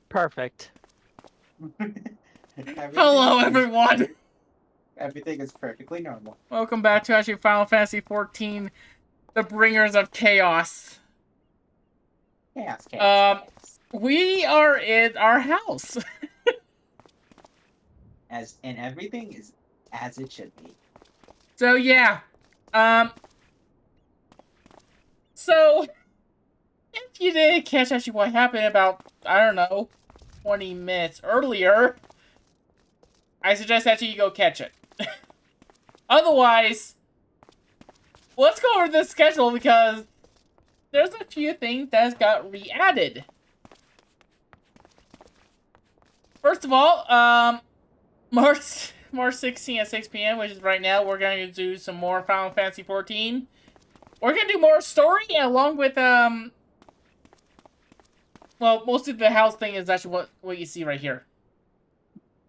Perfect. Hello, everyone. Everything is perfectly normal. Welcome back to actually Final Fantasy XIV, the Bringers of Chaos. Chaos. We are in our house. And everything is as it should be. So yeah, so if you didn't catch actually what happened about, I don't know, 20 minutes earlier, I suggest actually you go catch it. Otherwise, let's go over the schedule because there's a few things that's got re-added. First of all, March 16 at 6 p.m., which is right now, we're going to do some more Final Fantasy XIV. We're going to do more story along with, well, most of the house thing is actually what you see right here.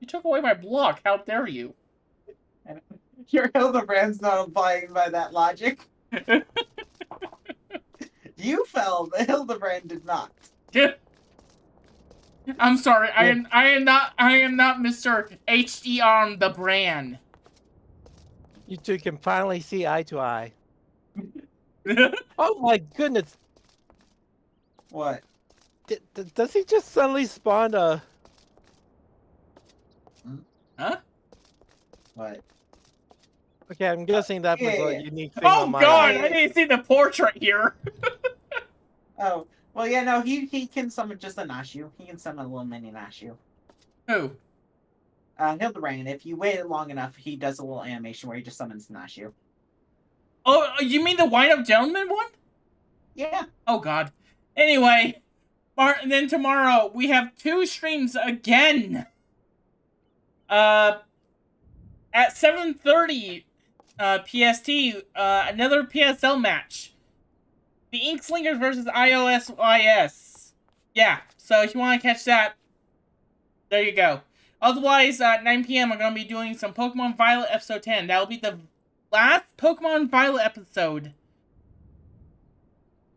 You took away my block. How dare you? Your Hildebrand's not abiding by that logic. You fell, but Hildebrand did not. I'm sorry. I am not Mr. H.E.R. the brand. You two can finally see eye to eye. Oh my goodness! What? Does he just suddenly spawn a? Huh? What? Okay, I'm guessing that was a unique thing Oh on my God! end. I didn't see the portrait here. Oh, well, yeah, no, he can summon just a Nashu. He can summon a little mini Nashu. Who? Hildebrand, if you wait long enough, he does a little animation where he just summons Nashu. Oh, you mean the wind-up gentleman one? Yeah. Oh God. Anyway, then tomorrow we have 2 streams again. At 7:30 PST, another PSL match. The Inkslingers versus IOSYS. Yeah, so if you want to catch that, there you go. Otherwise, at 9 p.m. I'm going to be doing some Pokemon Violet episode 10. That will be the last Pokemon Violet episode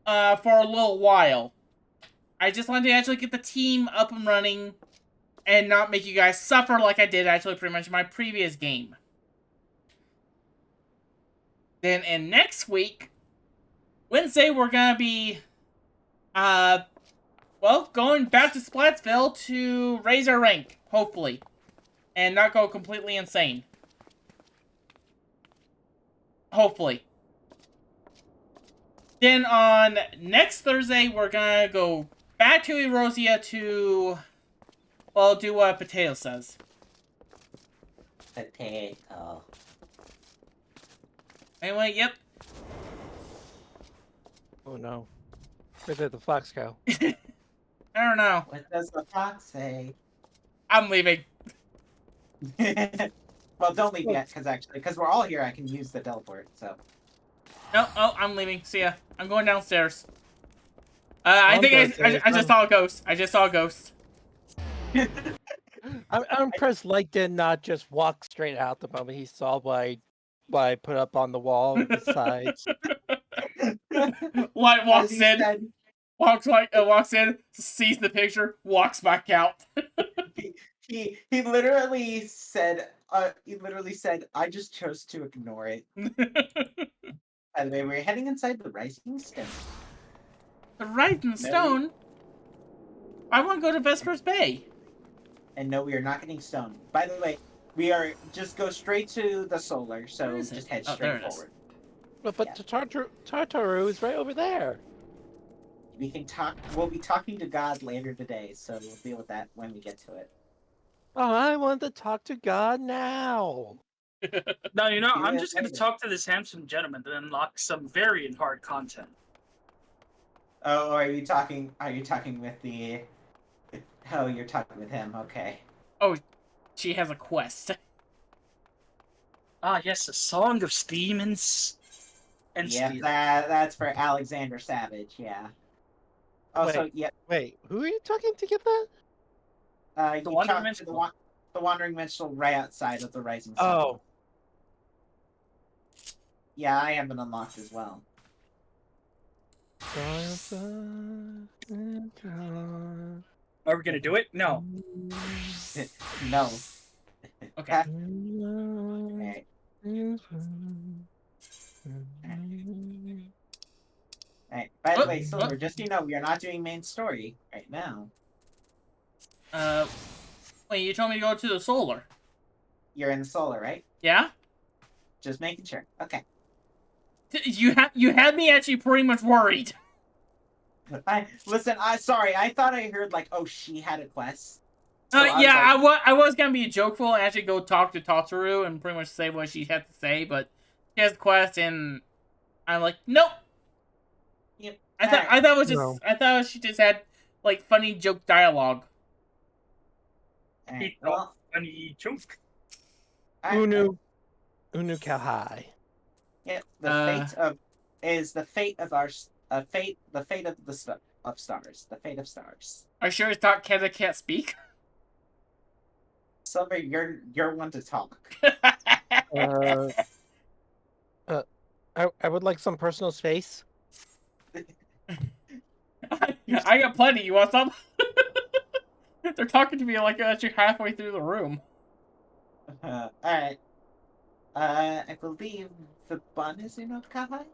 for a little while. I just wanted to actually get the team up and running and not make you guys suffer like I did actually pretty much in my previous game. Then in next week, Wednesday, we're gonna be, well, going back to Splatsville to raise our rank, hopefully, and not go completely insane. Hopefully. Then on next Thursday, we're gonna go back to Erosia to, well, do what Potato says. Potato. Anyway, yep. Oh no! Where did the fox go? I don't know. What does the fox say? I'm leaving. Well, don't leave yet, because we're all here. I can use the teleport. So. No, oh, I'm leaving. See ya. I'm going downstairs. I think I just saw a ghost. I just saw a ghost. I'm impressed. Light did not just walk straight out the moment he saw what I put up on the wall besides. Light walks in, walks in, sees the picture, walks back out. he literally said, I just chose to ignore it. By the way, we're heading inside the Rising Stone. The Rising Stone? I want to go to Vesper's Bay. And no, we are not getting stone. By the way, we are just go straight to the solar, so just head straight forward. But the Tartaru is right over there. We can talk. We'll be talking to God later today, so we'll deal with that when we get to it. Oh, I want to talk to God now. No, you know, I'm just going to talk to this handsome gentleman to unlock some very hard content. Oh, are you talking? Are you talking with the? Oh, you're talking with him. Okay. Oh, she has a quest. Ah, yes, a song of steam and steel. That's for Alexander Savage. Yeah. Also, Wait, who are you talking to get that? The Wandering Minstrel. The Wandering Minstrel right outside of the Rising Sun. Oh. Yeah, I haven't unlocked as well. Are we gonna do it? No. No. Okay. Alright. Alright. By the way, Silver, just so you know, we are not doing main story right now. Wait, you told me to go to the solar. You're in Solar, right? Yeah? Just making sure. Okay. You had me actually pretty much worried. Listen. Sorry. I thought I heard like, oh, she had a quest. Yeah, I was gonna be jokeful and actually go talk to Totoro and pretty much say what she had to say, but she has a quest and I'm like, nope. Yep. I thought it was just No. I thought she just had like funny joke dialogue. Alright, Well, funny joke. Unu Kauhai. Yeah, the fate of our fate, the fate of the of stars, the fate of stars. Are you sure it's not Kenda can't speak? Silver, you're one to talk. I would like some personal space. I got plenty. You want some? They're talking to me like you're halfway through the room. All right. I believe the bun is in Okahai.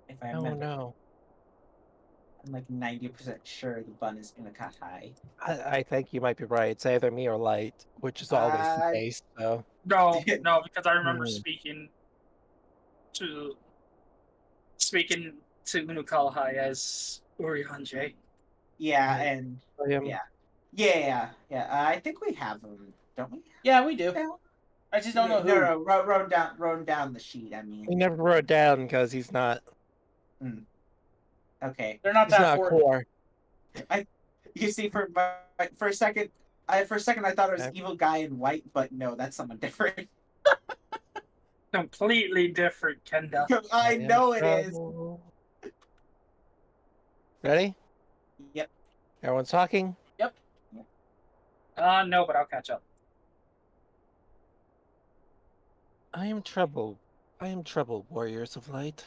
If I Oh remember, no. I'm like 90% sure the bun is in Okahai. I think you might be right. It's either me or Light, which is always the case. So No, because I remember Hmm. speaking to Unu Kalahai as Urihanji. Yeah, Right. and William, yeah. I think we have them, don't we? Yeah, we do. No, I just don't know who. No, wrote down the sheet. I mean, he never wrote it down because he's not. okay. They're not He's that not important. core. You see, for a second, I thought it was Okay. evil guy in white, but no, that's someone different. Completely different, Kenda. I know it is. Ready? Yep. Everyone's talking. No, but I'll catch up. I am troubled. Warriors of light.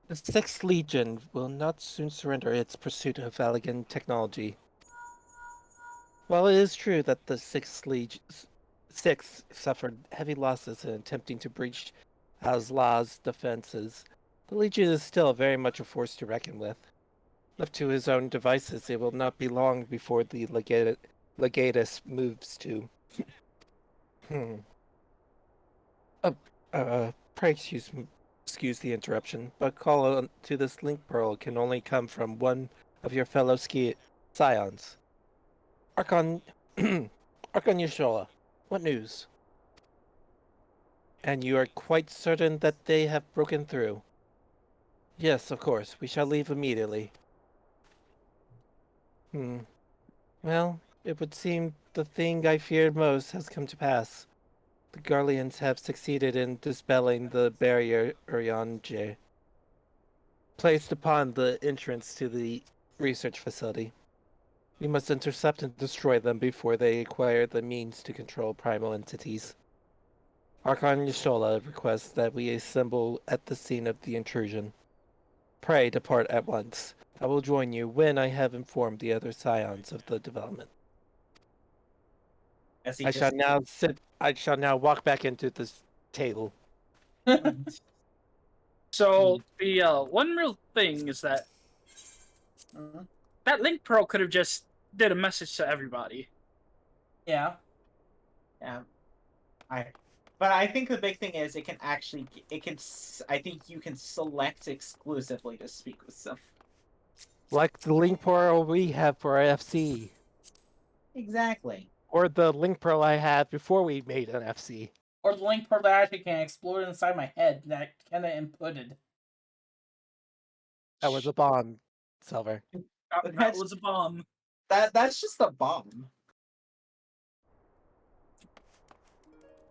The 6th Legion will not soon surrender its pursuit of elegant technology. While it is true that the 6th suffered heavy losses in attempting to breach Aslaw's defenses, the Legion is still very much a force to reckon with. Left to his own devices, it will not be long before the legatus moves to. Pray excuse the interruption, but call to this link pearl can only come from one of your fellow scions. Archon Yashola, what news? And you are quite certain that they have broken through? Yes, of course. We shall leave immediately. Well, it would seem the thing I feared most has come to pass. The Garleans have succeeded in dispelling the barrier Uriange placed upon the entrance to the research facility. We must intercept and destroy them before they acquire the means to control primal entities. Archon Yashola requests that we assemble at the scene of the intrusion. Pray depart at once. I will join you when I have informed the other scions of the development. I shall now walk back into this table. So the one real thing is that that link pearl could have just did a message to everybody. Yeah. But I think the big thing is I think you can select exclusively to speak with some. Like the link pearl we have for our FC. Exactly. Or the link pearl I had before we made an FC. Or the link pearl that actually can explode inside my head that kinda inputted. That was a bomb, Silver. That was a bomb. That's just a bomb.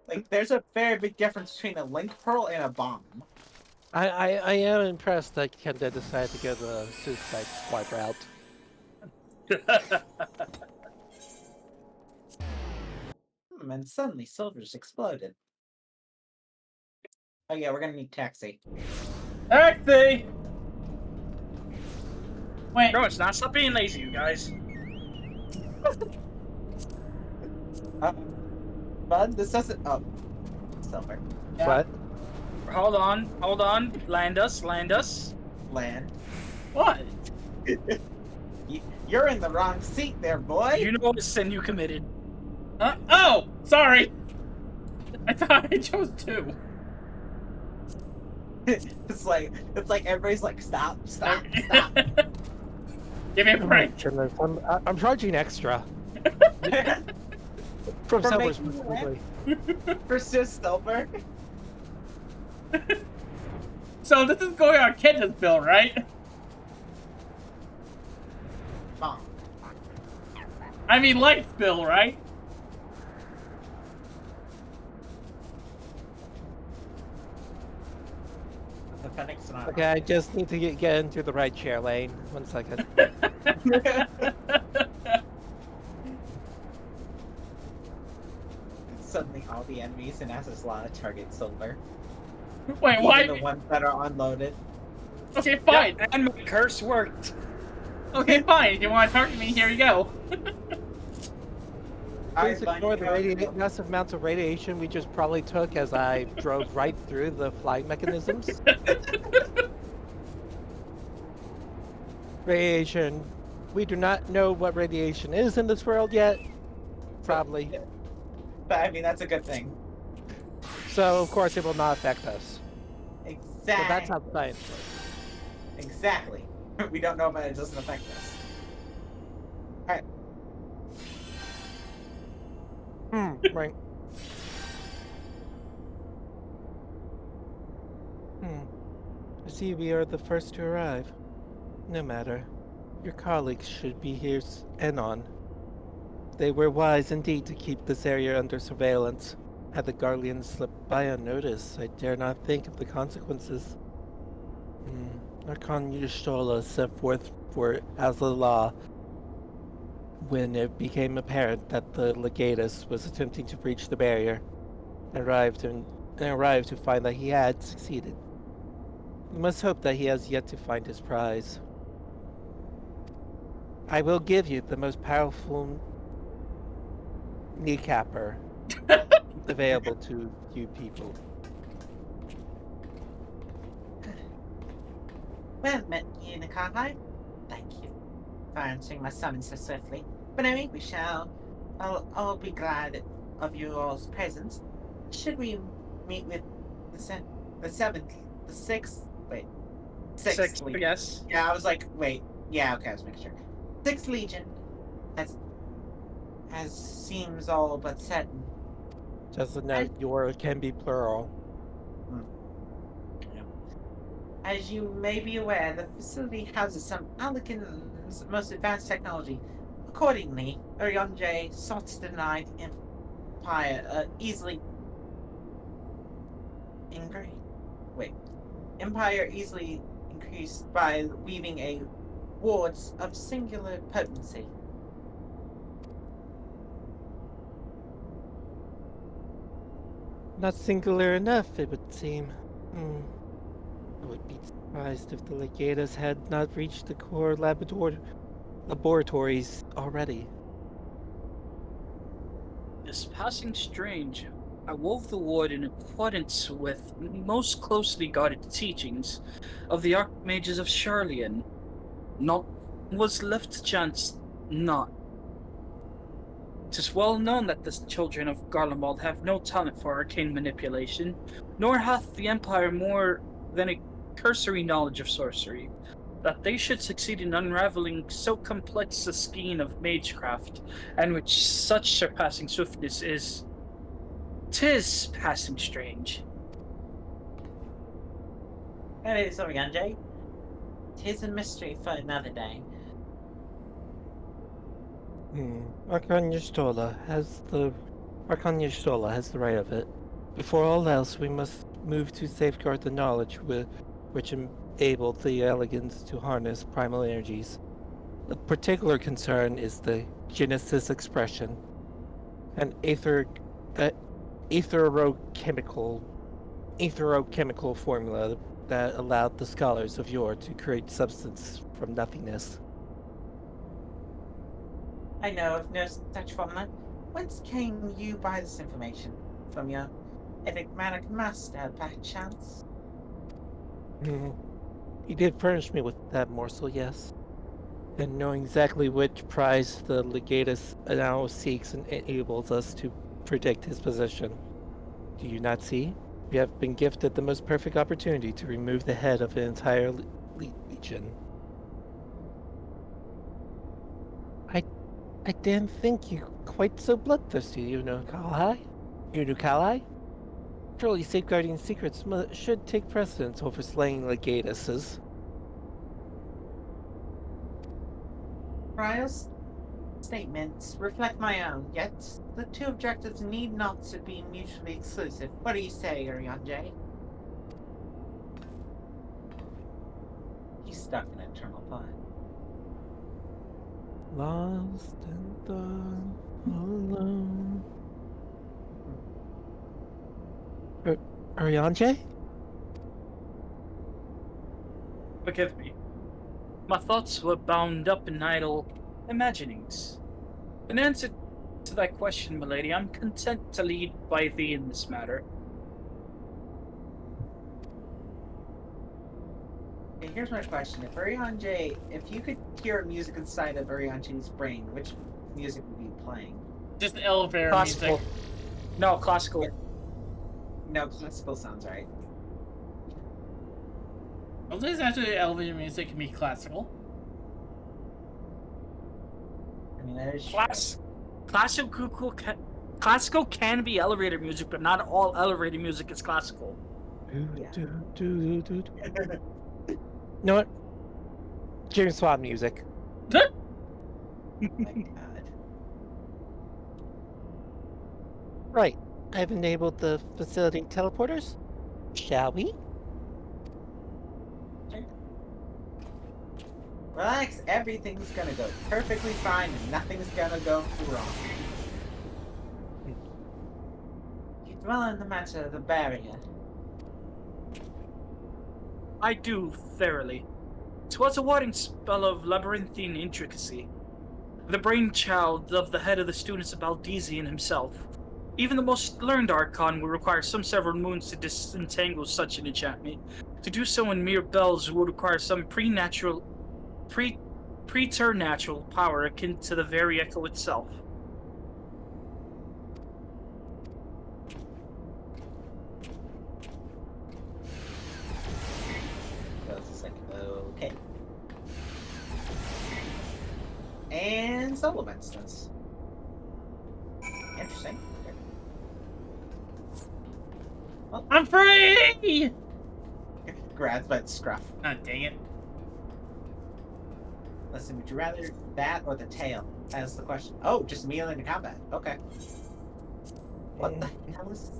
Like, there's a very big difference between a link pearl and a bomb. I am impressed that Kenda decided to go the Suicide Squad route. And suddenly Silver's exploded. Oh yeah, we're gonna need taxi. Taxi! Wait. No, it's not. Stop being lazy, you guys. Bud, this doesn't. Oh, silver. Yeah. What? Hold on. Hold on. Land us. Land us. Land. What? You're in the wrong seat there, boy. You know what sin you committed. Oh, sorry. I thought I chose 2. it's like everybody's like, stop. Give me a Oh my break. goodness, I'm charging extra. From For silver making you specifically. Versus silver. So this is going on Kenda's bill, right? Mom. I mean, Light's bill, right? The Phoenix not. Okay, I just need to get into the right chair lane. 1 second. Suddenly, all the enemies in Azaslana target silver. Wait, Even why? the ones that are unloaded. Okay, fine. Yeah, and my curse worked. Okay, fine. If you want to target me, here you go. Please Alright, ignore the Bunny, massive amounts of radiation we just probably took as I drove right through the flying mechanisms. Radiation. We do not know what radiation is in this world yet. Probably. But I mean, that's a good thing. So, of course, it will not affect us. Exactly. So that's how science works. Exactly. We don't know, but it doesn't affect us. Alright. Right. I see we are the first to arrive. No matter. Your colleagues should be here and on. They were wise indeed to keep this area under surveillance. Had the Garleans slipped by unnoticed, I dare not think of the consequences. Archon Yushtola set forth for Azala when it became apparent that the Legatus was attempting to breach the barrier. I arrived to find that he had succeeded. We must hope that he has yet to find his prize. I will give you the most powerful kneecapper available to you people. Well met, Unikai. Thank you for answering my summons so swiftly. But I think we shall. I'll be glad of you all's presence. Should we meet with the 7th, the 6th? Wait. 6th Legion. Yes. Yeah, I was like, wait. Yeah, okay, I was making sure. 6th Legion. As seems all but certain. Just a note, your can be plural. As you may be aware, the facility houses some Alican's most advanced technology. Accordingly, Orionje sought to deny the Empire easily increased by weaving a wards of singular potency. Not singular enough, it would seem. I would be surprised if the Legatus had not reached the core laboratories already. This passing strange. I wove the ward in accordance with most closely guarded teachings of the Archmages of Charlian. Not was left to chance not. 'Tis well known that the children of Garlemald have no talent for arcane manipulation, nor hath the Empire more than a cursory knowledge of sorcery. That they should succeed in unraveling so complex a skein of magecraft, and with such surpassing swiftness is... 'tis passing strange. That is Orionje. 'Tis a mystery for another day. Archon Yushtola has the right of it. Before all else, we must move to safeguard the knowledge which enabled the elegans to harness primal energies. The particular concern is the Genesis expression, an etherochemical formula that allowed the scholars of yore to create substance from nothingness. I know of no such formula. Whence came you by this information? From your enigmatic master, perchance? Hmm. He did furnish me with that morsel, yes. And knowing exactly which prize the legatus now seeks enables us to predict his position. Do you not see? We have been gifted the most perfect opportunity to remove the head of an entire legion. I I didn't think you quite so bloodthirsty, you know, Kalai. You know, Kalai? Surely safeguarding secrets should take precedence over slaying legatuses. Trials statements reflect my own, yet the two objectives need not to be mutually exclusive. What do you say, J? He's stuck in eternal thought. Lost in thought, alone. Arianje? Forgive me. My thoughts were bound up in idle imaginings. In answer to that question, milady, I'm content to lead by thee in this matter. Okay, here's my question. If you could hear music inside of J's brain, which music would be playing? Just elevator Classical. music. No, classical. No, classical sounds right. Well, there's actually elevator music can be classical. I mean, that is true. Classical can be elevator music, but not all elevator music is classical. Yeah. You know what? James Swan music. My God. Right. I've enabled the facility teleporters. Shall we? Relax, everything's gonna go perfectly fine and nothing's gonna go wrong. You dwell on the matter of the barrier. I do, verily. 'Twas a warding spell of labyrinthine intricacy, the brainchild of the head of the students of Baldesion himself. Even the most learned Archon would require some several moons to disentangle such an enchantment. To do so in mere bells would require some preternatural power akin to the very echo itself. So it's just like, okay. And solo instance. Interesting. Okay. I'm free! Grabs by the scruff. Ah, dang it. Listen, would you rather that or the tail? That's the question. Oh, just melee into combat. Okay. What the hell is this?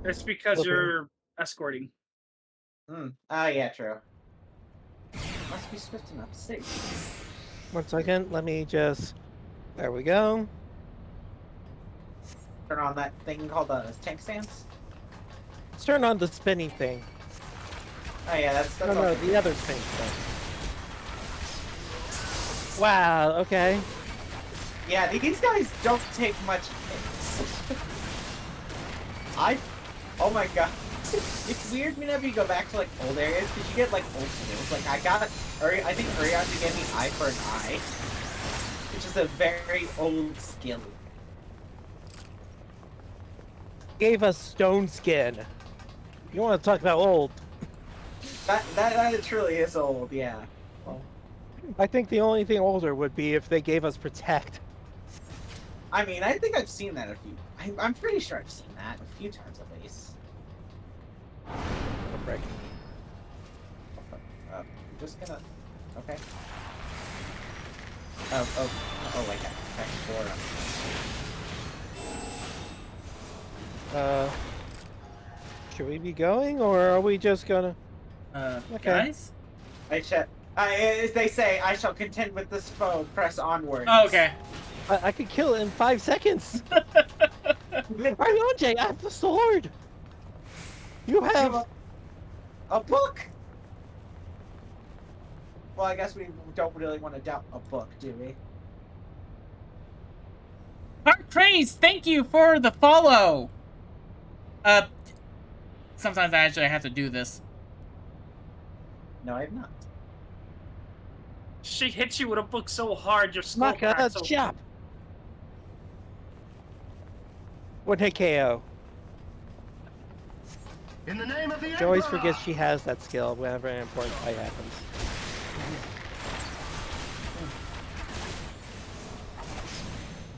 It's because Okay. you're escorting. Oh, yeah, true. Must be swift enough to see. 1 second. Let me just. There we go. Turn on that thing called the tank stance. Let's turn on the spinny thing. Oh, yeah, that's No, also the other spinny thing. Wow. Okay. Yeah, these guys don't take much hits. Oh my god. It's weird whenever you go back to like old areas because you get like old skills. Like I think Urianji gave me eye for an eye, which is a very old skill. Gave us stone skin. You want to talk about old? That truly is old, yeah. I think the only thing older would be if they gave us protect. I mean, I think I've seen that a few. I'm pretty sure I've seen that a few times at least. Oh, frick. I'm just gonna. Okay. Oh, wait, okay. Should we be going, or are we just gonna? Okay. Guys? As they say, I shall contend with this foe. Press onwards. Oh, okay. I could kill it in 5 seconds. Arianje, I have the sword. You have a book. Well, I guess we don't really want to doubt a book, do we? Heart Craze, thank you for the follow. Sometimes I actually have to do this. No, I have not. She hits you with a book so hard your skull Maka, cracks open. chop! One hit KO. In the name of the She always Emperor! forgets she has that skill whenever an important fight happens.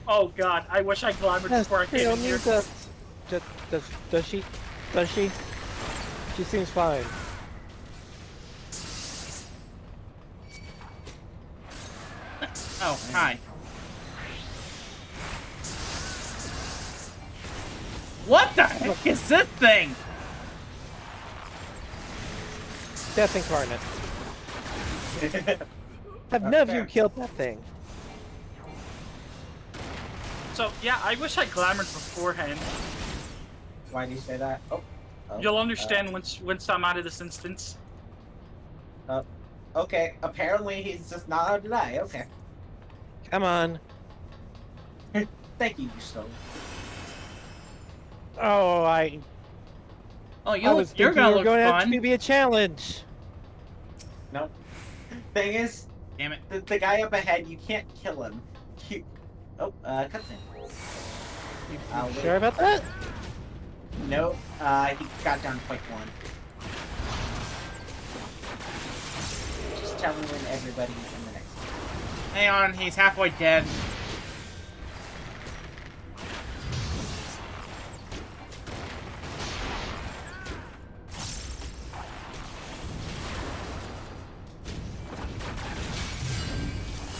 Oh god, I wish I glamoured before I came in here. Does she? Does she? She seems fine. Oh, hi. What the heck is this thing? Death incarnate. Have none of you killed that thing? So, yeah, I wish I glamoured beforehand. Why do you say that? Oh. You'll understand once I'm out of this instance. Okay, apparently he's just not allowed to die. Okay. Come on. Thank you, Stone. Oh, Oh, I was you're thinking gonna you were look going to fun. have to be a challenge. Nope. Thing is, Damn it. the guy up ahead, you can't kill him. Cutscene. You wait. sure about that? Nope. He got down to point 1. Just tell me when everybody's in the next one. Hang on, he's halfway dead.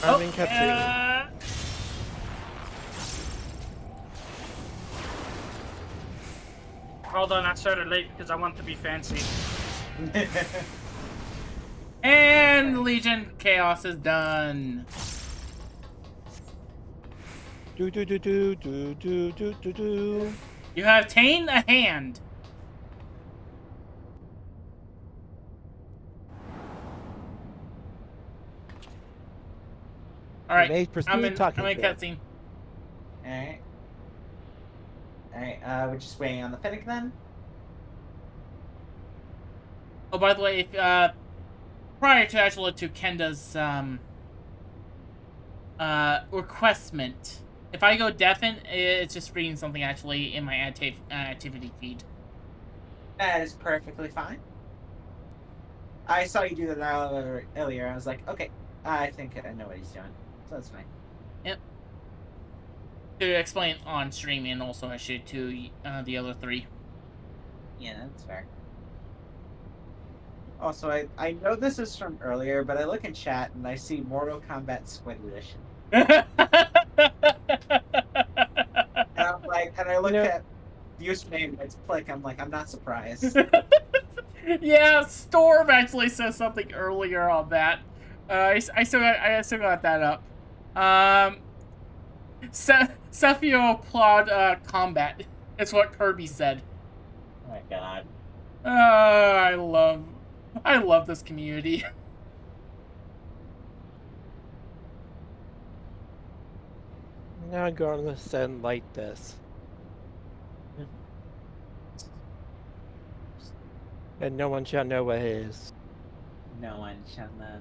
Having cutscene. Hold on, I started late because I want to be fancy. And Legion Chaos is done. Do do do do do do do do do. You have obtained a hand. Alright, may proceed I'm in talking to it. cutscene. Alright. Alright, we're just waiting on the Fennec then. Oh, by the way, if, prior to actually to Kenda's, requestment, if I go deafen, it's just reading something actually in my activity feed. That is perfectly fine. I saw you do that earlier. I was like, okay, I think I know what he's doing. So that's fine. Yep. To explain on stream and also I should to the other 3. Yeah, that's fair. Also, I know this is from earlier, but I look in chat and I see Mortal Kombat Squid Edition. And I'm like, and I look at the username, it's Plick, I'm like, I'm not surprised. Yeah, Storm actually says something earlier on that. I still got that up. Cephalopod combat. It's what Kirby said. Oh my god. I love this community. Now I'm going to send light this. And no one shall know what it is. No one shall know.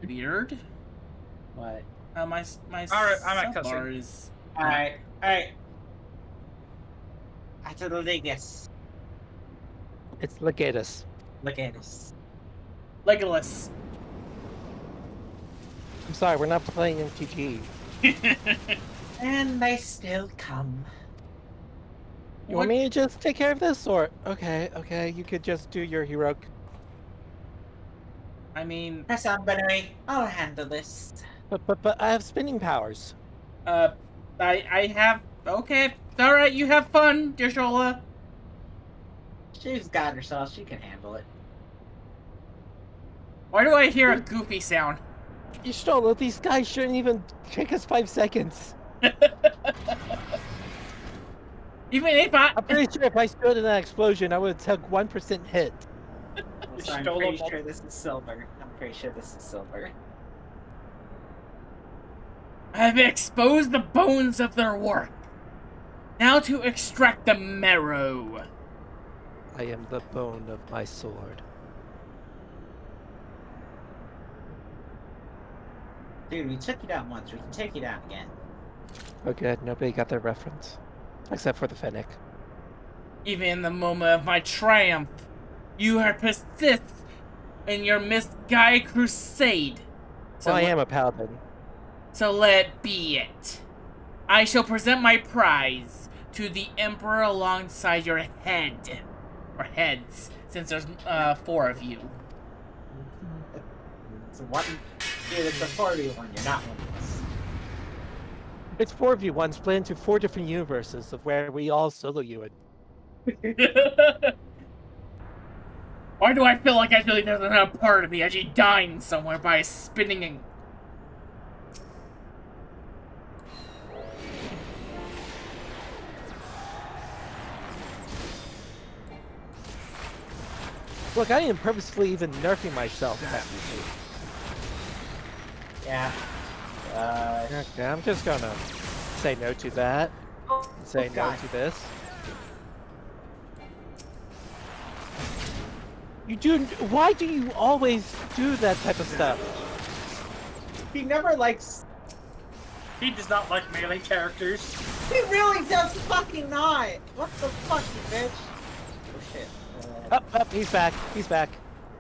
Weird. What? My Alright, I'm at sub bar cussing. is. Alright. After the Legus. It's Legatus. Look at us. Legolas. I'm sorry, we're not playing MTG. And they still come. You want me to just take care of this, or okay, you could just do your heroic. I mean, Press on, Benry. I'll handle this. But I have spinning powers. I have. Okay, all right. You have fun, dear Shola. She's got herself. She can handle it. Why do I hear a goofy sound? You stole it. These guys shouldn't even take us 5 seconds. Even if I'm pretty sure if I stood in that explosion, I would have took 1% hit. So I'm stole pretty them all. sure this is silver. I'm pretty sure this is silver. I have exposed the bones of their work. Now to extract the marrow. I am the bone of my sword. Dude, we took you down once. We can take you down again. Oh good, nobody got their reference. Except for the Fennec. Even in the moment of my triumph, you are persist in your misguided crusade. So Well, I am a paladin. So let be it. I shall present my prize to the Emperor alongside your head. Or heads, since there's 4 of you. It's one. Dude, it's a 4v1. You're not one of us. It's 4v1 split into 4 different universes of where we all solo you it. Why do I feel like actually there's another part of me actually dying somewhere by spinning and... Look, I am purposefully even nerfing myself. Yeah. Okay, I'm just gonna say no to that. Say no God. to this. You do. Why do you always do that type of stuff? He never likes. He does not like melee characters. He really does fucking not. What the fuck, you bitch? Oh shit. Up, he's back. He's back.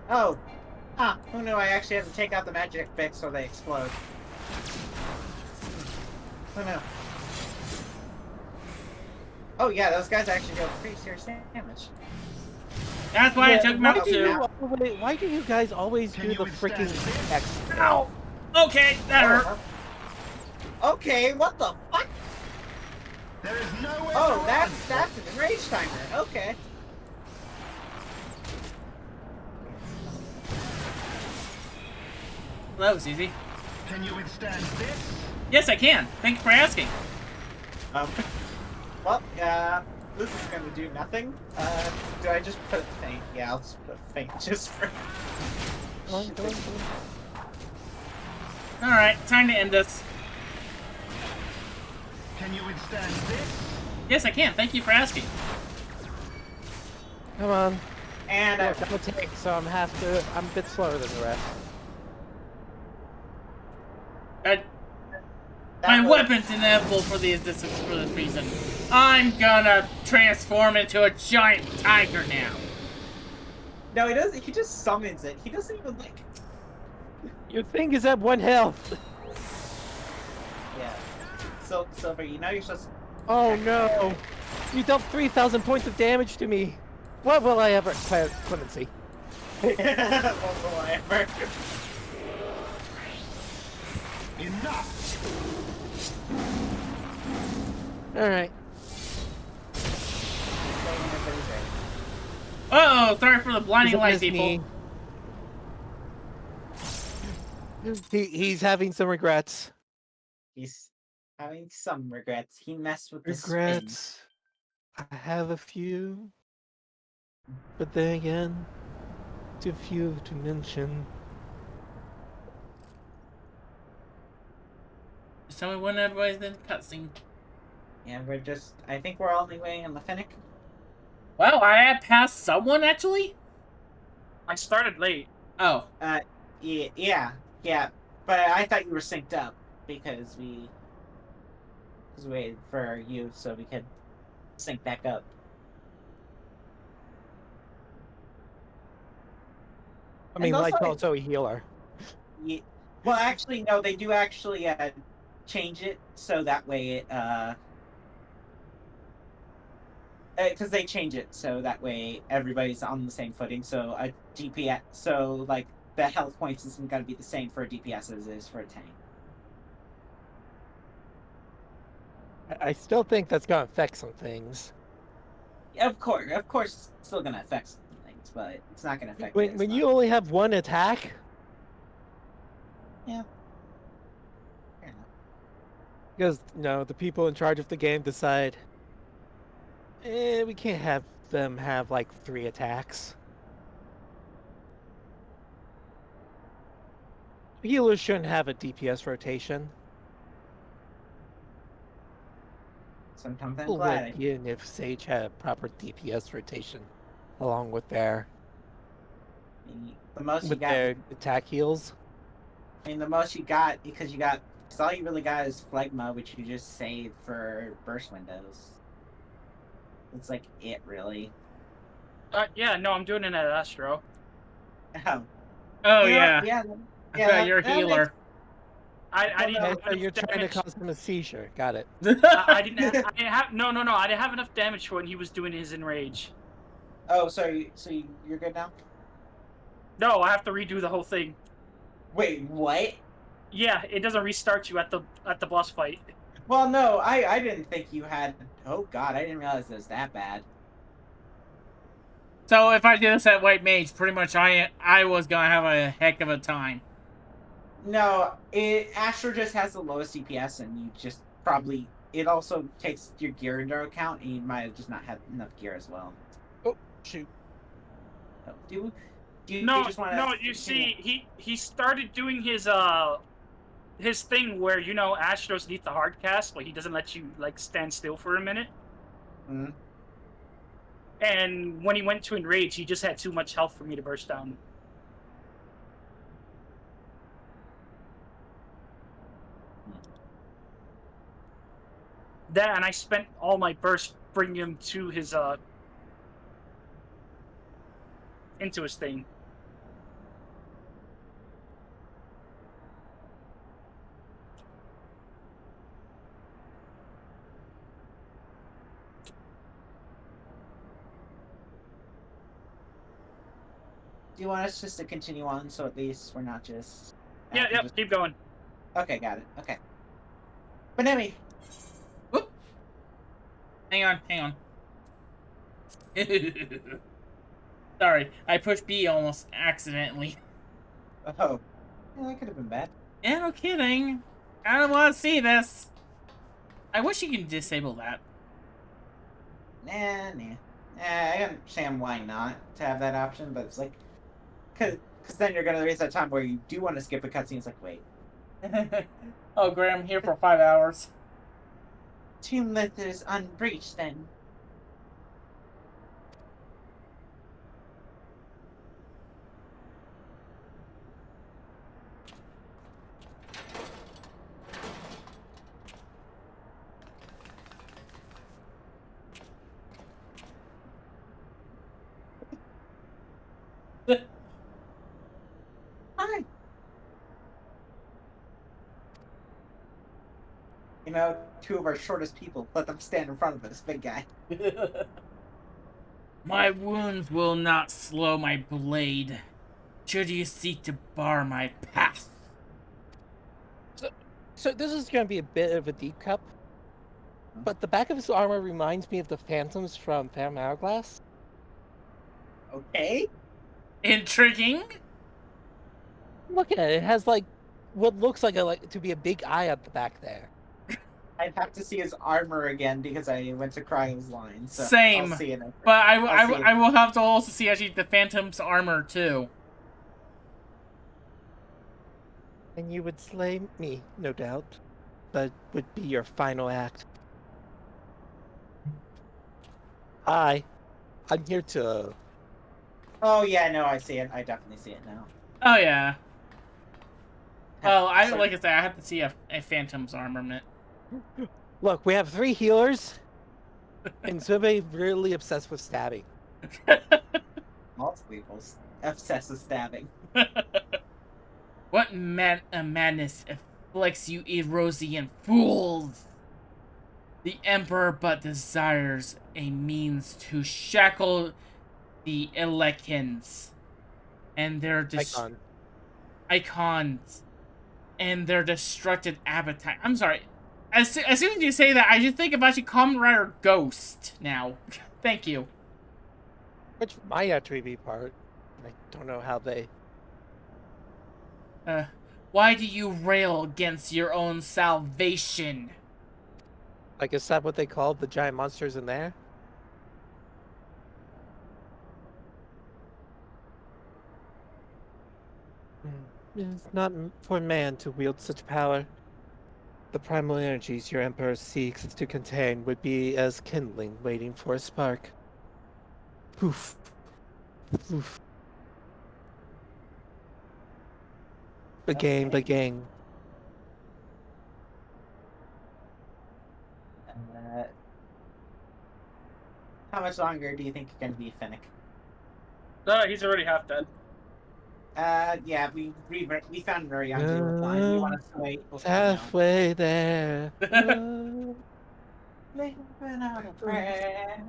Oh. Huh. Who knew I actually had to take out the magic bits so they explode? Who knew? Oh yeah, those guys actually deal pretty serious damage. That's why I took Mach 2. Why do you guys always do the freaking X? Ow! Okay, that hurt. Okay, what the fuck? There is no way Oh, to that's run. an enrage timer. Okay. That was easy. Can you withstand this? Yes, I can. Thank you for asking. Well, this is gonna do nothing. Do I just put faint? Yeah, I'll just put faint just for. Alright, time to end this. Can you withstand this? Yes, I can. Thank you for asking. Come on. And Look, I'm a tank, so I'm a bit slower than the rest. My weapon's inevitable for this reason. I'm gonna transform into a giant tiger now. No, he doesn't. He just summons it. He doesn't even like. Your thing is at 1 health. Yeah. So, Silver, you know you're supposed to. Oh no! You dealt 3,000 points of damage to me. What will I ever clemency? What will I ever? Enough! All right. Uh-oh, sorry for the blinding He's light, his people. knee. He's having some regrets. He's having some regrets. He messed with the spin. Regrets. I have a few, but then again, too few to mention. Just tell me when everybody's in cutscene. Yeah, we're just. I think we're only waiting on the Fennec. Wow, I had passed someone, actually? I started late. Oh. Yeah. But I thought you were synced up because we waited for you so we could sync back up. I mean, And Light's also- also a healer. Yeah. Well, actually, no. They do actually change it so that way it because they change it so that way everybody's on the same footing. So a DPS, so like the health points isn't gonna be the same for a DPS as it is for a tank. I still think that's gonna affect some things. Yeah, of course, it's still gonna affect some things, but it's not gonna affect. When you only have 1 attack. Yeah. Fair enough. Because, the people in charge of the game decide, we can't have them have, like, 3 attacks. Healers shouldn't have a DPS rotation. Sometimes I'm Cool glad. would be in if Sage had a proper DPS rotation, along with their The most you got. attack heals. I mean, the most you got because because all you really got is Phlegma, which you just saved for burst windows. It's like it really. Yeah, no, I'm doing it at Astro. Oh, Oh you know what? yeah, Yeah, I yeah. forgot you're a That makes, healer. I didn't no. have Okay, so enough you're trying to damage. cause him a seizure. Got it. I didn't. I didn't have. No, no, no. I didn't have enough damage for when he was doing his enrage. Oh, sorry. So you're good now. No, I have to redo the whole thing. Wait, what? Yeah, it doesn't restart you at the boss fight. Well, no, I didn't think you had. Oh God, I didn't realize it was that bad. So if I did this at White Mage, pretty much I was gonna have a heck of a time. No, Astro just has the lowest CPS, and you just probably it also takes your gear into account, and you might have just not had enough gear as well. Oh shoot! So, do you No, just want to? no. You see, he started doing his thing where Astros need the hard cast, but he doesn't let you like stand still for a minute. Hmm. And when he went to enrage, he just had too much health for me to burst down. That, and I spent all my burst bringing him to his into his thing. Do you want us just to continue on, so at least we're not just? Yeah, yep. Keep going. Okay, got it. Okay. But anyway, Whoop. Hang on. Sorry, I pushed B almost accidentally. oh, yeah, that could have been bad. Yeah, no kidding. I don't want to see this. I wish you could disable that. Nah. I understand why not to have that option, but it's like, cause then you're gonna reach that time where you do want to skip a cutscene. It's like, wait, Oh, great, I'm here for 5 hours. Tomb Lith is unbreached then. Hi. You know, two of our shortest people. Let them stand in front of this big guy. My wounds will not slow my blade, should you seek to bar my path. So this is going to be a bit of a deep cut, but the back of his armor reminds me of the phantoms from Phantom Hourglass. Okay. Intriguing? Look at it; it has like what looks like to be a big eye at the back there. I'd have to see his armor again because I went to Crying's line. So Same. I'll see it. But I'll see it. I will have to also see actually the Phantom's armor too. And you would slay me, no doubt, but would be your final act. I'm here to. Oh yeah, no, I see it. I definitely see it now. Oh yeah. Well, So- like I said, I have to see a Phantom's armament. Look, we have 3 healers, and somebody really obsessed with stabbing. multiple people obsessed with stabbing. What madness afflicts you Erosian fools? The Emperor but desires a means to shackle the Elekins and their icons and their destructive appetite. I'm sorry. As soon as you say that, I just think of actually Kamen Rider Ghost now. Thank you. Which might actually be part. I don't know how they. Why do you rail against your own salvation? Like, is that what they call the giant monsters in there? It is not for man to wield such power. The primal energies your Emperor seeks to contain would be as kindling waiting for a spark. Poof. Poof. Bagain, Okay. bagain. How much longer do you think you're gonna be Finnick? He's already half dead. Yeah, we found Nurianji with line. You want us to wait? It's Oh, no. halfway there. Living out a prayer.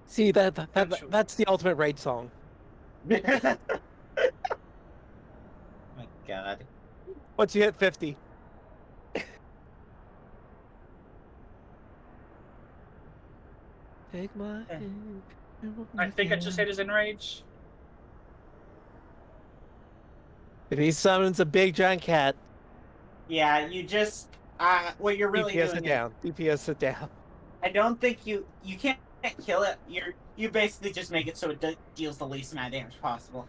See, Potential. that's the ultimate raid song. My God. Once you hit 50. Take my hand. I think I just hit his enrage. If he summons a big giant cat, Yeah, you just what you're really DPS doing it is down. DPS it down. I don't think you can't kill it. You basically just make it so it deals the least amount of damage possible.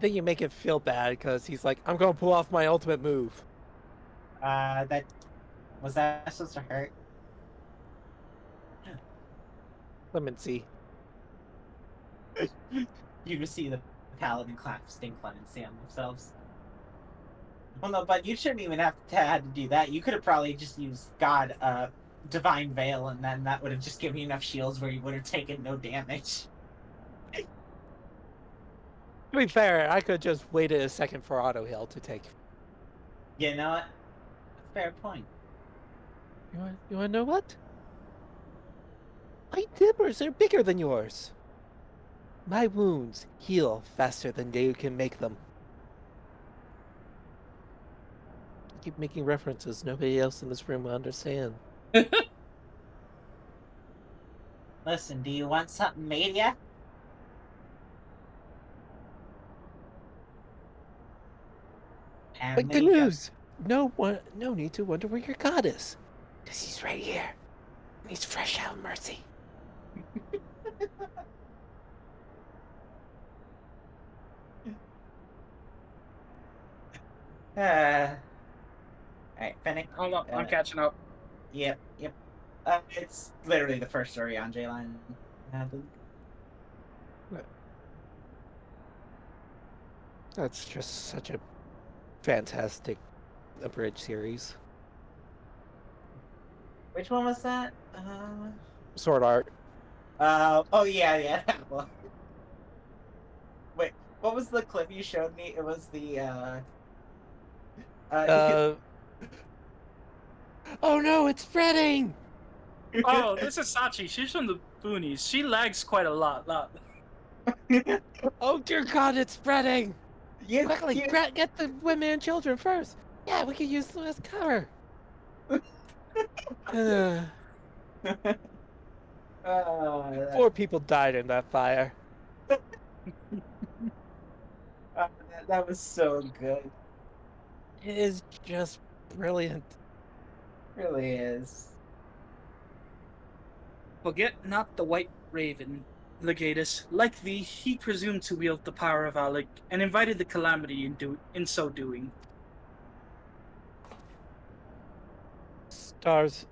Then you make it feel bad because he's like, I'm gonna pull off my ultimate move. That was that supposed to hurt? Clemency. You just see the paladin casting clemency on themselves. Well, no, but you shouldn't even have to do that. You could have probably just used God, Divine Veil, and then that would have just given you enough shields where you would have taken no damage. To be fair, I could just waited a second for auto heal to take. You know what? Fair point. You wanna know what? My dippers are bigger than yours. My wounds heal faster than you can make them. I keep making references nobody else in this room will understand. Listen, do you want something made ya? But good news! No need to wonder where your god is. Because he's right here. And he's fresh out of mercy. Alright, Fennec. Hold on, I'm catching up. Yep. It's literally the first story on J-Line. That's just such a fantastic abridged series. Which one was that? Sword art. Oh yeah, that one. Wait, what was the clip you showed me? It was the Oh no, it's spreading! Oh, this is Sachi. She's from the boonies. She lags quite a lot. Oh dear god, it's spreading! You, Quickly, get the women and children first! Yeah, we can use them as cover! Four people died in that fire. That was so good. It is just brilliant. It really is. Forget not the White Raven, Legatus. Like thee, he presumed to wield the power of Alec, and invited the calamity in so doing. Stars.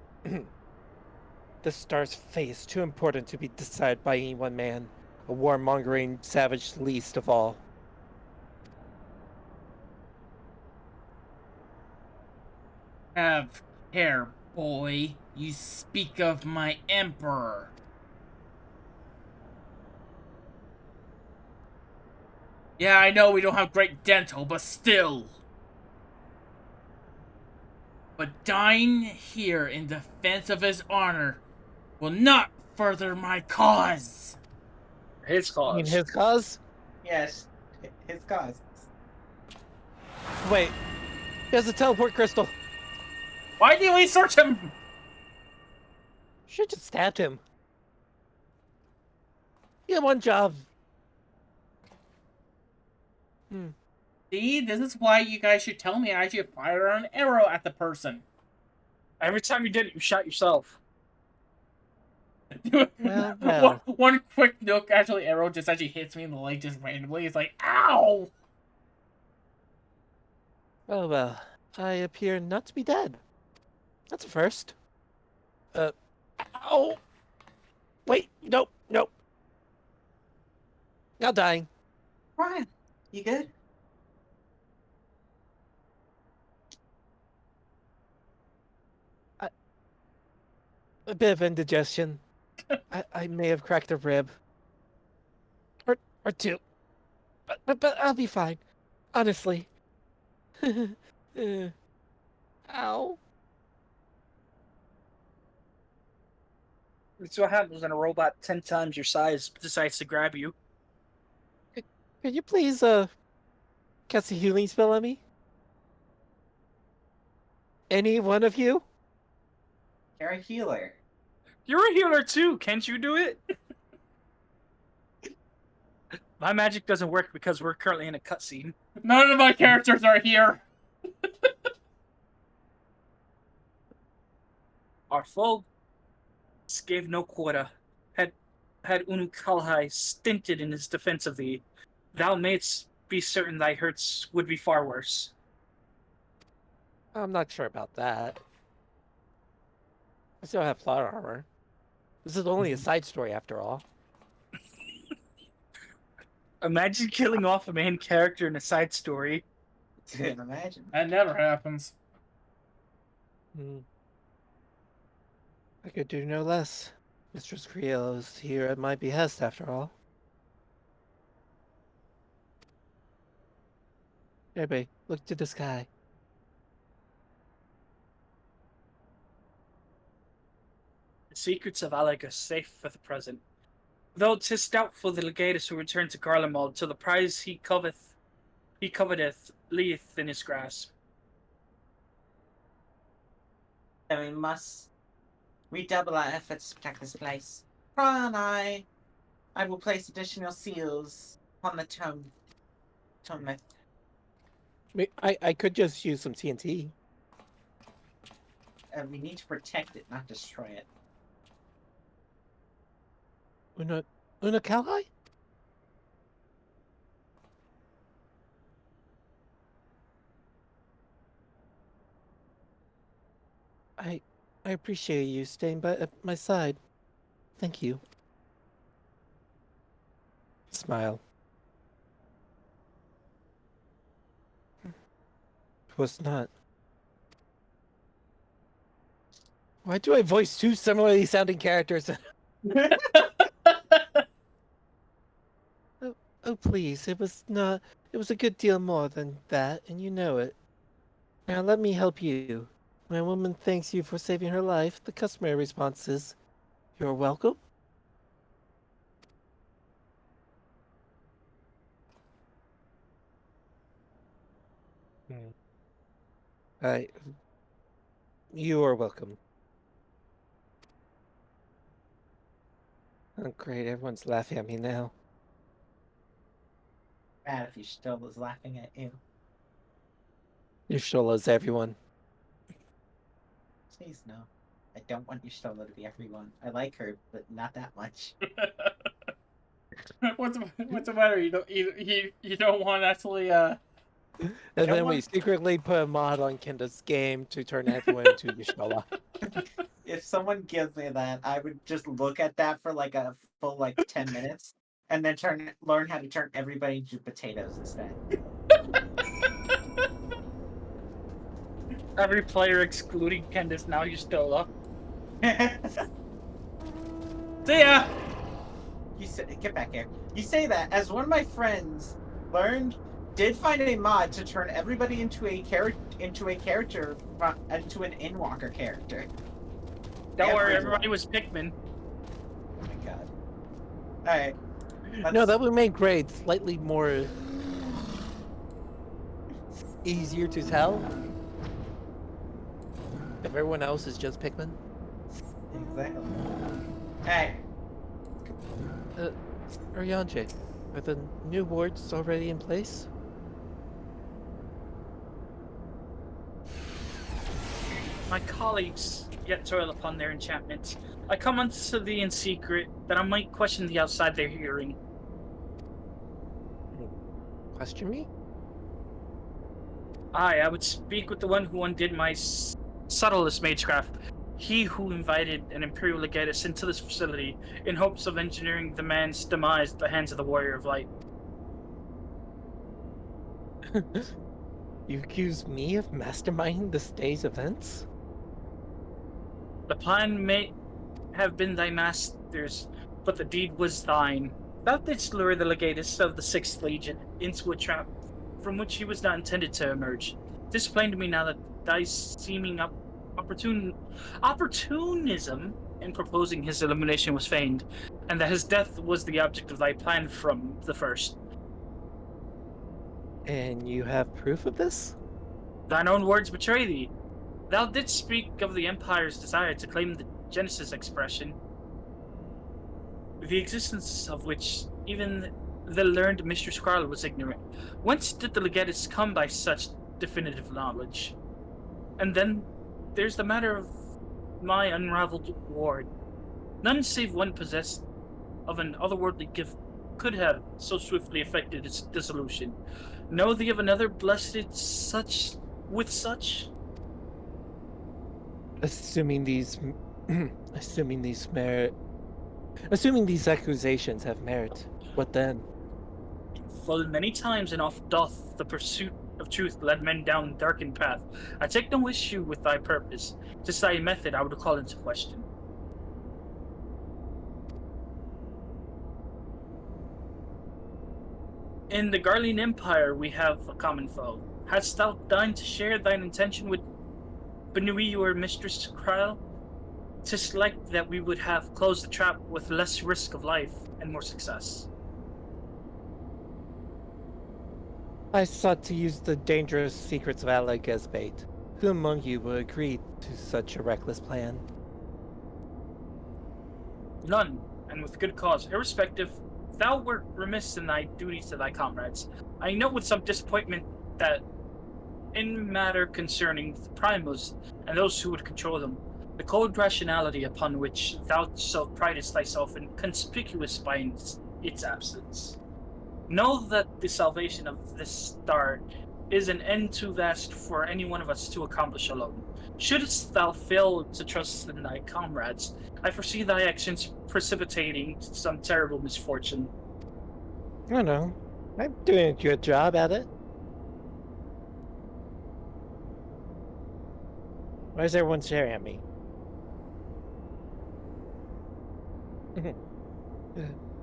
The star's fate is too important to be decided by any one man. A warmongering savage least of all. Have care, boy. You speak of my emperor. Yeah, I know we don't have great dental, but still. But dying here in defense of his honor will not further my cause. His cause. You mean his cause? Yes, his cause. Wait. He has a teleport crystal. Why did we search him? Should just stabbed him. You had one job. See, this is why you guys should tell me I should fire an arrow at the person. Every time you did it, you shot yourself. Well, well. One quick nook arrow just actually hits me in the leg just randomly. It's like, ow! Oh, well. I appear not to be dead. That's a first. Ow! Wait, nope, nope. Not dying. Ryan, you good? A bit of indigestion. I may have cracked a rib. Or two. But I'll be fine. Honestly. Ow. That's what happens when a robot 10 times your size decides to grab you. Could you please, cast a healing spell on me? Any one of you? You're a healer. You're a healer too, can't you do it? My magic doesn't work because we're currently in a cutscene. None of my characters are here. Our foe gave no quarter. Had Unukalhai stinted in his defense of thee, thou mayst be certain thy hurts would be far worse. I'm not sure about that. I still have plot armor. This is only a side story after all. Imagine killing off a main character in a side story. Can't imagine. That never happens. I could do no less. Mistress Creel is here at my behest, after all. Everybody, look to the sky. The secrets of Alec are safe for the present. Though 'tis doubtful the legatus will return to Garlemald till the prize he coveteth lieth in his grasp. Then we must redouble our efforts to protect this place. Pra and I will place additional seals on the tomb. I could just use some TNT. We need to protect it, not destroy it. Una Kalhai? I appreciate you staying by my side. Thank you. Smile. It was not. Why do I voice two similarly sounding characters? Oh, please, it was not. It was a good deal more than that, and you know it. Now let me help you. When a woman thanks you for saving her life, the customary response is, "You're welcome." You are welcome. Oh, great, everyone's laughing at me now. Bad if you still was laughing at you. Yushtola's everyone. Please no. I don't want Yushtola to be everyone. I like her, but not that much. What's the matter? You don't want to actually And then we secretly put a mod on Kenda's game to turn everyone into Yushtola. If someone gives me that, I would just look at that for like a full 10 minutes, and then learn how to turn everybody into potatoes instead. Every player excluding Candace now Yustola. see ya. Get back here. You say that as one of my friends did find a mod to turn everybody into an Endwalker character. Don't worry, Everyone. everybody was Pikmin. Oh my god. Alright. No, that would make grades slightly more easier to tell. If everyone else is just Pikmin. Exactly. Alright. Uryanje, are the new wards already in place? My colleagues yet toil upon their enchantments. I come unto thee in secret, that I might question thee outside their hearing. Question me? Aye, I would speak with the one who undid my subtlest magecraft. He who invited an Imperial Legatus into this facility in hopes of engineering the man's demise at the hands of the Warrior of Light. You accuse me of masterminding this day's events? The plan may have been thy master's, but the deed was thine. Thou didst lure the Legatus of the 6th Legion into a trap from which he was not intended to emerge. It is plain to me now that thy seeming opportunism in proposing his elimination was feigned, and that his death was the object of thy plan from the first. And you have proof of this? Thine own words betray thee. Thou didst speak of the Empire's desire to claim the Genesis expression, the existence of which even the learned Mistress Carl was ignorant. Whence did the Legatus come by such definitive knowledge? And then there's the matter of my unraveled ward. None save one possessed of an otherworldly gift could have so swiftly effected its dissolution. Know thee of another blessed such with such? Assuming these assuming these accusations have merit, what then? Full many times and oft doth the pursuit of truth lead men down darkened path. I take no issue with thy purpose. 'Tis thy method I would call into question. In the Garlean Empire we have a common foe. Hadst thou deigned to share thine intention with Benui or Mistress Kryle? 'Tis like that we would have closed the trap with less risk of life and more success. I sought to use the dangerous secrets of Alec as bait. Who among you would agree to such a reckless plan? None, and with good cause. Irrespective, thou wert remiss in thy duties to thy comrades. I note with some disappointment that in matter concerning the primos and those who would control them, the cold rationality upon which thou so pridest thyself is conspicuous by its absence. Know that the salvation of this star is an end too vast for any one of us to accomplish alone. Shouldst thou fail to trust in thy comrades, I foresee thy actions precipitating some terrible misfortune. I don't know. I'm doing a good job at it. Why is everyone staring at me?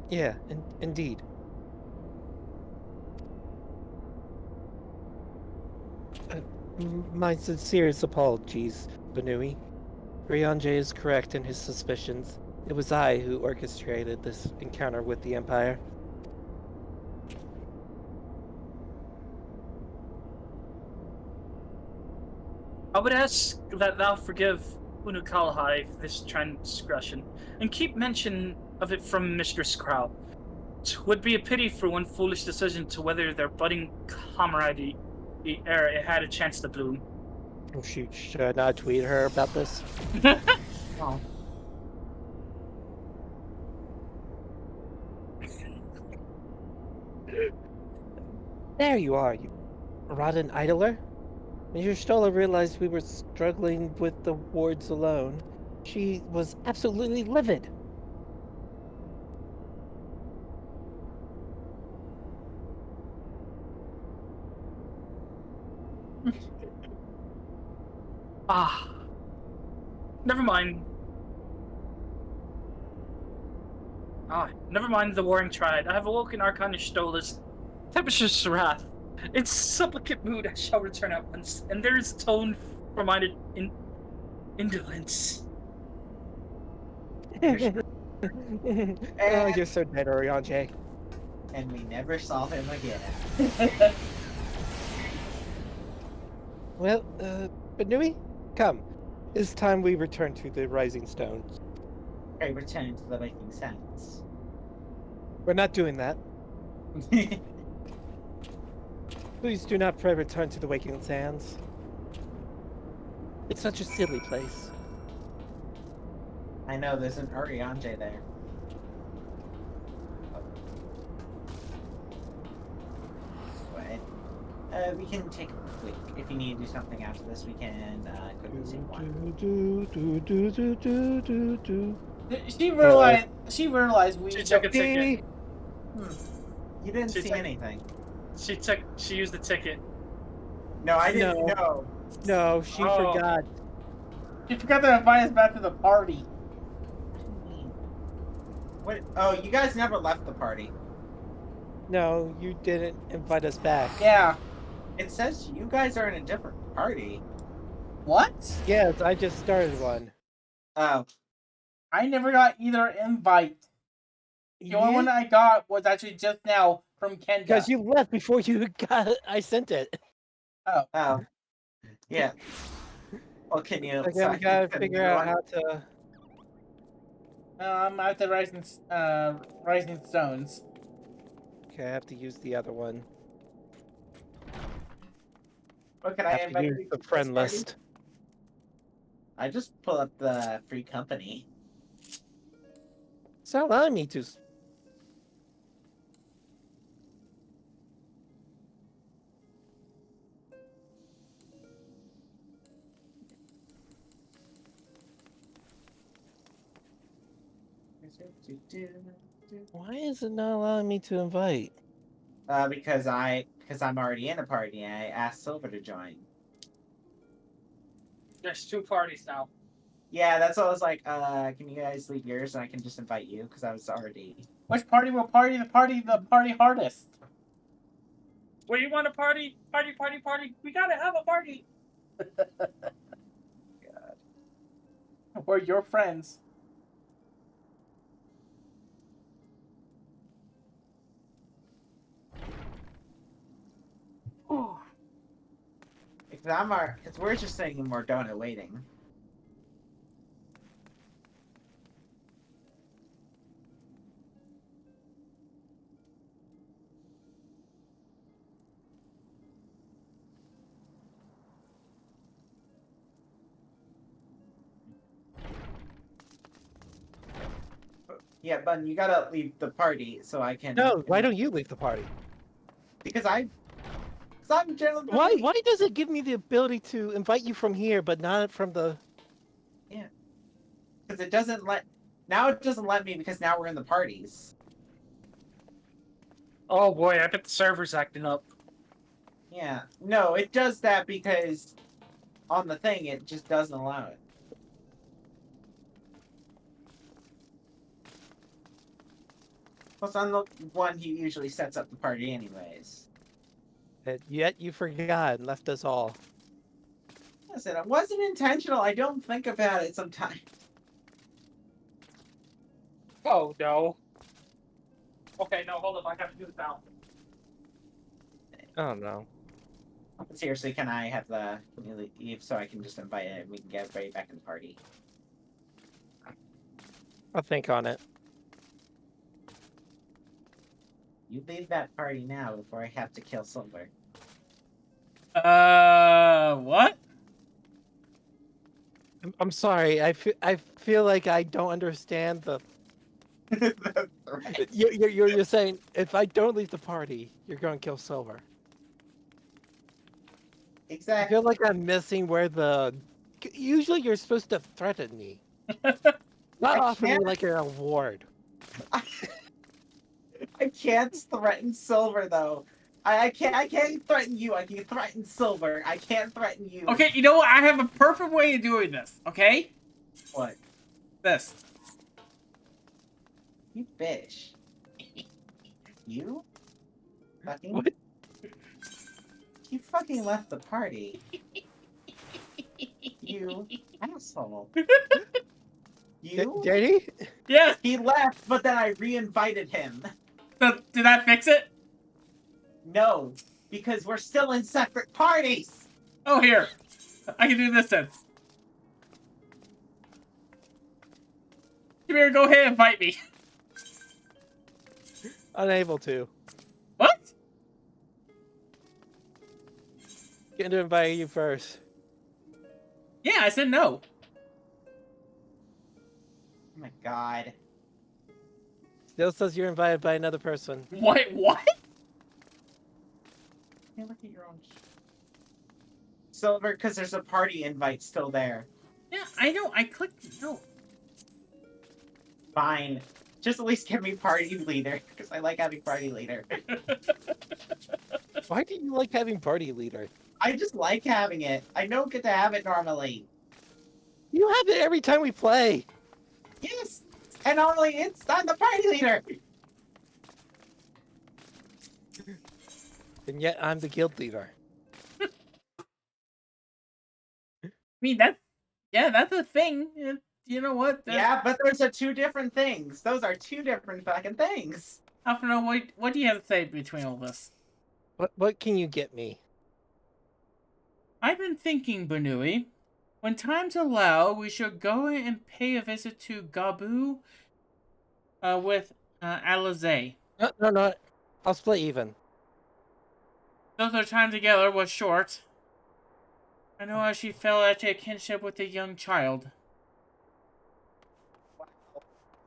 Yeah, indeed. My sincerest apologies, Benui. Ryanje is correct in his suspicions. It was I who orchestrated this encounter with the Empire. I would ask that thou forgive Unukalhai this transgression, and keep mention of it from Mistress Crow. 'Twould be a pity for one foolish decision to whether their budding camaraderie ere it had a chance to bloom. Oh shoot, should I not tweet her about this? Oh, There you are, you rotten idler. Major Stola realized we were struggling with the wards alone. She was absolutely livid. Ah. Never mind. Never mind the warring triad. I have awoken Arcana Stola's tempestuous wrath. In supplicant mood I shall return at once, and there is a tone for mine indolence. Oh, you're so dead, Oriange. and we never saw him again. Well, Benui, come. It's time we return to the Rising Stones. I return to the making sense. We're not doing that. Please do not return to the Waking Sands. It's such a silly place. I know there's an Urianger there. Go ahead. We can take a quick. If you need to do something after this, we can quickly take one. She realized we She don't. took a ticket. You didn't She see took- anything. She used the ticket. No, I didn't No. know. No, she Oh. forgot. She forgot to invite us back to the party. What? Oh, you guys never left the party. No, you didn't invite us back. Yeah. It says you guys are in a different party. What? Yes, I just started one. Oh, I never got either invite. The only one I got was actually just now from Kenda. Because you left before you got I sent it. oh, yeah. Well, can you? Okay, so I we can gotta send figure another out one? how to. I'm at the Rising Stones. Okay, I have to use the other one. What can I I have to invite use you the to this friend party? list. I just pull up the free company. It's not allowing me to. Why is it not allowing me to invite? Because I'm already in a party and I asked Silver to join. There's 2 parties now. Yeah, that's what I was like. Can you guys leave yours and I can just invite you because I was already. Which party will party the party hardest? Where you want a party? Party, party, party. We gotta have a party. Or your friends? Oh. Because we're just sitting in Mordona waiting. Yeah, Bun, you gotta leave the party so I can. No, why don't you leave the party? Because I'm generally. Why does it give me the ability to invite you from here, but not from the? Because it doesn't let. Now it doesn't let me because now we're in the parties. Oh boy, I bet the server's acting up. Yeah. No, it does that because on the thing it just doesn't allow it. Plus, I'm the one who usually sets up the party anyways. Yet you forgot and left us all. Listen, it wasn't intentional. I don't think about it sometimes. Oh no. Okay, no, hold up. I have to do this now. Oh no. Seriously, can I have the can you leave so I can just invite it and we can get everybody back in the party? I'll think on it. You leave that party now before I have to kill Silver. What? I'm sorry. I feel like I don't understand the. Right. You're saying if I don't leave the party, you're going to kill Silver. I Exactly. feel like I'm missing where the. Usually you're supposed to threaten me, not I offer me can't- like an award. I can't threaten Silver though. I can't threaten you. I can threaten Silver. I can't threaten you. Okay, you know what? I have a perfect way of doing this. Okay, What? this. You bitch. You? Fucking. What? You fucking left the party. You asshole. You? Did he? Yes. He left, but then I re-invited him. So, did that fix it? No, because we're still in separate parties. Oh, here. I can do this then. Come here, go ahead and fight me. Unable to. What? Getting to invite you first. Yeah, I said no. God. Still says you're invited by another person. What? Hey, look at your own. Silver, because there's a party invite still there. Yeah, I know. I clicked no. Fine. Just at least give me party leader, because I like having party leader. Why do you like having party leader? I just like having it. I don't get to have it normally. You have it every time we play. Yes! And normally it's I'm the party leader! And yet I'm the guild leader. I mean that's a thing. You know what? Yeah, but those are two different things. Those are two different fucking things. I don't know what do you have to say between all this? What can you get me? I've been thinking, Banui. When times allow, we should go and pay a visit to Gabu with Alize. No. I'll split even. Though their time together was short, I know how she fell into a kinship with a young child.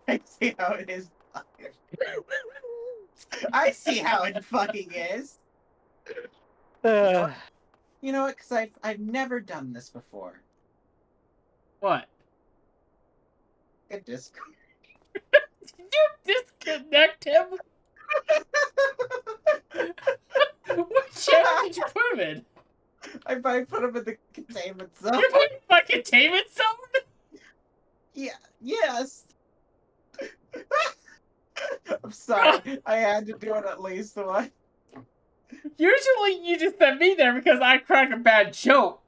I see how it is. I see how it fucking is. You know what? Because I've never done this before. What? Good Discord. Did you disconnect him? What channel did you put him in? I put him in the containment zone. You put him in my containment zone? Yeah. Yes. I'm sorry. I had to do it at least once. Usually you just send me there because I crack a bad joke.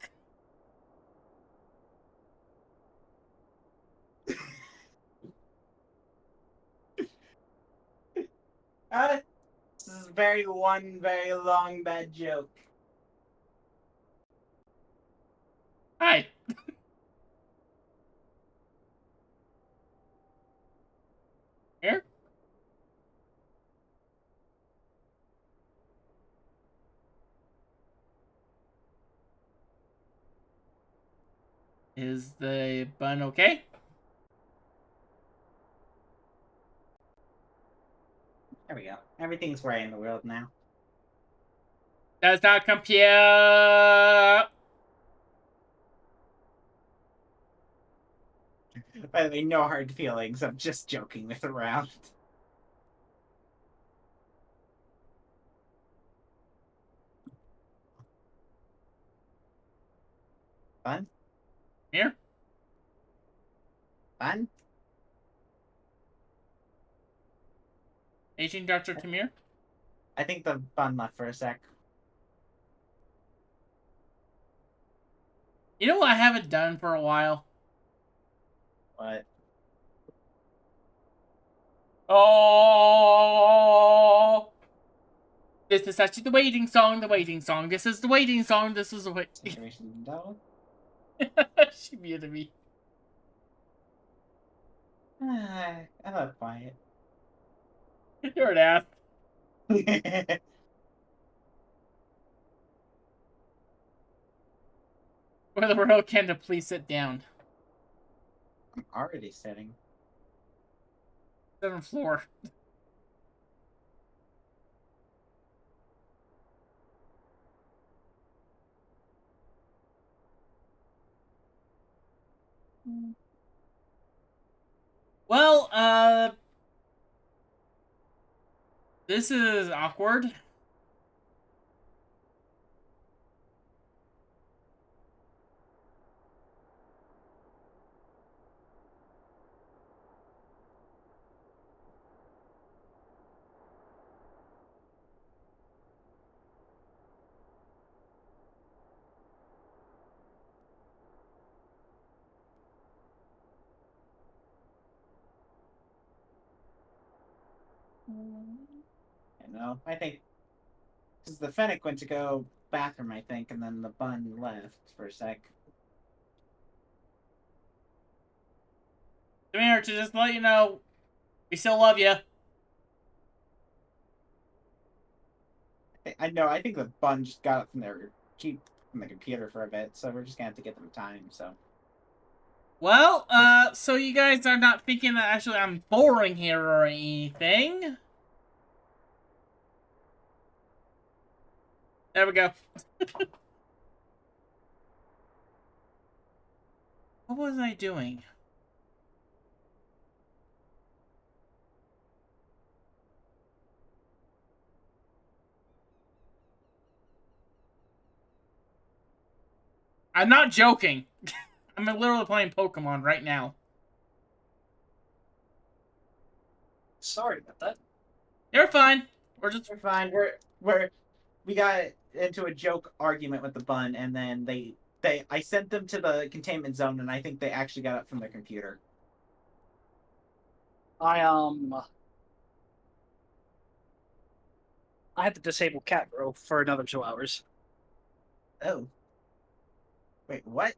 This is very long bad joke. Hi. Here? Is the bun okay? There we go. Everything's right in the world now. Does not compute. By the way, no hard feelings. I'm just joking with around. Fun? Here? Fun? Aging Dr. Tamir? I think the bun left for a sec. You know what I haven't done for a while? What? Oh! This is actually the waiting song, the waiting song. This is the waiting song, this is the wait. Situation double? She muted me. I love quiet. You're an ass. I'm Will the royal Kenda please sit down? already sitting. 7th floor. Well, this is awkward. You know, I think because the Fennec went to go bathroom, I think, and then the bun left for a sec. Tamir, to just let you know, we still love you. I know. I think the bun just got it from their from the computer for a bit, so we're just gonna have to get them time. So Well, so you guys are not thinking that actually I'm boring here or anything. There we go. What was I doing? I'm not joking. I'm literally playing Pokemon right now. Sorry about that. You're fine. We're just We're fine. We got into a joke argument with the bun, and then I sent them to the containment zone, and I think they actually got up from their computer. I had to disable Cat Girl for another 2 hours. Oh. Wait, what?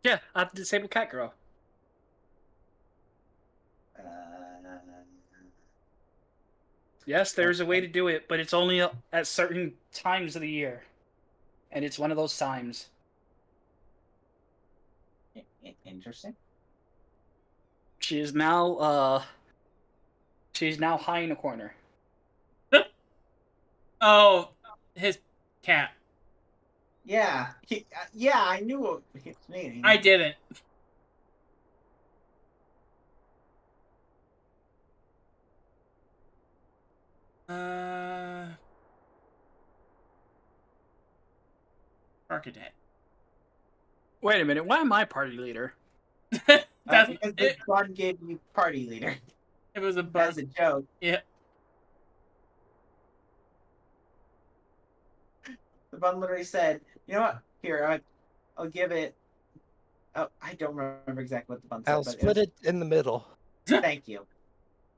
Yeah, I had to disable Cat Girl. Uh, Yes, there's a way to do it, but it's only at certain times of the year. And it's one of those times. interesting. She is now high in a corner. oh, his cat. Yeah, yeah, I knew what his name. I didn't. Architect. Wait a minute, why am I party leader? That's because the bun gave you party leader it was a as buzz. a joke. Yeah. The bun literally said, "You know what? Here, I'll give it." Oh, I don't remember exactly what the bun said. I'll but split it in the middle. Thank you.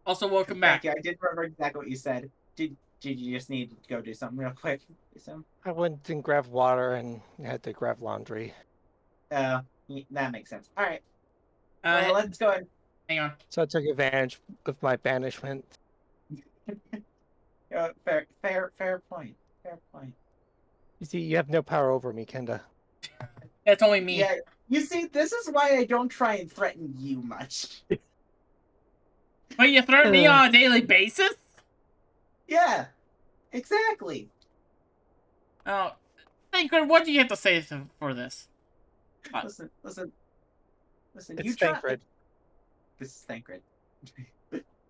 Also, welcome back. Thank you. I did remember exactly what you said. Did you just need to go do something real quick? Do something? I went and grabbed water and had to grab laundry. That makes sense. All right. Uh, Well, let's go ahead. hang on. So I took advantage of my banishment. Fair point. Fair point. You see, you have no power over me, Kenda. That's only me. Yeah. You see, this is why I don't try and threaten you much. But you threaten me on a daily basis? Yeah. Exactly. Oh, Thancred, what do you have to say for this? Listen. It's You try. Thancred. This is Thancred.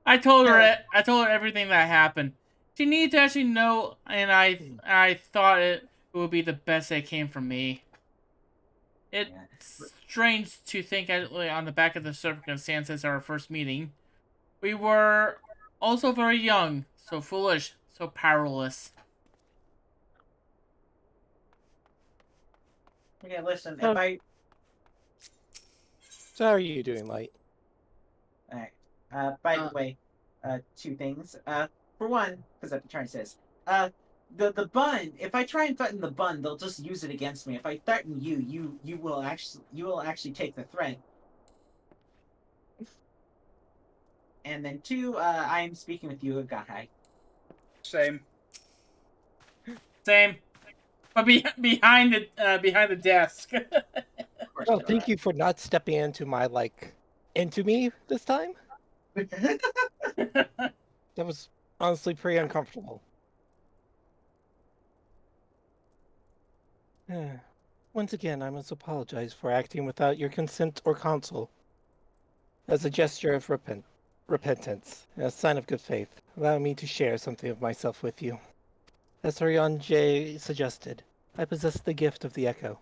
I told her. Yeah. I told her everything that happened. She needed to actually know, and I thought it would be the best that came from me. It's strange to think actually on the back of the circumstances of our first meeting. We were also very young, so foolish, so powerless. Okay, listen. Oh. If I So how are you doing, Light? Alright. By the way, two things. For one, because at the turn says, the bun. If I try and threaten the bun, they'll just use it against me. If I threaten you, you will actually take the threat. And then two, I'm speaking with you, Gahai. Same. Same, but behind the desk. Of course Well, you thank you for not stepping into my into me this time. are. That was honestly pretty uncomfortable. Once again, I must apologize for acting without your consent or counsel. As a gesture of repentance, a sign of good faith, allow me to share something of myself with you. As Horion J suggested, I possess the gift of the echo,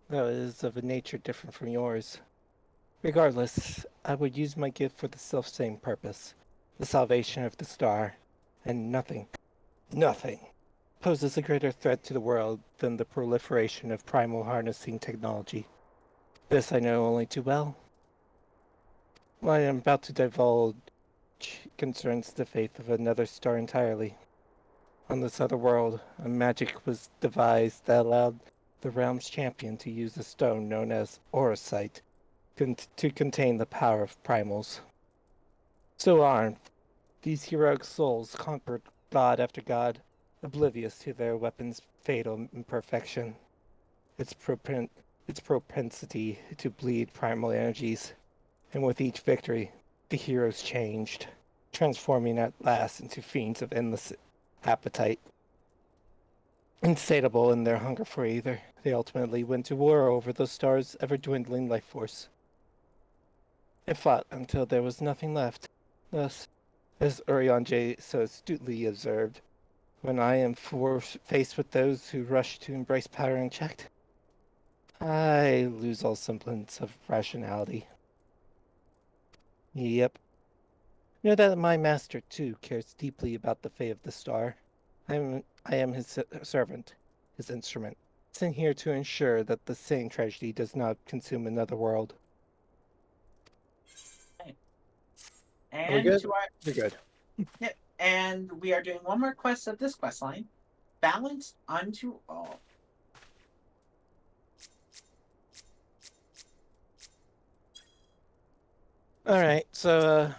though it is of a nature different from yours. Regardless, I would use my gift for the self-same purpose, the salvation of the star, and nothing poses a greater threat to the world than the proliferation of primal harnessing technology. This I know only too well. What I am about to divulge concerns the faith of another star entirely. On this other world, a magic was devised that allowed the realm's champion to use a stone known as Aurosite to contain the power of primals. So armed, these heroic souls conquered god after god, oblivious to their weapon's fatal imperfection. Its its propensity to bleed primal energies. And with each victory, the heroes changed, transforming at last into fiends of endless appetite. Insatiable in their hunger for either, they ultimately went to war over the star's ever-dwindling life force. It fought until there was nothing left. Thus, as Urianger so astutely observed, when I am faced with those who rush to embrace power unchecked, I lose all semblance of rationality. Yep. Know that my master, too, cares deeply about the fate of the star. I am his servant, his instrument, sent here to ensure that the same tragedy does not consume another world. Are we And good? to our We're good. Yep. And we are doing one more quest of this quest line. Balanced unto all. Alright, so,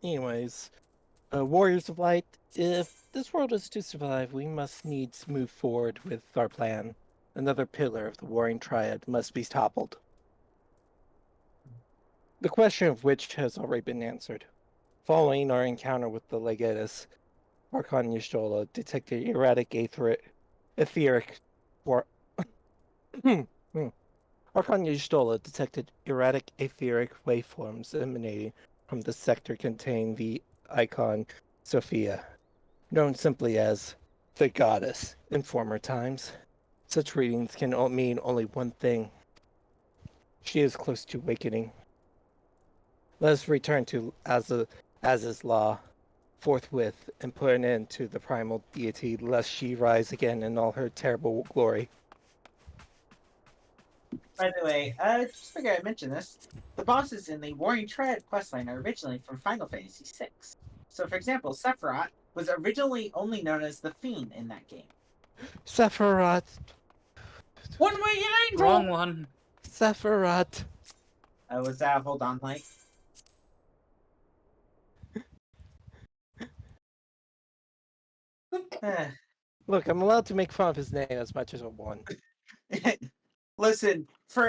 anyways, Warriors of Light, if this world is to survive, we must needs move forward with our plan. Another pillar of the Warring Triad must be toppled. The question of which has already been answered. Following our encounter with the Legatus, Archon Y'shtola detected erratic etheric war. Archon Y'shtola detected erratic etheric waveforms emanating from the sector containing the icon Sophia, known simply as the Goddess in former times. Such readings can mean only one thing. She is close to awakening. Let us return to Az's law forthwith and put an end to the primal deity, lest she rise again in all her terrible glory. By the way, just figured I'd mention this. The bosses in the Warring Triad questline are originally from Final Fantasy VI. So, for example, Sephiroth was originally only known as the Fiend in that game. Sephiroth! One-way angel! Wrong one. Sephiroth! Was that hold on, like? Look, I'm allowed to make fun of his name as much as I want. Listen,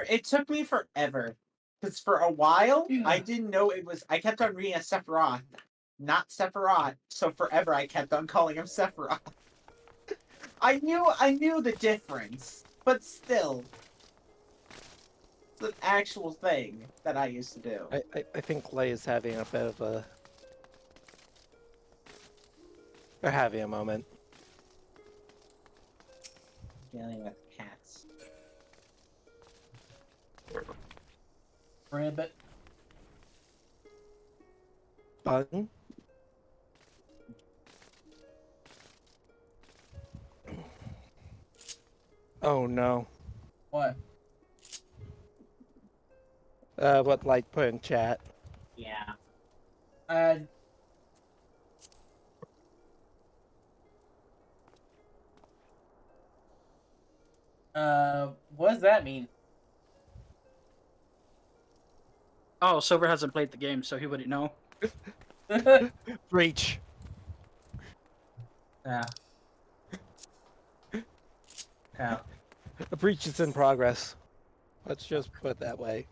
it took me forever. Because for a while, I didn't know it was. I kept on reading as Sephiroth, not Sephiroth. So forever, I kept on calling him Sephiroth. I knew the difference, but still, it's an actual thing that I used to do. I think Lei is having a bit of a... They're having a moment. Dealing with cats. Ribbit. Fun? Oh no. What? What Light put in chat. Yeah. What does that mean? Oh, Silver hasn't played the game, so he wouldn't know. Breach. Yeah. Yeah. A breach is in progress. Let's just put it that way.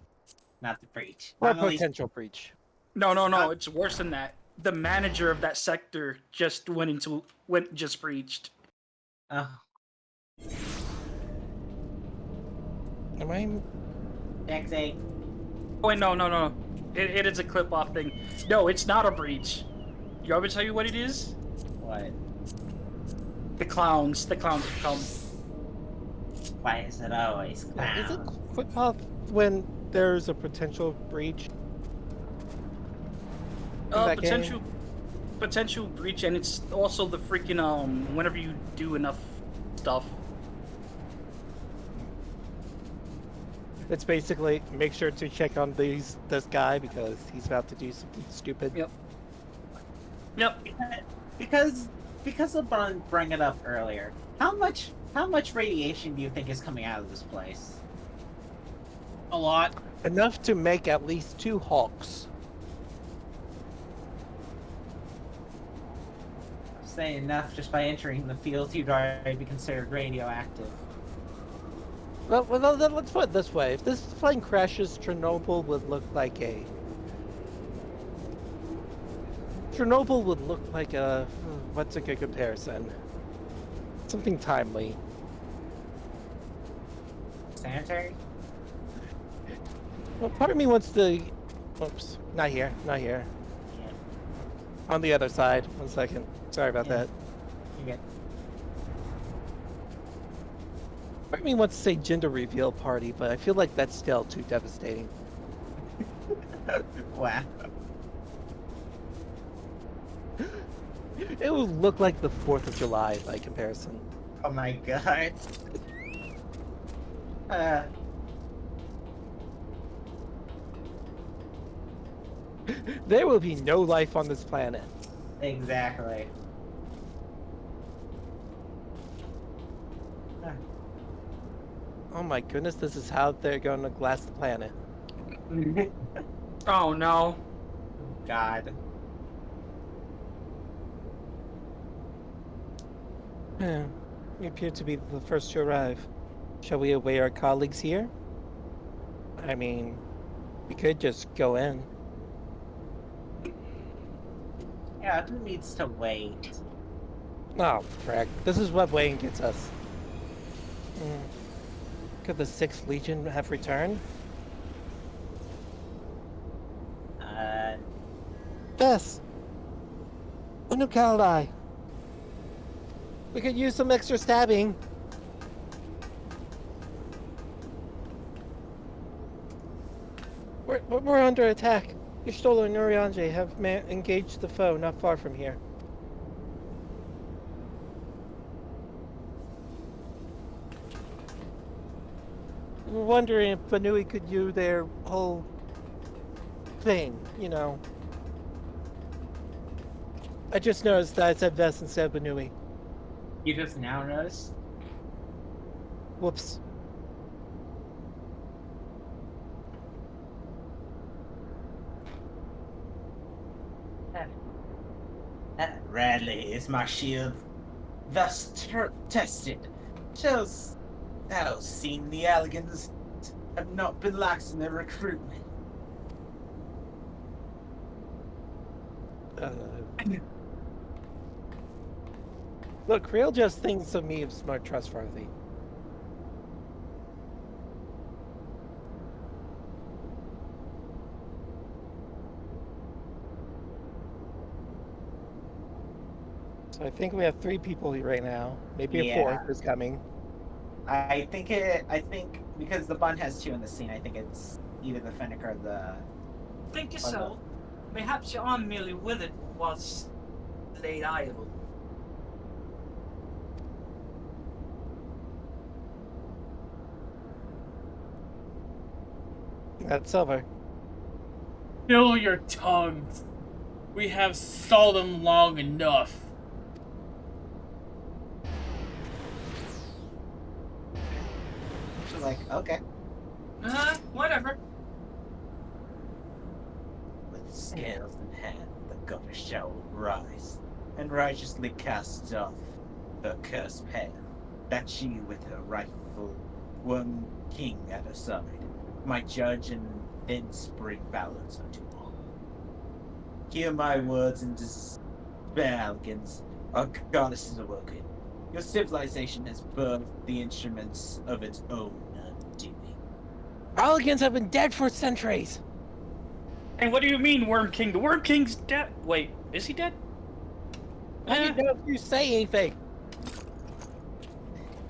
Not the breach. Or a Not at least- potential breach. No, it's worse than that. The manager of that sector just just breached. Oh. Am I... XA. Oh, wait, no. It is a clip-off thing. No, it's not a breach. You want me to tell you what it is? What? The clowns come. Why is it always clowns? Is it quick off when there's a potential breach? In that game? Potential breach, and it's also the freaking whenever you do enough stuff. It's basically make sure to check on this guy because he's about to do something stupid. Yep. Because LeBron brought it up earlier. How much radiation do you think is coming out of this place? A lot. Enough to make at least 2 Hulks. Say enough just by entering the field you'd already be considered radioactive. Well, then let's put it this way. If this plane crashes, Chernobyl would look like a... Chernobyl would look like a... What's a good comparison? Something timely. Sanitary? Well, part of me wants to... Oops, not here, not here. Yeah. On the other side. 1 second. Sorry about Yeah. that. You get. Part of me wants to say gender reveal party, but I feel like that's still too devastating. Wow. It would look like the 4th of July by comparison. Oh my god. Uh, There will be no life on this planet. exactly. Oh my goodness, this is how they're going to glass the planet. Oh no. God. We appear to be the first to arrive. Shall we await our colleagues here? I mean, we could just go in. Yeah, who needs to wait? Oh, frick. This is what waiting gets us. Could the 6th Legion have returned? Yes! Unukalai! We could use some extra stabbing. We're under attack. Ishtola and Nurianje have engaged the foe not far from here. We're wondering if Banui could do their whole thing, you know. I just noticed that I said Vest instead of Banui. You just now noticed? Whoops. Rarely is my shield thus tested. Shows how seen the Alligans have not been lax in their recruitment. Look, Creel just thinks of me as smart trustworthy. So I think we have 3 people here right now. Maybe a Yeah. 4th is coming. I think because the bun has 2 in the scene, I think it's either the Fennec or the Think Or so. Perhaps your arm merely withered was laid idle. That's Silver. Fill your tongues. We have stalled them long enough. so like, okay. Whatever. With scales in hand, the governor shall rise, and righteously cast off the cursed pair, that she with her rightful one king at her side might judge and then spring balance unto all. Hear my words and despair, Alligans. Our goddess is awoken. Your civilization has birthed the instruments of its own undoing. Alligans have been dead for centuries! And what do you mean, Worm King? The Worm King's dead. Wait, is he dead? I didn't know if you say anything.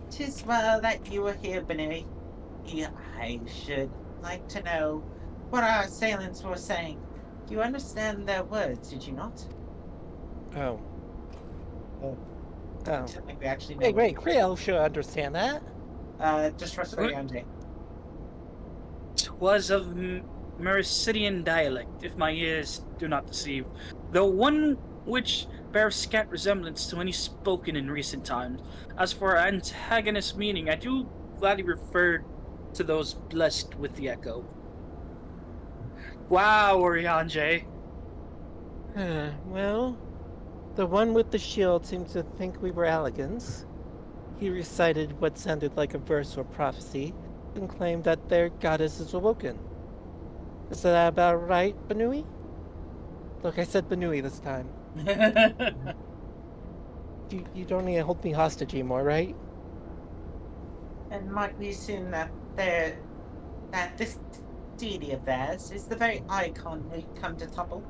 'Tis well that you were here, Benui. I should like to know what our assailants were saying. You understand their words, did you not? Oh. Oh. Oh. I think we actually know. Wait, Creel should understand that. Just trust me, Andre. 'Twas of Mercidian dialect, if my ears do not deceive, though one which bears scant resemblance to any spoken in recent times. As for antagonist meaning, I do gladly refer to those blessed with the echo. Wow, Orianje. Well, the one with the shield seemed to think we were Alligans. He recited what sounded like a verse or prophecy, and claim that their goddess is awoken. Is that about right, Banui? Look, I said Banui this time. You don't need to hold me hostage anymore, right? And might we assume that this deity of theirs is the very icon we come to topple?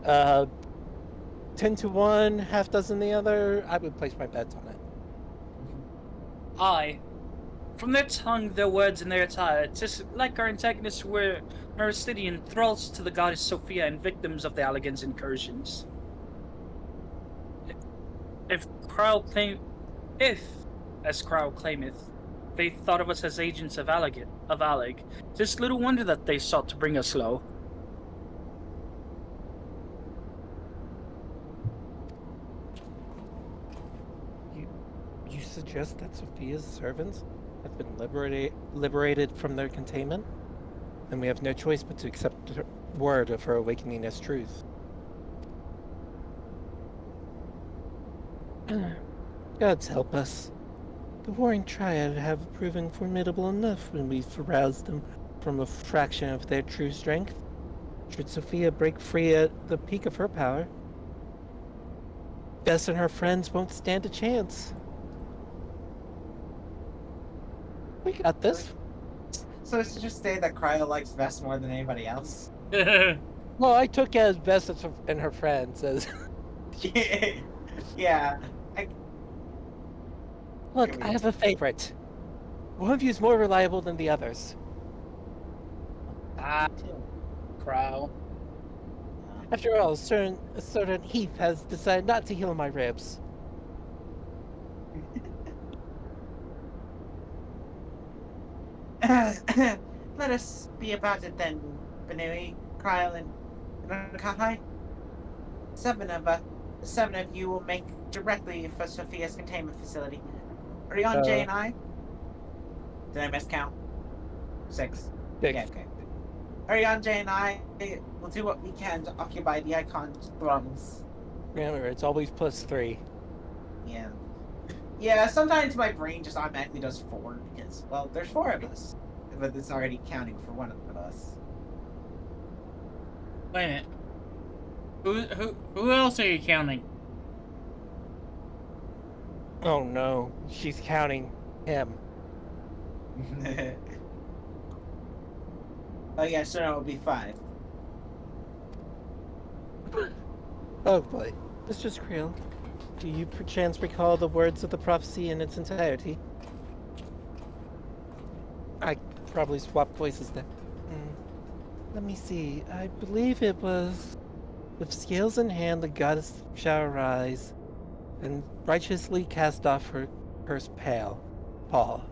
10 to 1, half dozen the other. I would place my bets on it. Aye. From their tongue, their words, and their attire, it's just like our antagonists were Meristidian thralls to the goddess Sophia and victims of the Allegans incursions. If, as Krau claimeth, they thought of us as agents of Alleg, just little wonder that they sought to bring us low. You suggest that Sophia's servants have been liberated from their containment? And we have no choice but to accept her word of her awakening as truth. Gods help us. The Warring Triad have proven formidable enough when we've aroused them from a fraction of their true strength. Should Sophia break free at the peak of her power, Bess and her friends won't stand a chance. We got this. So it's to just say that Cryo likes Vess more than anybody else? Well, I took it as Bess and her friends as... Yeah. Look, I have a favorite. One of you's more reliable than the others. Krau. After all, a certain Heath has decided not to heal my ribs. Let us be about it then, Banui, Kryle, and Kahai. Seven of you will make directly for Sophia's containment facility. Rion, Jay, and I. Did I miscount? 6. Yeah, okay. Rion, Jay, and I will do what we can to occupy the Icon's thrones. Remember, it's always +3. Yeah. Yeah, sometimes my brain just automatically does 4 because, well, there's 4 of us. But it's already counting for one of us. Wait a minute. Who else are you counting? Oh no, she's counting him. Oh yeah, so no, it would be 5. Oh boy, Mr. Skrill, do you perchance recall the words of the prophecy in its entirety? I probably swapped voices there. Let me see, I believe it was... With scales in hand, the goddess shall arise, and righteously cast off her cursed pall,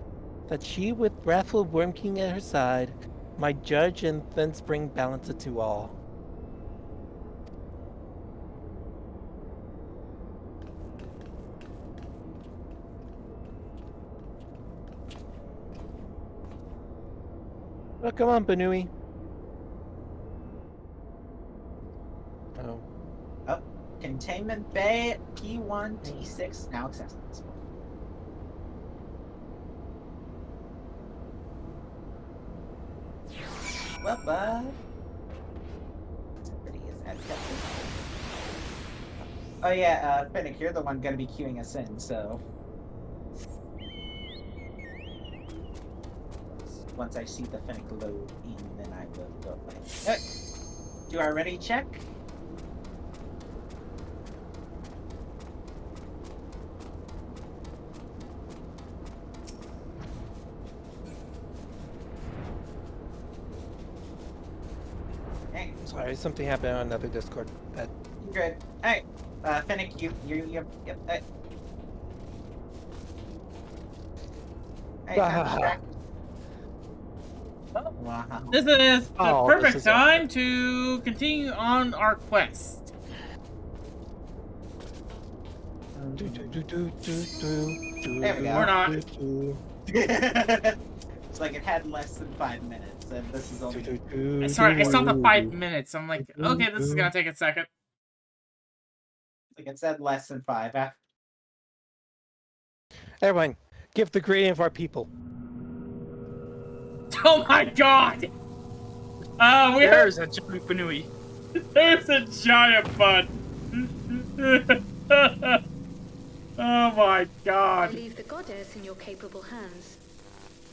that she, with wrathful Worm King at her side, might judge and thence bring balance to all. Oh, come on, Banui. Oh. Oh, Containment Bay P1 T6 now accessible. Well, bud. Somebody is at Oh yeah, Finnick, you're the one gonna be queuing us in, so once I see the Finnick load in, then I will go away. Okay. Do I already check? Hey, Sorry, something happened on another Discord. you're good. Hey, Finnick, yep. Hey, time to check. Wow. This is the Oh, this perfect is time to continue on our quest. There we go. Or not. It's like it had less than 5 minutes, and this is only. Sorry, I saw the 5 minutes. I'm like, okay, this is gonna take a second. Like it said less than 5. Everyone, give the greeting of our people. Oh my god! There's a Jalupanui. There's a giant bud. Oh my I god. leave the goddess in your capable hands.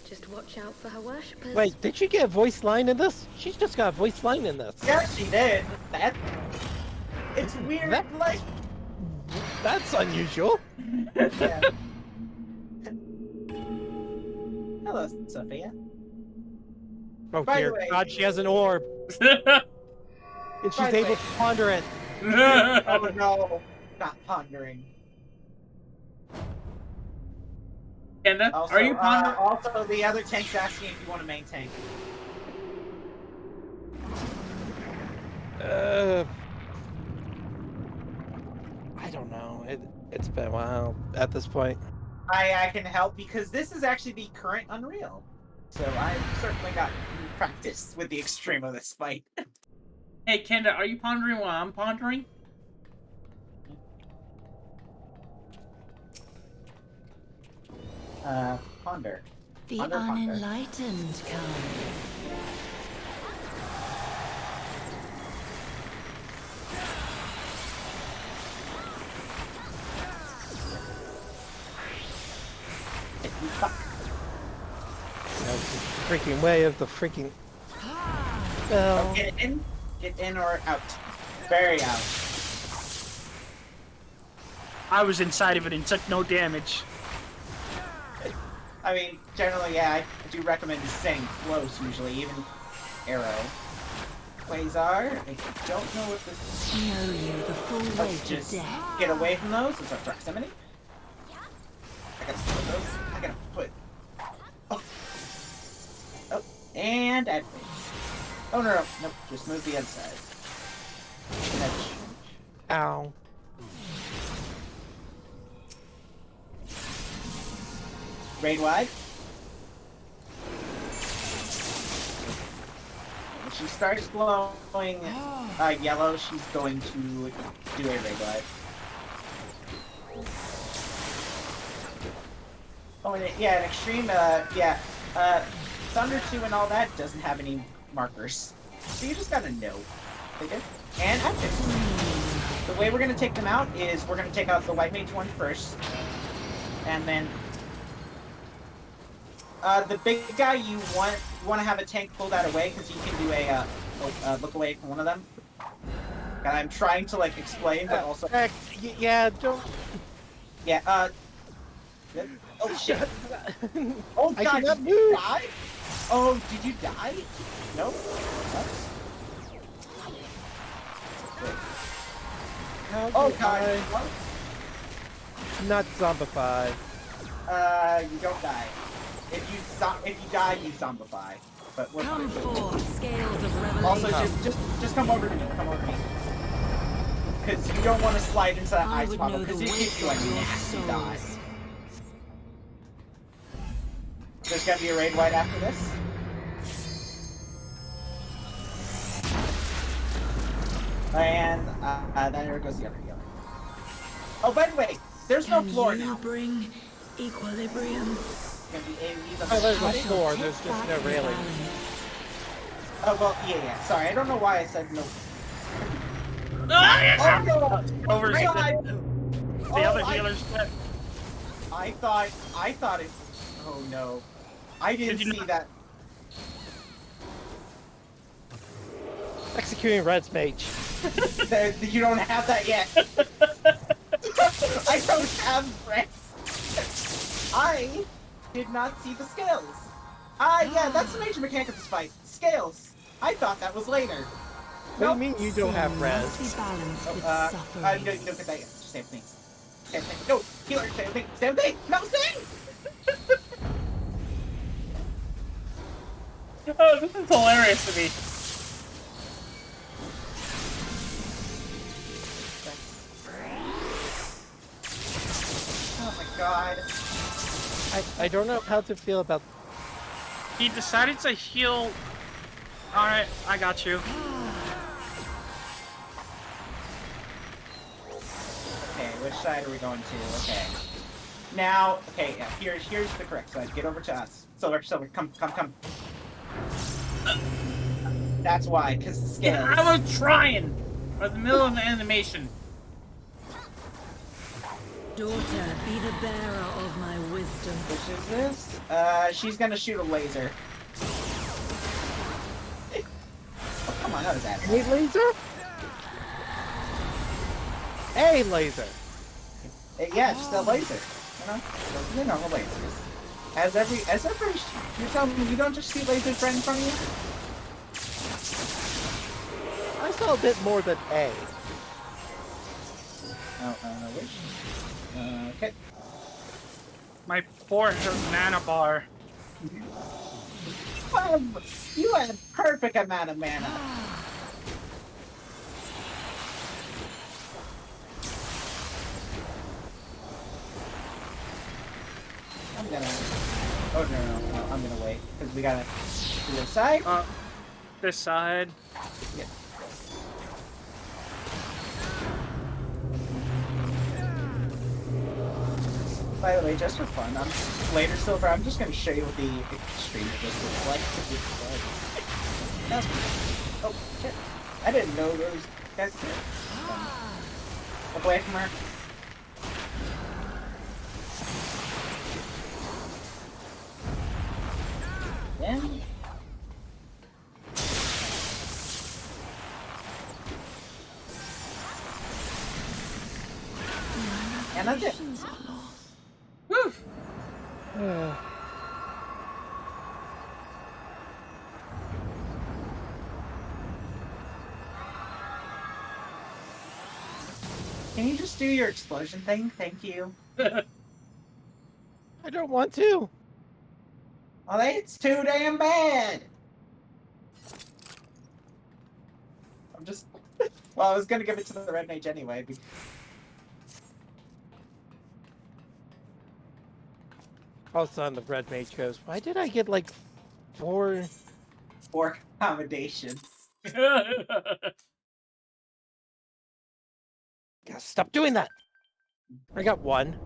Just watch out for her worshippers. Wait, did she get a voice line in this? She's just got a voice line in this. Yeah, she did. That. It's weird. That- Like. That's unusual. Yeah. Hello, Sophia. Oh By the dear way- God, she has an orb. And By she's the able way- to ponder it. Oh no, not pondering. Kenda, Also, are you pondering? also, the other tank's asking if you want a main tank. I don't know. It's been a while at this point. I can help because this is actually the current Unreal. So I've certainly got practice with the extreme of this fight. Hey, Kenda, are you pondering while I'm pondering? Ponder. The Ponder, ponder. unenlightened come. That's the freaking way of the freaking. Well, Get in or out. Very out. I was inside of it and took no damage. I mean, generally, yeah, I do recommend staying close, usually, even arrow. Quasar, I don't know what this is. Know you the full Let's weight of just death. get away from those. It's our proximity. I gotta put those. I gotta put. Oh. Oh. And advance. Oh, no. Nope. Just move the other side. That's- ow. Raid wide. When she starts glowing yellow, she's going to do a raid wide. Oh, and yeah, an extreme, Thunder 2 and all that doesn't have any markers. So you just gotta know. They did. And active. The way we're gonna take them out is we're gonna take out the White Mage one first. And then the big guy you want to have a tank pull that away because you can do a look away from one of them. And I'm trying to like explain, but also Yeah, don't. yeah. Oh shit! Oh I god, cannot did you move. die? Oh, did you die? Nope. What? How Oh do god. I What? not zombify? You don't die. If you die, you zombify. But we're Come fine. forth, scales of revelation. Also, just come over to me. Come over to me. Because you don't want to slide into that I ice would model know the because it weight gives you a of your nasty die. souls. There's gonna be a raid wide after this. And there goes the other healer. Oh, by the way, there's no Can floor you now. bring equilibrium? It's gonna be AoEs on Oh, there's the a side. floor. There's just no railing. Oh, well, yeah. Sorry, I don't know why I said no. Ah! Oh, no! Over God! the Oh, other healer's dead. I thought it. Oh no! I didn't Did you see not- that. Executing Red's mage. You don't have that yet. I don't have friends. I did not see the scales. Yeah, that's the major mechanic of this fight. Scales. I thought that was later. What do you mean you don't have Sin res? must be balanced with No, suffering. you don't get that yet. Just same things. Same thing. No, healer, same thing. Same thing. No, same. Oh, this is hilarious to me. Oh my god. I don't know how to feel about. He decided to heal. Alright, I got you. Okay, which side are we going to? Okay. Now, okay, yeah, here's the correct side. Get over to us. Silver, come. That's why, because the scales. I was trying. I was in the middle of an animation. Daughter, be the bearer of my wisdom. Which is this? She's gonna shoot a laser. Oh, come on, that was that. Any laser? A laser. Yeah, just a laser. You know? They're normal lasers. As every, you're telling me you don't just see lasers right in front of you? I saw a bit more than A. Oh, which? Okay. My poor mana bar. You had a perfect amount of mana. I'm gonna. Oh no, I'm gonna wait because we gotta do this side. This side. Yeah. By the way, just for fun, later Silver, I'm just gonna show you what the extreme of this looks like. Oh shit! I didn't know those guys did. Look away from her. Yeah. And that's it. Woo! Can you just do your explosion thing? Thank you. I don't want to. Oh, it's too damn bad. I'm just. Well, I was gonna give it to the red mage anyway. Also on the red mage goes, why did I get like 4? For accommodations. Gotta stop doing that. I got 1.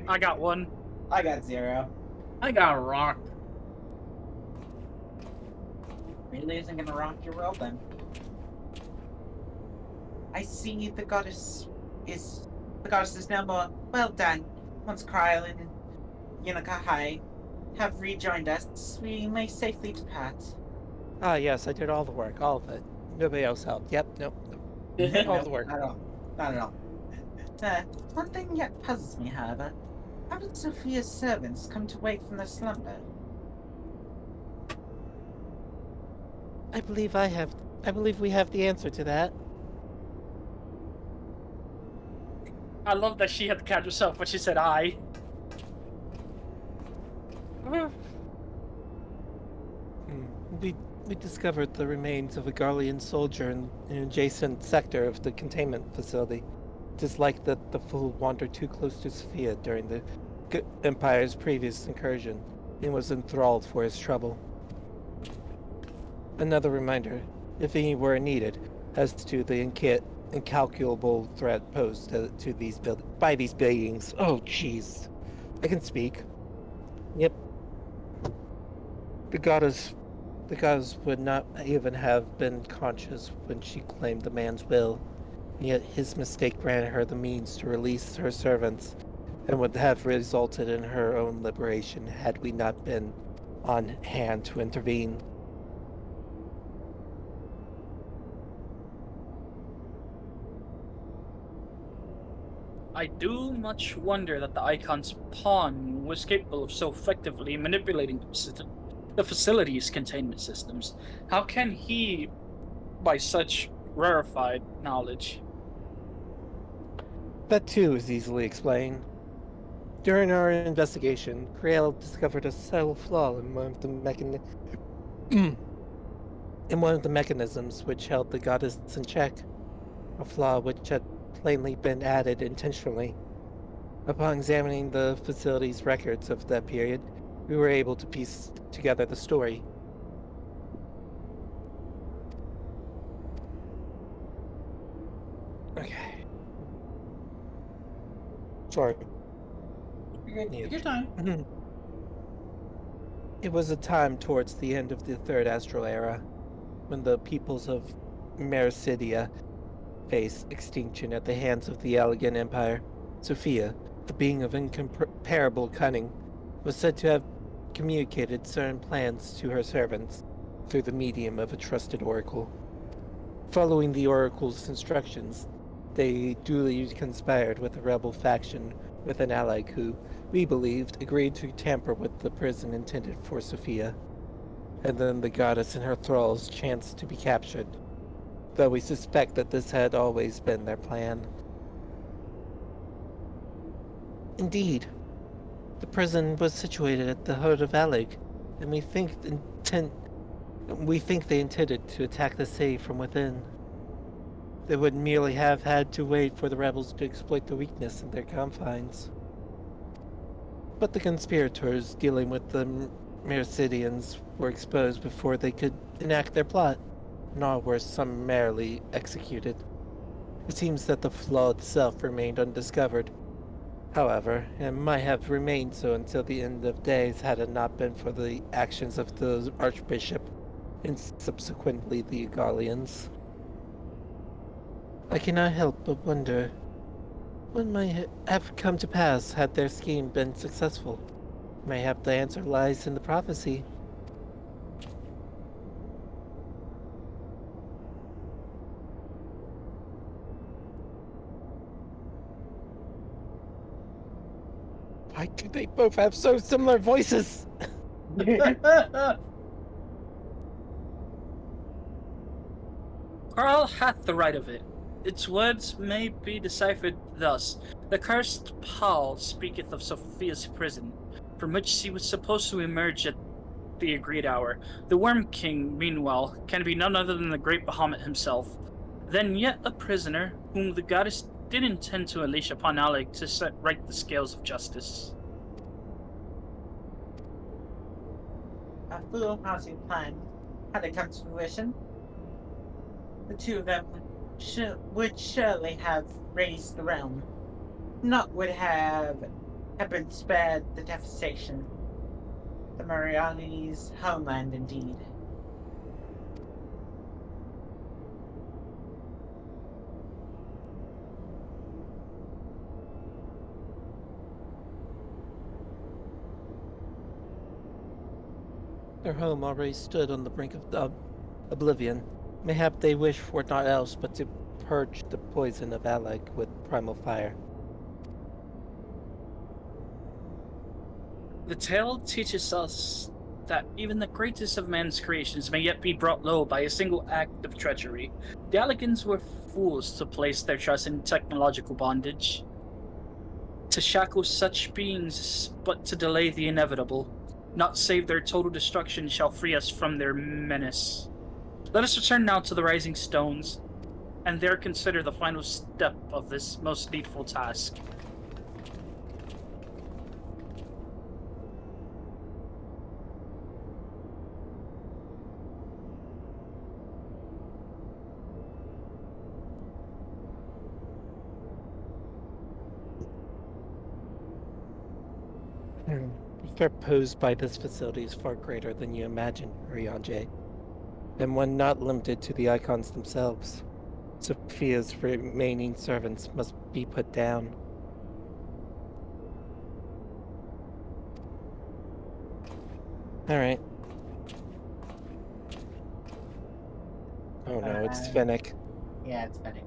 I got one. I got 0. I got rocked. Really isn't gonna rock your world then. I see the goddess is now more. Well done. Once Krylin and Yunakahai have rejoined us, we may safely depart. Ah, yes, I did all the work, all of it. Nobody else helped. Yep, nope. All the work. Not at all. Not at all. One thing yet puzzles me, however. How did Sophia's servants come to wake from their slumber? I believe we have the answer to that. I love that she had to catch herself when she said I. We discovered the remains of a Garlean soldier in an adjacent sector of the containment facility. It is like that the fool wandered too close to Sophia during the Empire's previous incursion and was enthralled for his trouble. Another reminder, if any were needed, as to the incalculable threat posed to these by these beings. Oh, jeez. I can speak. Yep. The goddess would not even have been conscious when she claimed the man's will, yet his mistake granted her the means to release her servants, and would have resulted in her own liberation had we not been on hand to intervene. I do much wonder that the Icon's pawn was capable of so effectively manipulating the facility's containment systems. How can he, by such rarefied knowledge? That too is easily explained. During our investigation, Krael discovered a subtle flaw in one of the mechanisms which held the goddess in check, a flaw which had plainly been added intentionally. Upon examining the facility's records of that period, we were able to piece together the story. Okay. Sorry. Take your time. It was a time towards the end of the Third Astral Era, when the peoples of Mericidia faced extinction at the hands of the Allegan Empire. Sophia, a being of incomparable cunning, was said to have communicated certain plans to her servants through the medium of a trusted oracle. Following the oracle's instructions, they duly conspired with a rebel faction with an ally who, we believed, agreed to tamper with the prison intended for Sophia. And then the goddess and her thralls chanced to be captured, though we suspect that this had always been their plan. Indeed, the prison was situated at the heart of Alig, and we think they intended to attack the city from within. They would merely have had to wait for the rebels to exploit the weakness in their confines. But the conspirators dealing with the Mericidians were exposed before they could enact their plot, and all were summarily executed. It seems that the flaw itself remained undiscovered. However, it might have remained so until the end of days had it not been for the actions of the Archbishop and subsequently the Egalians. I cannot help but wonder what might have come to pass had their scheme been successful. Mayhap the answer lies in the prophecy. Why do they both have so similar voices? Carl hath the right of it. Its words may be deciphered thus. The cursed Paul speaketh of Sophia's prison, from which she was supposed to emerge at the agreed hour. The Worm King, meanwhile, can be none other than the great Bahamut himself. Then yet a prisoner, whom the goddess did intend to unleash upon Alig to set right the scales of justice. A foolhardy plan had it come to fruition. The two of them would surely have raised the realm. Not would have been spared the devastation. The Mariani's homeland, indeed. Their home already stood on the brink of oblivion. Mayhap they wish for naught else but to purge the poison of Alig with primal fire. The tale teaches us that even the greatest of man's creations may yet be brought low by a single act of treachery. The Alligans were fools to place their trust in technological bondage, to shackle such beings but to delay the inevitable. Not save their total destruction shall free us from their menace. Let us return now to the Rising Stones, and there consider the final step of this most needful task. The threat posed by this facility is far greater than you imagine, Ryanje, and one not limited to the icons themselves. Sophia's remaining servants must be put down. Alright. Oh no, it's Fennec. Yeah, it's Fennec.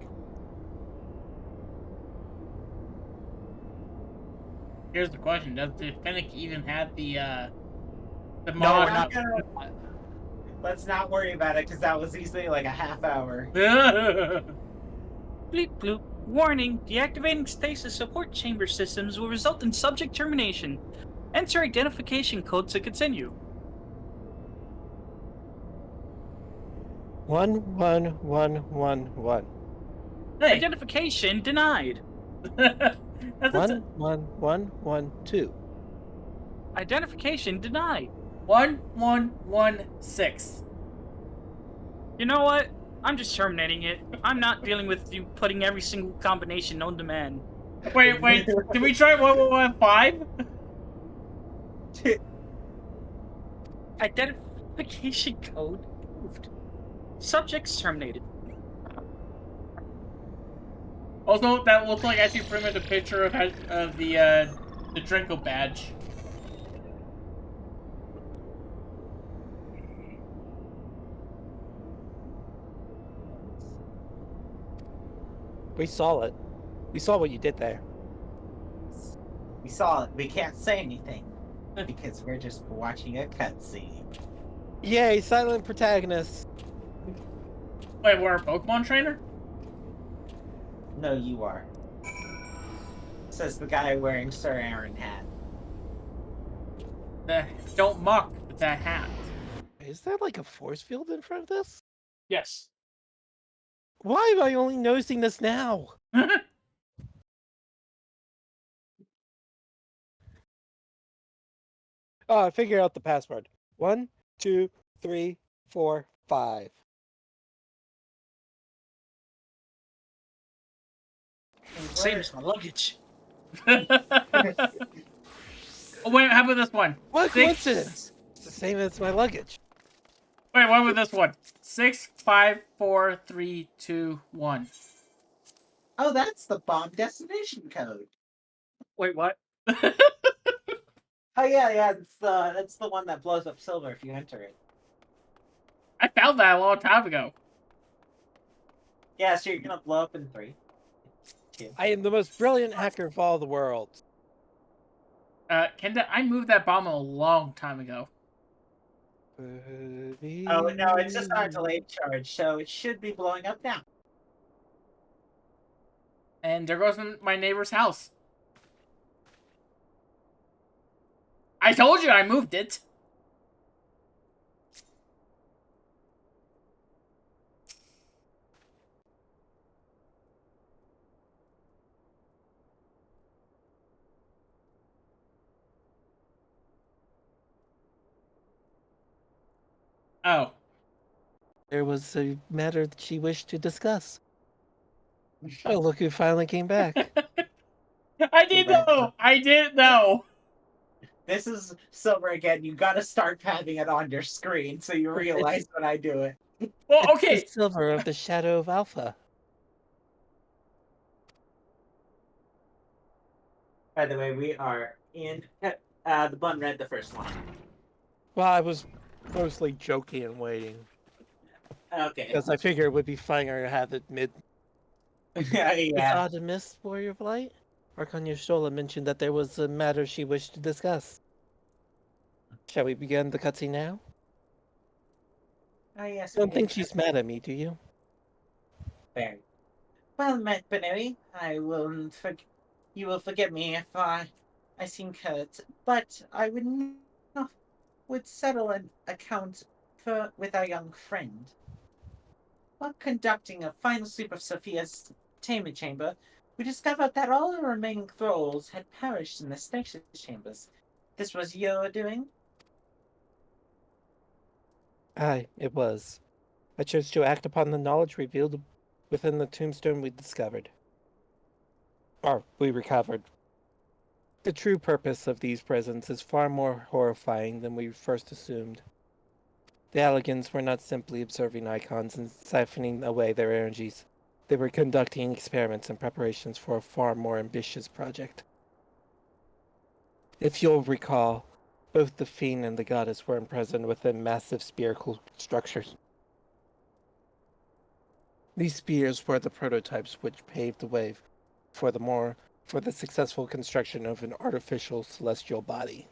Here's the question: does the Fennec even have the No, mod? we're not gonna. Let's not worry about it, because that was easily like a half hour. Bleep bloop. Warning, deactivating stasis support chamber systems will result in subject termination. Enter identification code to continue. 11111. Hey, Identification denied. that's 11112. Identification denied. 1116. You know what? I'm just terminating it. I'm not dealing with you putting every single combination on demand. Wait, did we try 1115? Identification code moved. Subjects terminated. Also, that looks like actually pretty much a picture of the Drenko badge. We saw it. We saw what you did there. We saw it. We can't say anything because we're just watching a cutscene. Yay, silent protagonist. Wait, we're a Pokemon trainer? No, you are. Says the guy wearing Sir Aaron hat. Don't mock that hat. Is there like a force field in front of this? Yes. Why am I only noticing this now? Oh, I figured out the password. 1, 2, 3, 4, 5. Same as my luggage. Oh wait, how about this one? What 6. coincidence! It's the same as my luggage. Wait, what about this one? 6, 5, 4, 3, 2, 1. Oh, that's the bomb destination code. Wait, what? Oh yeah, that's the one that blows up silver if you enter it. I found that a long time ago. Yeah, so you're gonna blow up in 3, 2. I am the most brilliant hacker of all the world. Kenda, I moved that bomb a long time ago. Oh no, it's just on a delayed charge, so it should be blowing up now. And there goes my neighbor's house. I told you I moved it. Oh. There was a matter that she wished to discuss. Oh, look who finally came back. I did know! I did know! This is silver again. You gotta start having it on your screen so you realize when I do it. Well, It's okay. the silver of the shadow of Alpha. By the way, we are in the bun read the first line. Well, I was mostly joking and waiting. Okay. Because I figured it would be funnier to have it mid. Yeah. Artemis, Warrior of Light? Arcana Shola mentioned that there was a matter she wished to discuss. Shall we begin the cutscene now? Oh yes. Don't think she's mad at me, do you? Very well met, Benoi. You will forgive me if I seem curt, but I would settle an account with our young friend. While conducting a final sweep of Sophia's containment chamber, we discovered that all the remaining thralls had perished in the stasis chambers. This was your doing? Aye, it was. I chose to act upon the knowledge revealed within the tombstone we discovered. Or, we recovered. The true purpose of these presents is far more horrifying than we first assumed. The Alligans were not simply observing icons and siphoning away their energies. They were conducting experiments and preparations for a far more ambitious project. If you'll recall, both the Fiend and the Goddess were imprisoned within massive spherical structures. These spheres were the prototypes which paved the way for the successful construction of an artificial celestial body.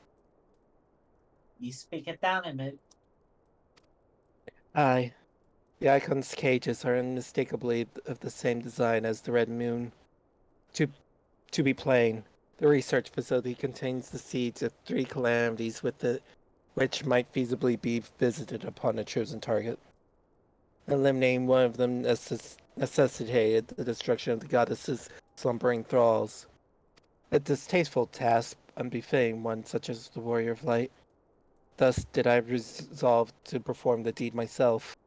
You speak it down a minute. Aye. The icon's cages are unmistakably of the same design as the Red Moon. To be plain, the research facility contains the seeds of 3 calamities which might feasibly be visited upon a chosen target. Eliminating one of them necessitated the destruction of the goddess's slumbering thralls. A distasteful task, unbefitting one such as the Warrior of Light. Thus did I resolve to perform the deed myself.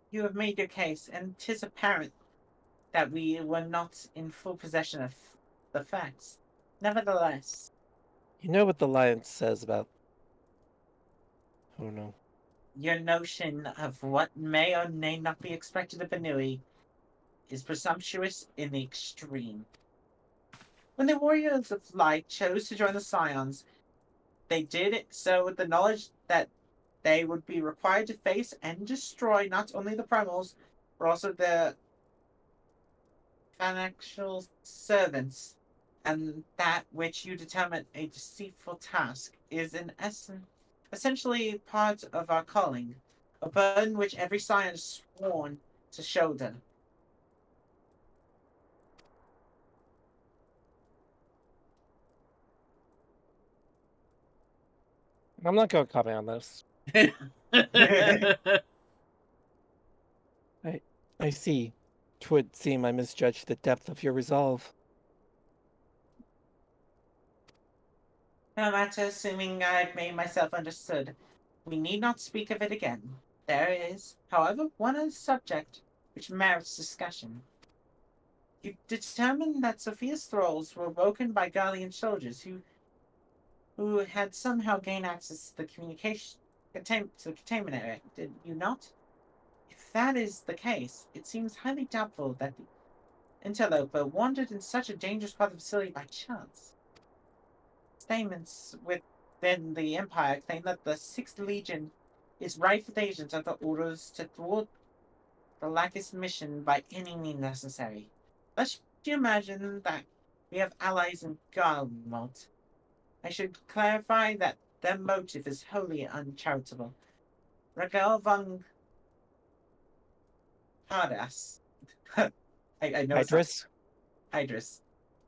You have made your case, and 'tis apparent that we were not in full possession of the facts. Nevertheless, You know what the Alliance says about... Oh no. your notion of what may or may not be expected of Benui is presumptuous in the extreme. When the Warriors of Light chose to join the Scions, they did it so with the knowledge that they would be required to face and destroy not only the primals, but also the financial servants, and that which you determine a deceitful task is in essence essentially part of our calling, a burden which every scion is sworn to shoulder. I'm not going to comment on this. I see. 'Twould seem I misjudged the depth of your resolve. No matter, assuming I've made myself understood, we need not speak of it again. There is, however, one other subject which merits discussion. You determined that Sophia's thralls were woken by Gallian soldiers who had somehow gained access to the containment area, did you not? If that is the case, it seems highly doubtful that the interloper wandered in such a dangerous part of the facility by chance. Statements within the Empire claim that the Sixth Legion is rife with agents under orders to thwart the Lacus mission by any means necessary. Let's you imagine that we have allies in Garlemald. I should clarify that their motive is wholly uncharitable. Raquel von Hardas. I know it's not Hydrus? Hydrus.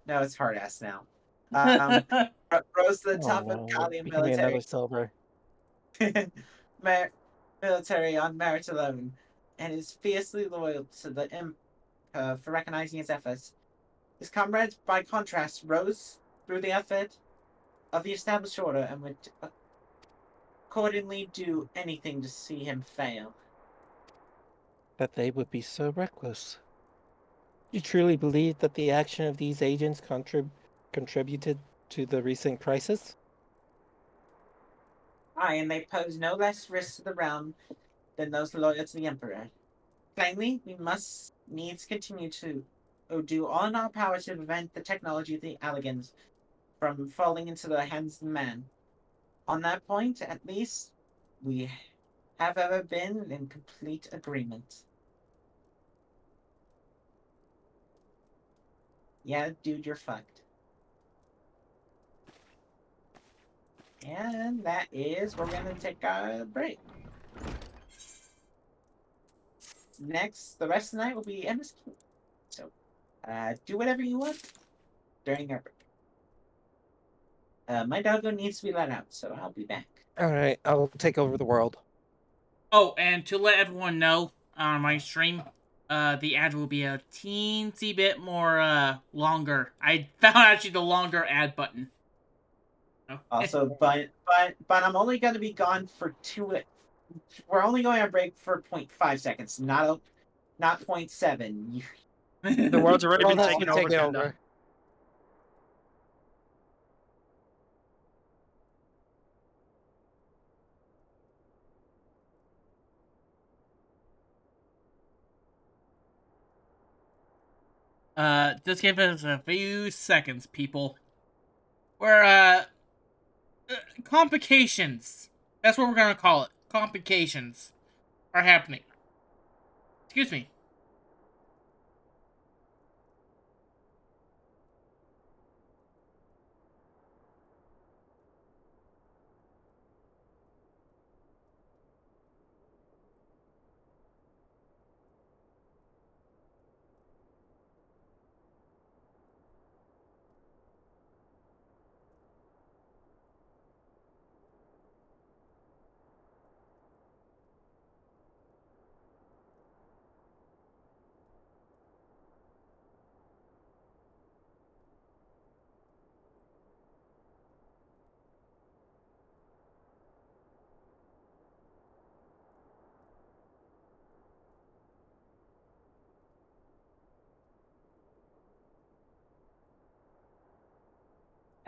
No, it's Hardas now. Rose to the Oh top of no, Gallian give me another military silver. military on merit alone, and is fiercely loyal to the Emperor for recognizing his efforts. His comrades, by contrast, rose through the effort of the established order and would accordingly do anything to see him fail. That they would be so reckless. You truly believe that the action of these agents contributed to the recent crisis? Aye, and they pose no less risks to the realm than those loyal to the Emperor. Plainly, we must needs continue to do all in our power to prevent the technology of the Alligans from falling into the hands of man. On that point, at least, we have ever been in complete agreement. Yeah, dude, you're fucked. And that is, we're gonna take a break. Next, the rest of the night will be MSQ. So, do whatever you want during our break. My doggo needs to be let out, so I'll be back. Alright, I'll take over the world. Oh, and to let everyone know on my stream, the ad will be a teensy bit more longer. I found actually the longer ad button. Oh. Also, but I'm only going to be gone for we're only going on break for 0.5 seconds, not 0.7. The world's already Oh, been that's taken been over, taken Kenda. over. Just give us a few seconds, people. We're complications. That's what we're gonna call it. Complications are happening. Excuse me.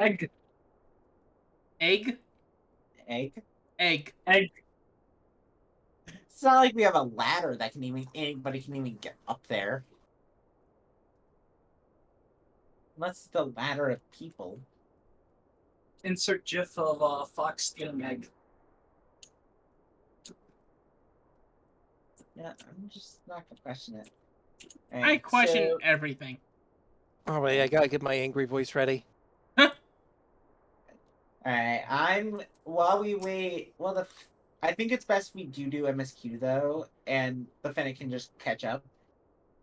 Egg. Egg? Egg? Egg. Egg. It's not like we have a ladder that can even anybody can even get up there. Unless it's the ladder of people. Insert gif of fox stealing egg. Yeah, I'm just not gonna question it. I Alright, question so, everything. All right, I gotta get my angry voice ready. alright, while we wait, well, I think it's best we do MSQ though, and the Fennec can just catch up.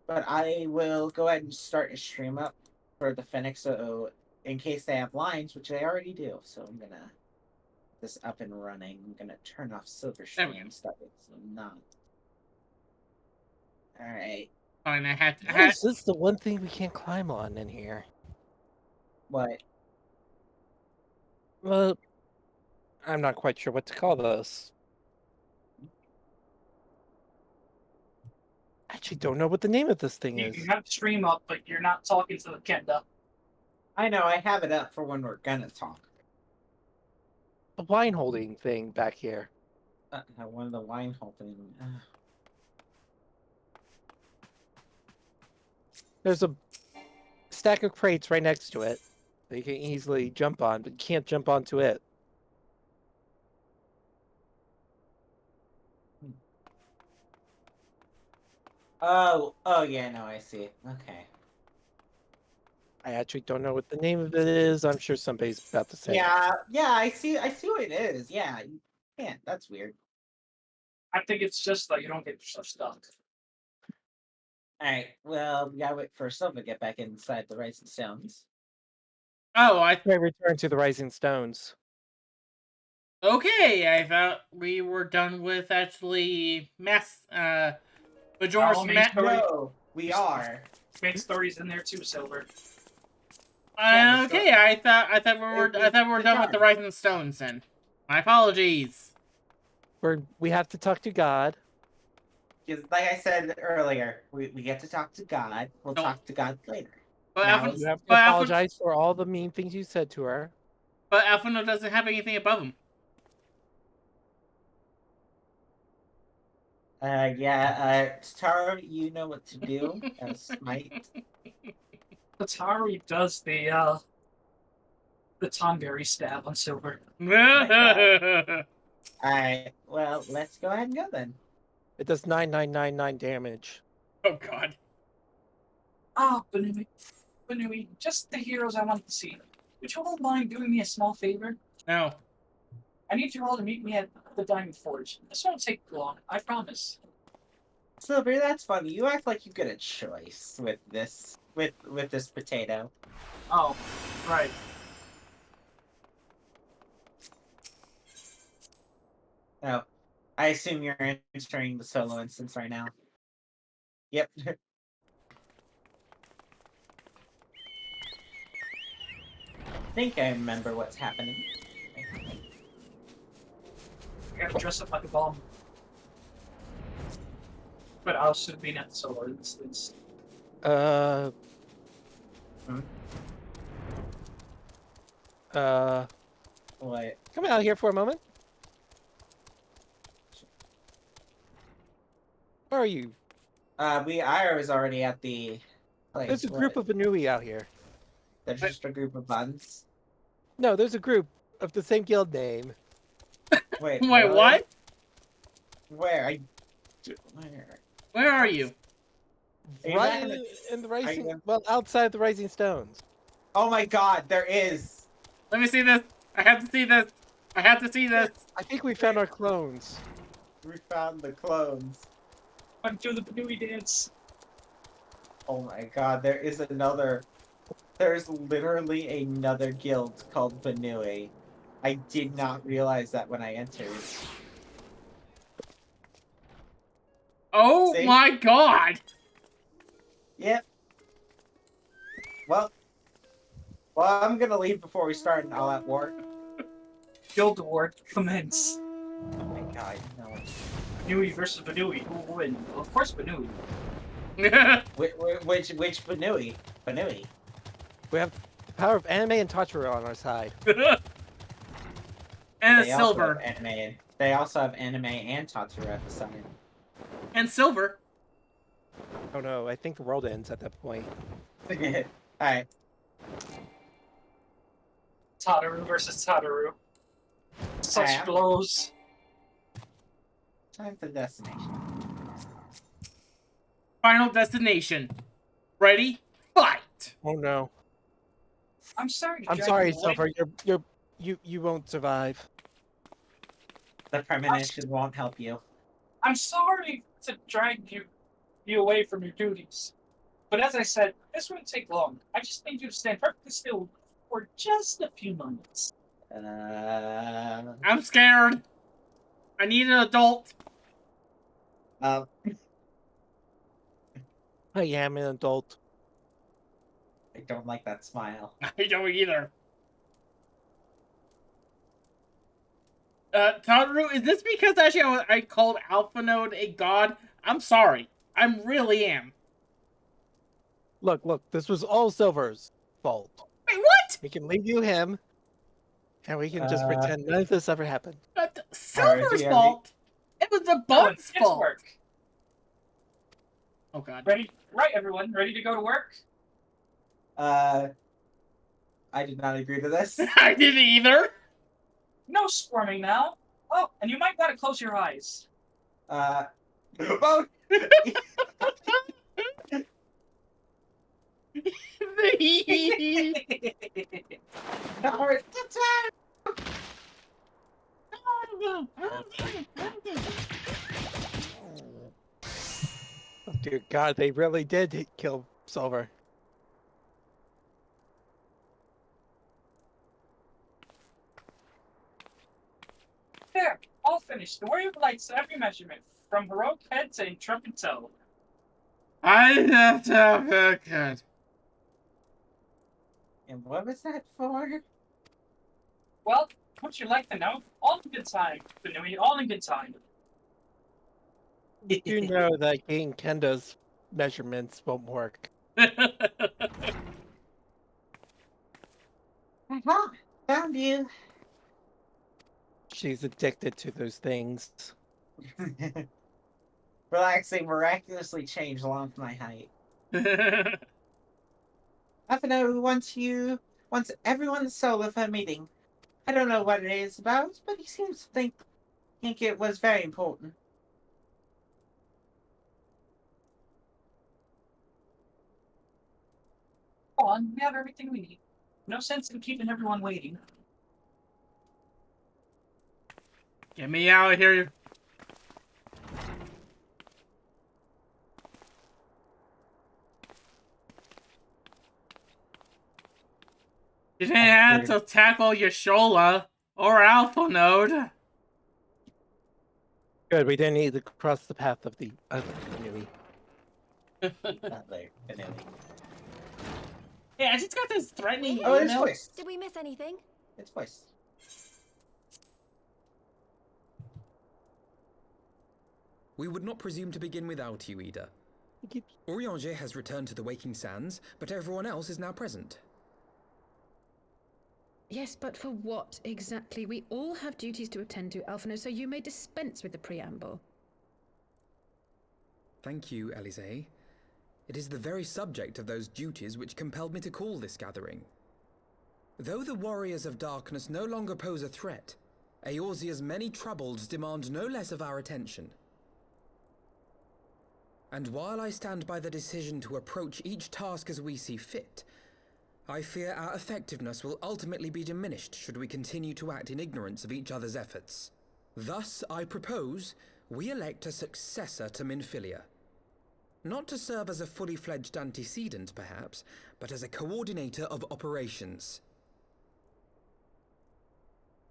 But I will go ahead and start a stream up for the Fennec, so in case they have lines, which they already do. So I'm gonna get this up and running. I'm gonna turn off Silver There we Stream stuff. It's not. Alright. Fine, I had Why is this the one thing we can't climb on in here? What? Well, I'm not quite sure what to call those. I actually don't know what the name of this thing You is. have the stream up, but you're not talking to the Kenda. I know, I have it up for when we're gonna talk. The wine holding thing back here. One of the wine holding. There's a stack of crates right next to it that you can easily jump on, but you can't jump onto it. Oh, yeah, no, I see. Okay. I actually don't know what the name of it is. I'm sure somebody's about to say. Yeah, I see what it is. Yeah, you can't. That's weird. I think it's just that you don't get yourself stuck. Alright, well, we gotta wait for Silva to get back inside the Rising Stones. Oh, I return to the Rising Stones. okay. I thought we were done with actually Majora's Mask. No, we are. Main story's in there too, Silver. Yeah, the Okay, I thought we were done with the Rising Stones then. My apologies. We have to talk to God. Because, like I said earlier, we get to talk to God. We'll No. talk to God later. But Now Alpha, You have to but Alpha, apologize for all the mean things you said to her. but Alphino doesn't have anything above him. Taro, you know what to do. Smite. Atari does the Tonberry stab on Silver. Alright, well, let's go ahead and go then. It does 9999 damage. Oh God. Ah, Banui, just the heroes I wanted to see. Would you all mind doing me a small favor? No. I need you all to meet me at the Diamond Forge. This won't take long, I promise. Silver, that's funny. You act like you get a choice with this this potato. Oh, right. Oh, I assume you're entering the solo instance right now. Yep. I think I remember what's happening. I gotta dress up like a bomb. But I should have been at the solo instance. What? Come out here for a moment. Where are you? I was already at the place. There's a group of Banui out here. There's just a group of buns. No, there's a group of the same guild name. Wait, Wait, really? what? Where? Where are you? Are you Right back in the Rising... you- Well, outside the Rising Stones. Oh my God, there is. Let me see this. I have to see this. I have to see this. I think we found our clones. We found the clones. I'm doing the Banui dance. Oh my God, there is another. There's literally another guild called Banui. I did not realize that when I entered. Oh See? my God. Yep. Well, I'm gonna leave before we start an all-out war. Guild Award commence. Oh my God, no. Banui versus Banui. Who will win? Well, of course Banui. Which Banui? Banui. We have power of anime and Totoro on our side. And They also silver. have anime. They also have anime and Totoro at the side. And silver. Oh no, I think the world ends at that point. Alright. Tataru versus Tataru. Such Alright, blows. time for the destination. Final destination. Ready? Fight! Oh no. I'm sorry. to I'm drag sorry, you away. Silver. You won't survive. The premonition won't help you. I'm sorry to drag you away from your duties. But as I said, this wouldn't take long. I just need you to stand perfectly still for just a few moments. I'm scared. I need an adult. I I am an adult. don't like that smile. I don't either. Totoro, is this because actually I called Alpha Node a god? I'm sorry. I really am. Look, this was all Silver's fault. Wait, what? We can leave you him, and we can just pretend none of this ever happened. Silver's RG. fault? It was the Everyone, bug's get to fault. work. Oh god. Ready? Right, everyone. Ready to go to work? I did not agree to this. I didn't either. No squirming now. Oh, and you might want to close your eyes. Oh! No, it's the time! Oh, dear God, they really did kill Silver. There, all finished. The warrior lights every measurement, from heroic head to intrepid toe. I have to have a cut. And what was that for? Well, would you like to know? All in good time, Benui, all in good time. You know that getting Kenda's measurements won't work. Aha! Found you! She's addicted to those things. Relaxing miraculously changed along with my height. Afino wants everyone to solo for a meeting. I don't know what it is about, but he seems to think it was very important. Go on, we have everything we need. No sense in keeping everyone waiting. Get me out of here. You didn't have to tackle Yashola or Alpha Node. Good, we didn't need to cross the path of the other enemy. Hey, I just got this threatening Oh, it's email. voice. Did we miss anything? It's voice. We would not presume to begin without you, Ida. Orianger has returned to the Waking Sands, but everyone else is now present. Yes, but for what exactly? We all have duties to attend to, Alphino, so you may dispense with the preamble. Thank you, Elise. It is the very subject of those duties which compelled me to call this gathering. Though the Warriors of Darkness no longer pose a threat, Eorzea's many troubles demand no less of our attention. And while I stand by the decision to approach each task as we see fit, I fear our effectiveness will ultimately be diminished should we continue to act in ignorance of each other's efforts. Thus, I propose we elect a successor to Minfilia. Not to serve as a fully fledged antecedent, perhaps, but as a coordinator of operations.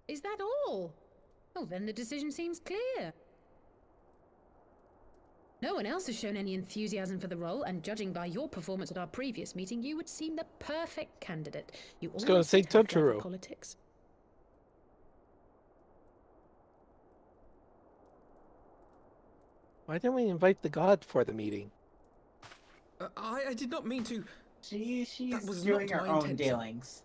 Is that all? Oh, then the decision seems clear. No one else has shown any enthusiasm for the role, and judging by your performance at our previous meeting, you would seem the perfect candidate. You was gonna say Totoro. Politics. Why didn't we invite the god for the meeting? I did not mean to... She's was doing not her my own intention. dealings.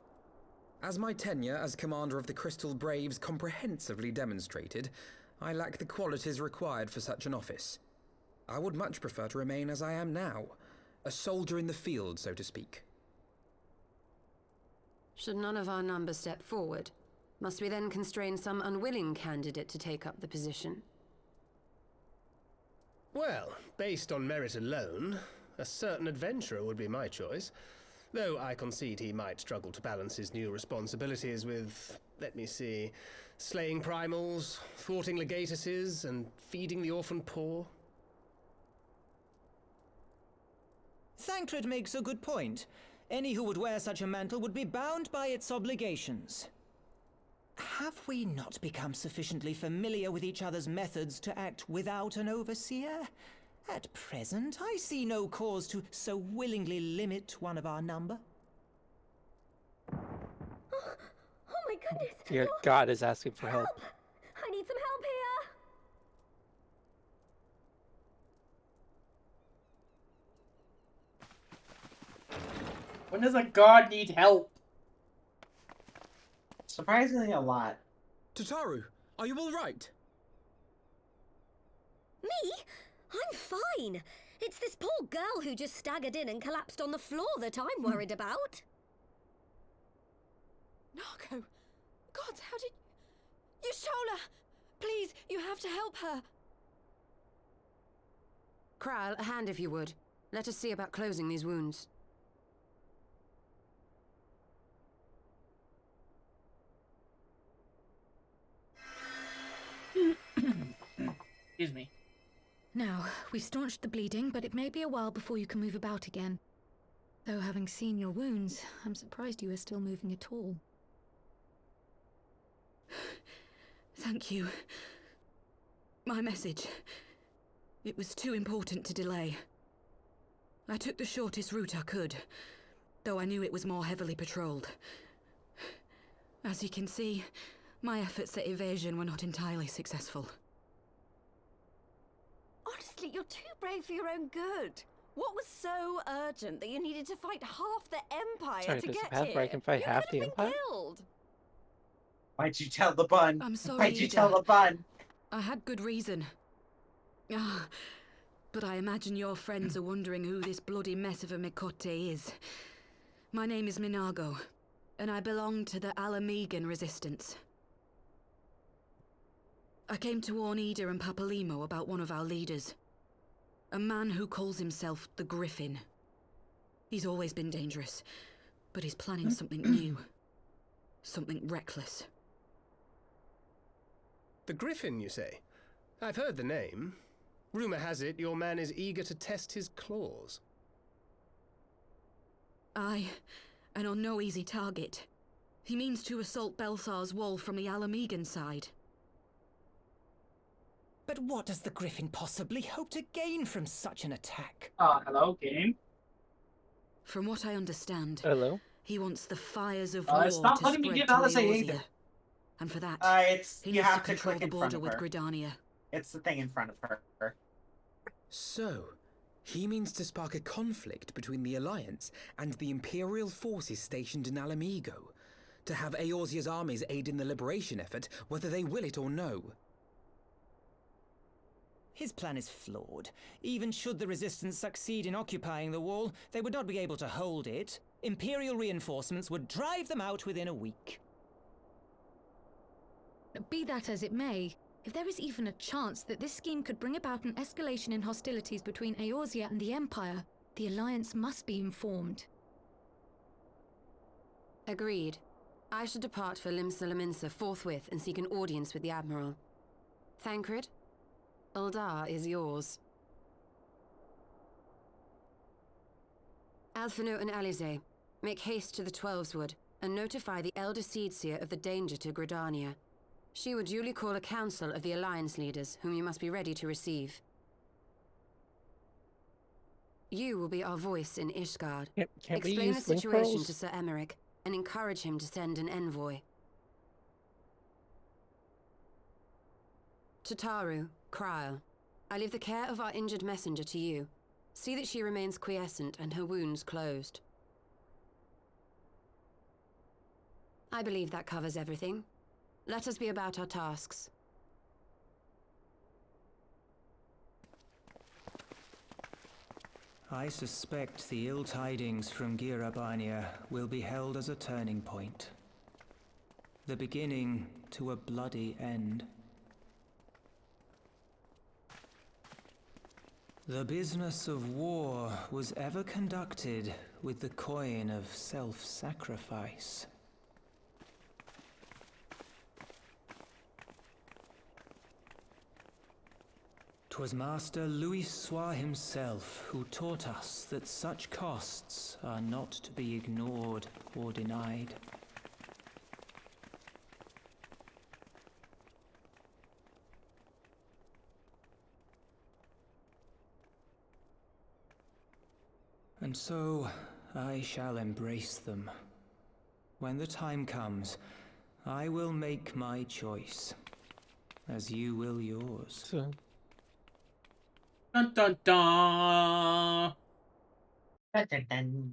As my tenure as commander of the Crystal Braves comprehensively demonstrated, I lack the qualities required for such an office. I would much prefer to remain as I am now, a soldier in the field, so to speak. Should none of our number step forward, must we then constrain some unwilling candidate to take up the position? Well, based on merit alone, a certain adventurer would be my choice. Though I concede he might struggle to balance his new responsibilities with, let me see, slaying primals, thwarting legatuses, and feeding the orphan poor. Thancred makes a good point. Any who would wear such a mantle would be bound by its obligations. Have we not become sufficiently familiar with each other's methods to act without an overseer? At present, I see no cause to so willingly limit one of our number. Oh my goodness! Dear God is asking for help. I need some help here! When does a god need help? Surprisingly a lot. Tataru, are you all right? Me? I'm fine. It's this poor girl who just staggered in and collapsed on the floor that I'm worried about. Narco! God, how did... Yashola! Please, you have to help her. Kral, a hand if you would. Let us see about closing these wounds. Excuse me. Now, we've staunched the bleeding, but it may be a while before you can move about again. Though having seen your wounds, I'm surprised you are still moving at all. Thank you. My message. It was too important to delay. I took the shortest route I could, though I knew it was more heavily patrolled. As you can see, my efforts at evasion were not entirely successful. Honestly, you're too brave for your own good. What was so urgent that you needed to fight half the Empire Sorry, to there's a get path here? where I can fight You half could the have been Empire? killed. Why'd you tell the bun? I'm sorry, Why'd you Ida. tell the bun? I had good reason. Ah, but I imagine your friends are wondering who this bloody mess of a Mikote is. My name is Minago, and I belong to the Alamegan Resistance. I came to warn Ida and Papalimo about one of our leaders. A man who calls himself the Griffin. He's always been dangerous, but he's planning something new. Something reckless. The Griffin, you say? I've heard the name. Rumor has it your man is eager to test his claws. Aye, and on no easy target. He means to assault Belsar's wall from the Alamegan side. But what does the Griffin possibly hope to gain from such an attack? Hello, game. From what I understand, Hello? he wants the fires of war Stop to letting me spread get to Alice Eorzea. either. And for that, You he needs have to to control click the in front border of with her. Gridania. It's the thing in front of her. So, he means to spark a conflict between the Alliance and the Imperial forces stationed in Alamigo, to have Eorzea's armies aid in the liberation effort, whether they will it or no. His plan is flawed. Even should the Resistance succeed in occupying the wall, they would not be able to hold it. Imperial reinforcements would drive them out within a week. Be that as it may, if there is even a chance that this scheme could bring about an escalation in hostilities between Eorzea and the Empire, the Alliance must be informed. Agreed. I shall depart for Limsa forthwith and seek an audience with the Admiral. Thancred, Uldar is yours. Alphino and Alize, make haste to the Twelveswood and notify the Elder Seedseer of the danger to Gridania. She will duly call a council of the Alliance leaders, whom you must be ready to receive. You will be our voice in Ishgard. Can't we Explain the use link situation pearls? to Sir Emmerich and encourage him to send an envoy. Tataru, Krile, I leave the care of our injured messenger to you. See that she remains quiescent and her wounds closed. I believe that covers everything. Let us be about our tasks. I suspect the ill tidings from Girabania will be held as a turning point. The beginning to a bloody end. The business of war was ever conducted with the coin of self-sacrifice. 'Twas Master Louis Soir himself who taught us that such costs are not to be ignored or denied. And so, I shall embrace them. When the time comes, I will make my choice, as you will yours. Dun dun dun! Dun, dun, dun.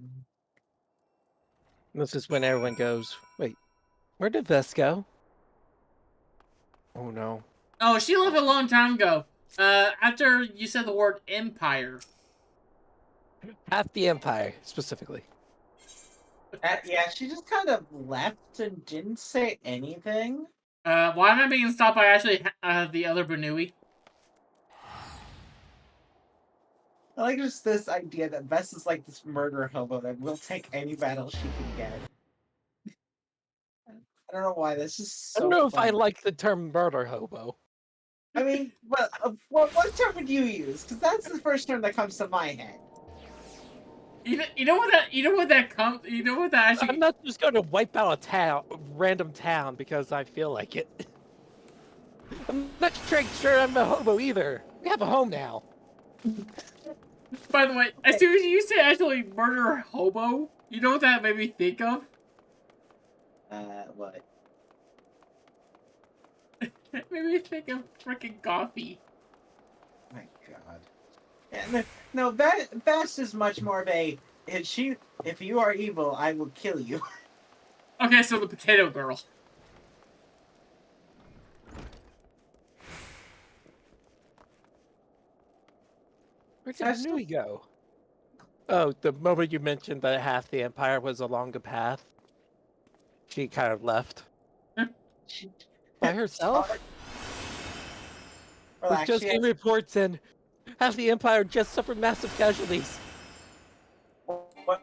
This is when everyone goes, wait, where did Vess go? Oh no. Oh, she left a long time ago. After you said the word empire. Half the Empire, specifically. Yeah, she just kind of left and didn't say anything. Why am I being stopped by actually the other Benui? I like just this idea that Vess is like this murder hobo that will take any battle she can get. I don't know why, that's just so I don't know funny. if I like the term murder hobo. I mean, what term would you use? Because that's the first term that comes to my head. You know what that actually. I'm not just going to wipe out a random town because I feel like it. I'm not sure I'm a hobo either. We have a home now. By the way, as soon as you say actually murder hobo, you know what that made me think of? What? It made me think of freaking coffee. My God. Yeah, no, Vess is much more of a if you are evil, I will kill you. Okay, so the potato girl. Where did Nui go? Oh, the moment you mentioned that half the Empire was along the path, she kind of left. By herself? Well, We're just getting reports and half the Empire just suffered massive casualties.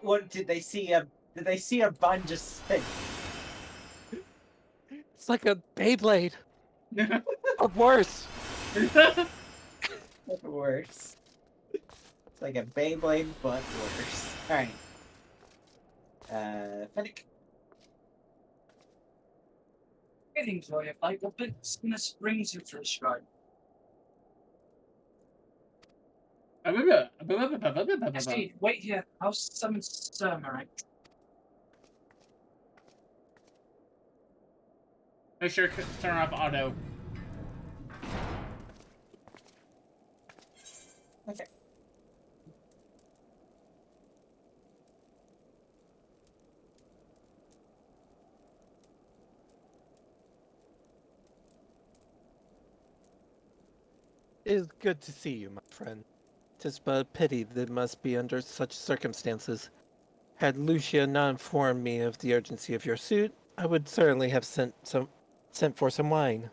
What did they see? Did they see a bun just spin? It's like a Beyblade. Or worse. Worse. It's like a Beyblade, but worse. Alright. Fennec. Getting joy of life, what business brings you to the shrine? Steve, wait here. I'll summon Surmarite. Make sure to turn off auto. Okay. It is good to see you, my friend. 'Tis but a pity that must be under such circumstances. Had Lucia not informed me of the urgency of your suit, I would certainly have sent for some wine.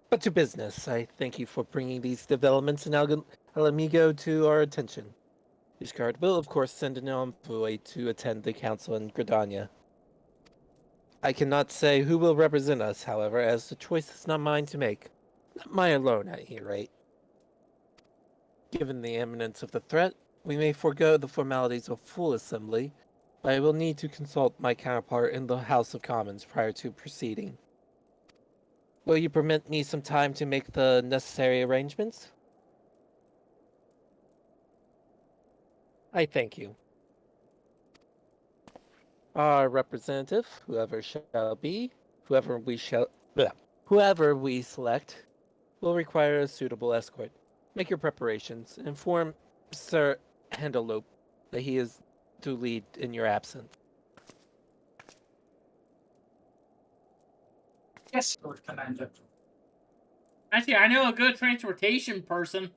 But to business, I thank you for bringing these developments in El Amigo to our attention. Ishgard will, of course, send an envoy to attend the council in Gridania. I cannot say who will represent us, however, as the choice is not mine to make. Not mine alone, at any rate. Given the imminence of the threat, we may forego the formalities of full assembly, but I will need to consult my counterpart in the House of Commons prior to proceeding. Will you permit me some time to make the necessary arrangements? I thank you. Our representative, whoever we select, will require a suitable escort. Make your preparations. Inform Sir Handelope that he is to lead in your absence. Yes, Lord Commander. Actually, I know a good transportation person.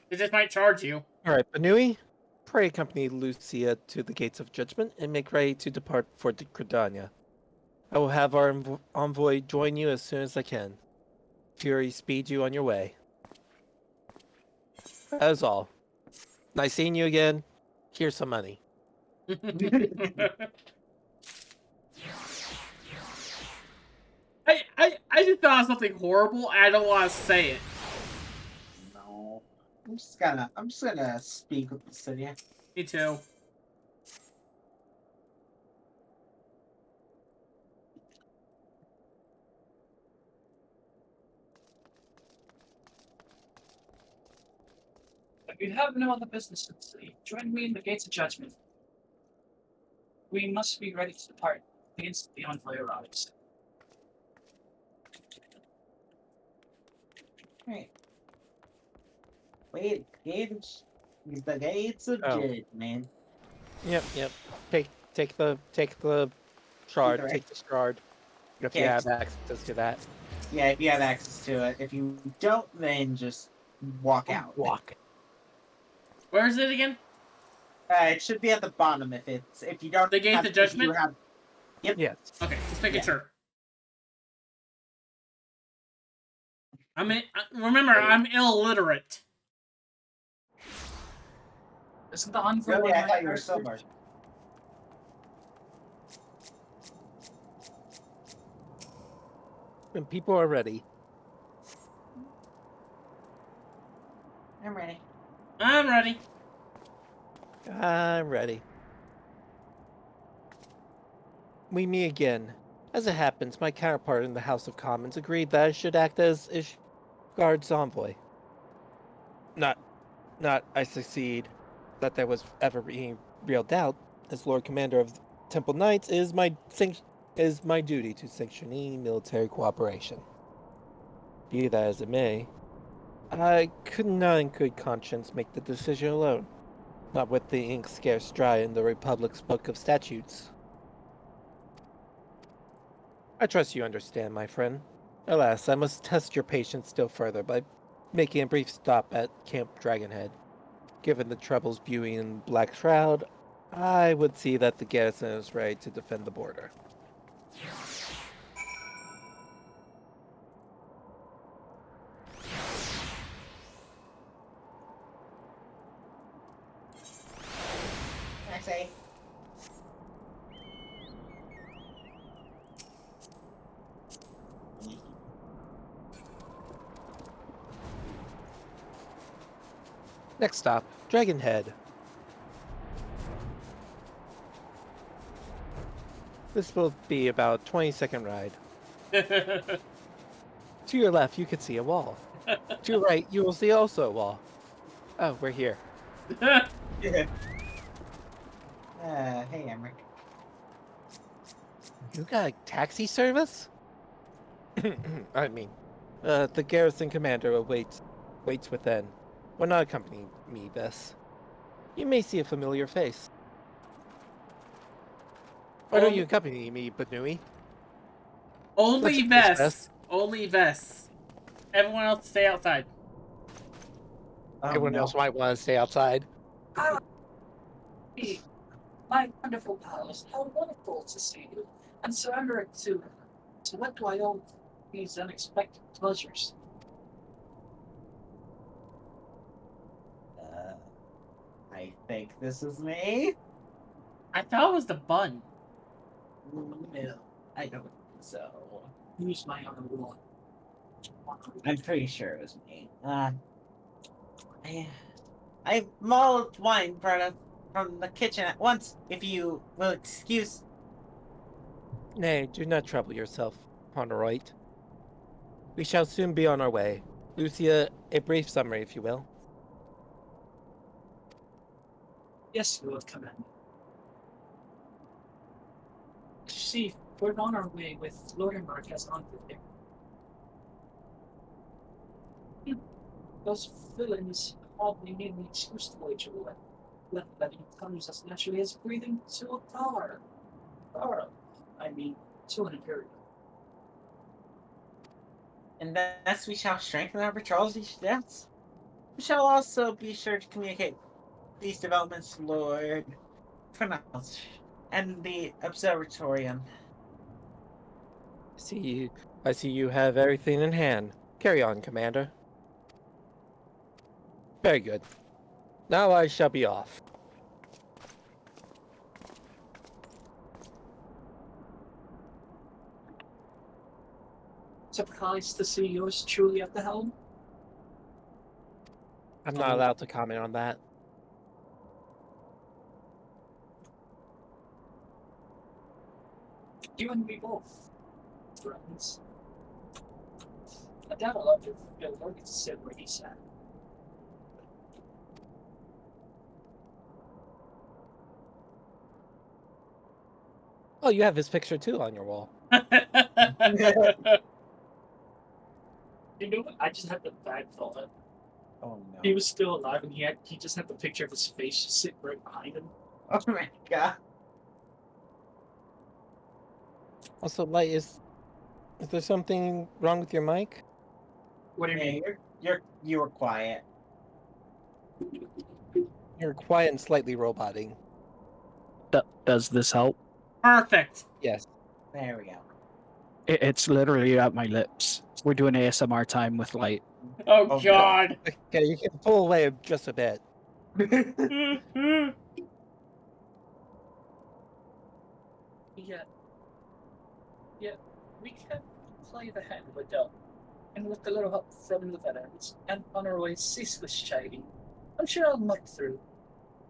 They just might charge you. All right, Banui, pray accompany Lucia to the gates of judgment and make ready to depart for Gridania. I will have our envoy join you as soon as I can. Fury speed you on your way. That is all. Nice seeing you again. Here's some money. I just thought of something horrible. I don't want to say it. No. I'm just gonna speak with the city. Me too. If you have no other business in the city, join me in the gates of judgment. We must be ready to depart the instant the envoy arrives. Right. Wait, the gates of judgment. Yep. Take the shard. Either Take the shard. If you Okay. have access to that. Yeah, if you have access to it. If you don't, then just walk out. Walk. Where is it again? It should be at the bottom if you don't. The gates of judgment. Yep. Yes. Okay, just making sure. Remember, I'm illiterate. Isn't the envoy? Really, I thought you were somewhere. When people are ready. I'm ready. I'm ready. I'm ready. We meet again. As it happens, my counterpart in the House of Commons agreed that I should act as Ishgard's envoy. Not I succeed that there was ever any real doubt, as Lord Commander of the Temple Knights is my duty to sanction any military cooperation. Be that as it may, I could not in good conscience make the decision alone, not with the ink scarce dry in the Republic's book of statutes. I trust you understand, my friend. Alas, I must test your patience still further by making a brief stop at Camp Dragonhead. Given the troubles brewing in Black Shroud, I would see that the garrison is ready to defend the border. I say. Next stop, Dragonhead. This will be about a 20-second ride. To your left, you can see a wall. To your right, you will see also a wall. Oh, we're here. Yeah. Hey, Emmerich. You got a taxi service? I mean, the garrison commander awaits within. Will not accompany me, Bess. You may see a familiar face. Why don't you accompany me, Banui? Only Vess. Only Vess. Everyone else stay outside. Everyone else might want to stay outside. My wonderful pals, how wonderful to see you, and surrendering to what do I owe these unexpected pleasures? I think this is me. I thought it was the bun. No, I don't think so. Use my other one. I'm pretty sure it was me. I mulled wine brought up from the kitchen at once, if you will excuse. Nay, do not trouble yourself, Honorite. We shall soon be on our way. Lucia, a brief summary, if you will. Yes, Lord Commander. You see, we're on our way with Lord Emmerich as envoy there. Those villains hardly need an excuse to wage a war. Let letting comes as naturally as breathing to a car. I mean, to an imperial. And thus we shall strengthen our patrols each depths. We shall also be sure to communicate these developments to Lord Pronounced and the Observatorium. I see you have everything in hand. Carry on, Commander. Very good. Now I shall be off. Surprised to see yours truly at the helm. I'm not allowed to comment on that. You and me both, friends. I doubt a lot of you'll learn to sit where he sat. Oh, you have his picture too on your wall. You know what? I just had the bad thought. Oh no. He was still alive, and he just had the picture of his face just sitting right behind him. Oh my god. Also, Light, is there something wrong with your mic? What do you mean? You were quiet. You're quiet and slightly roboting. Does this help? Perfect. Yes. There we go. It's literally at my lips. We're doing ASMR time with Light. Oh God. Okay, you can pull away just a bit. Yeah, we can play the hand with them, and with a little help from the veterans, and on our way ceaseless chiding, I'm sure I'll muck through.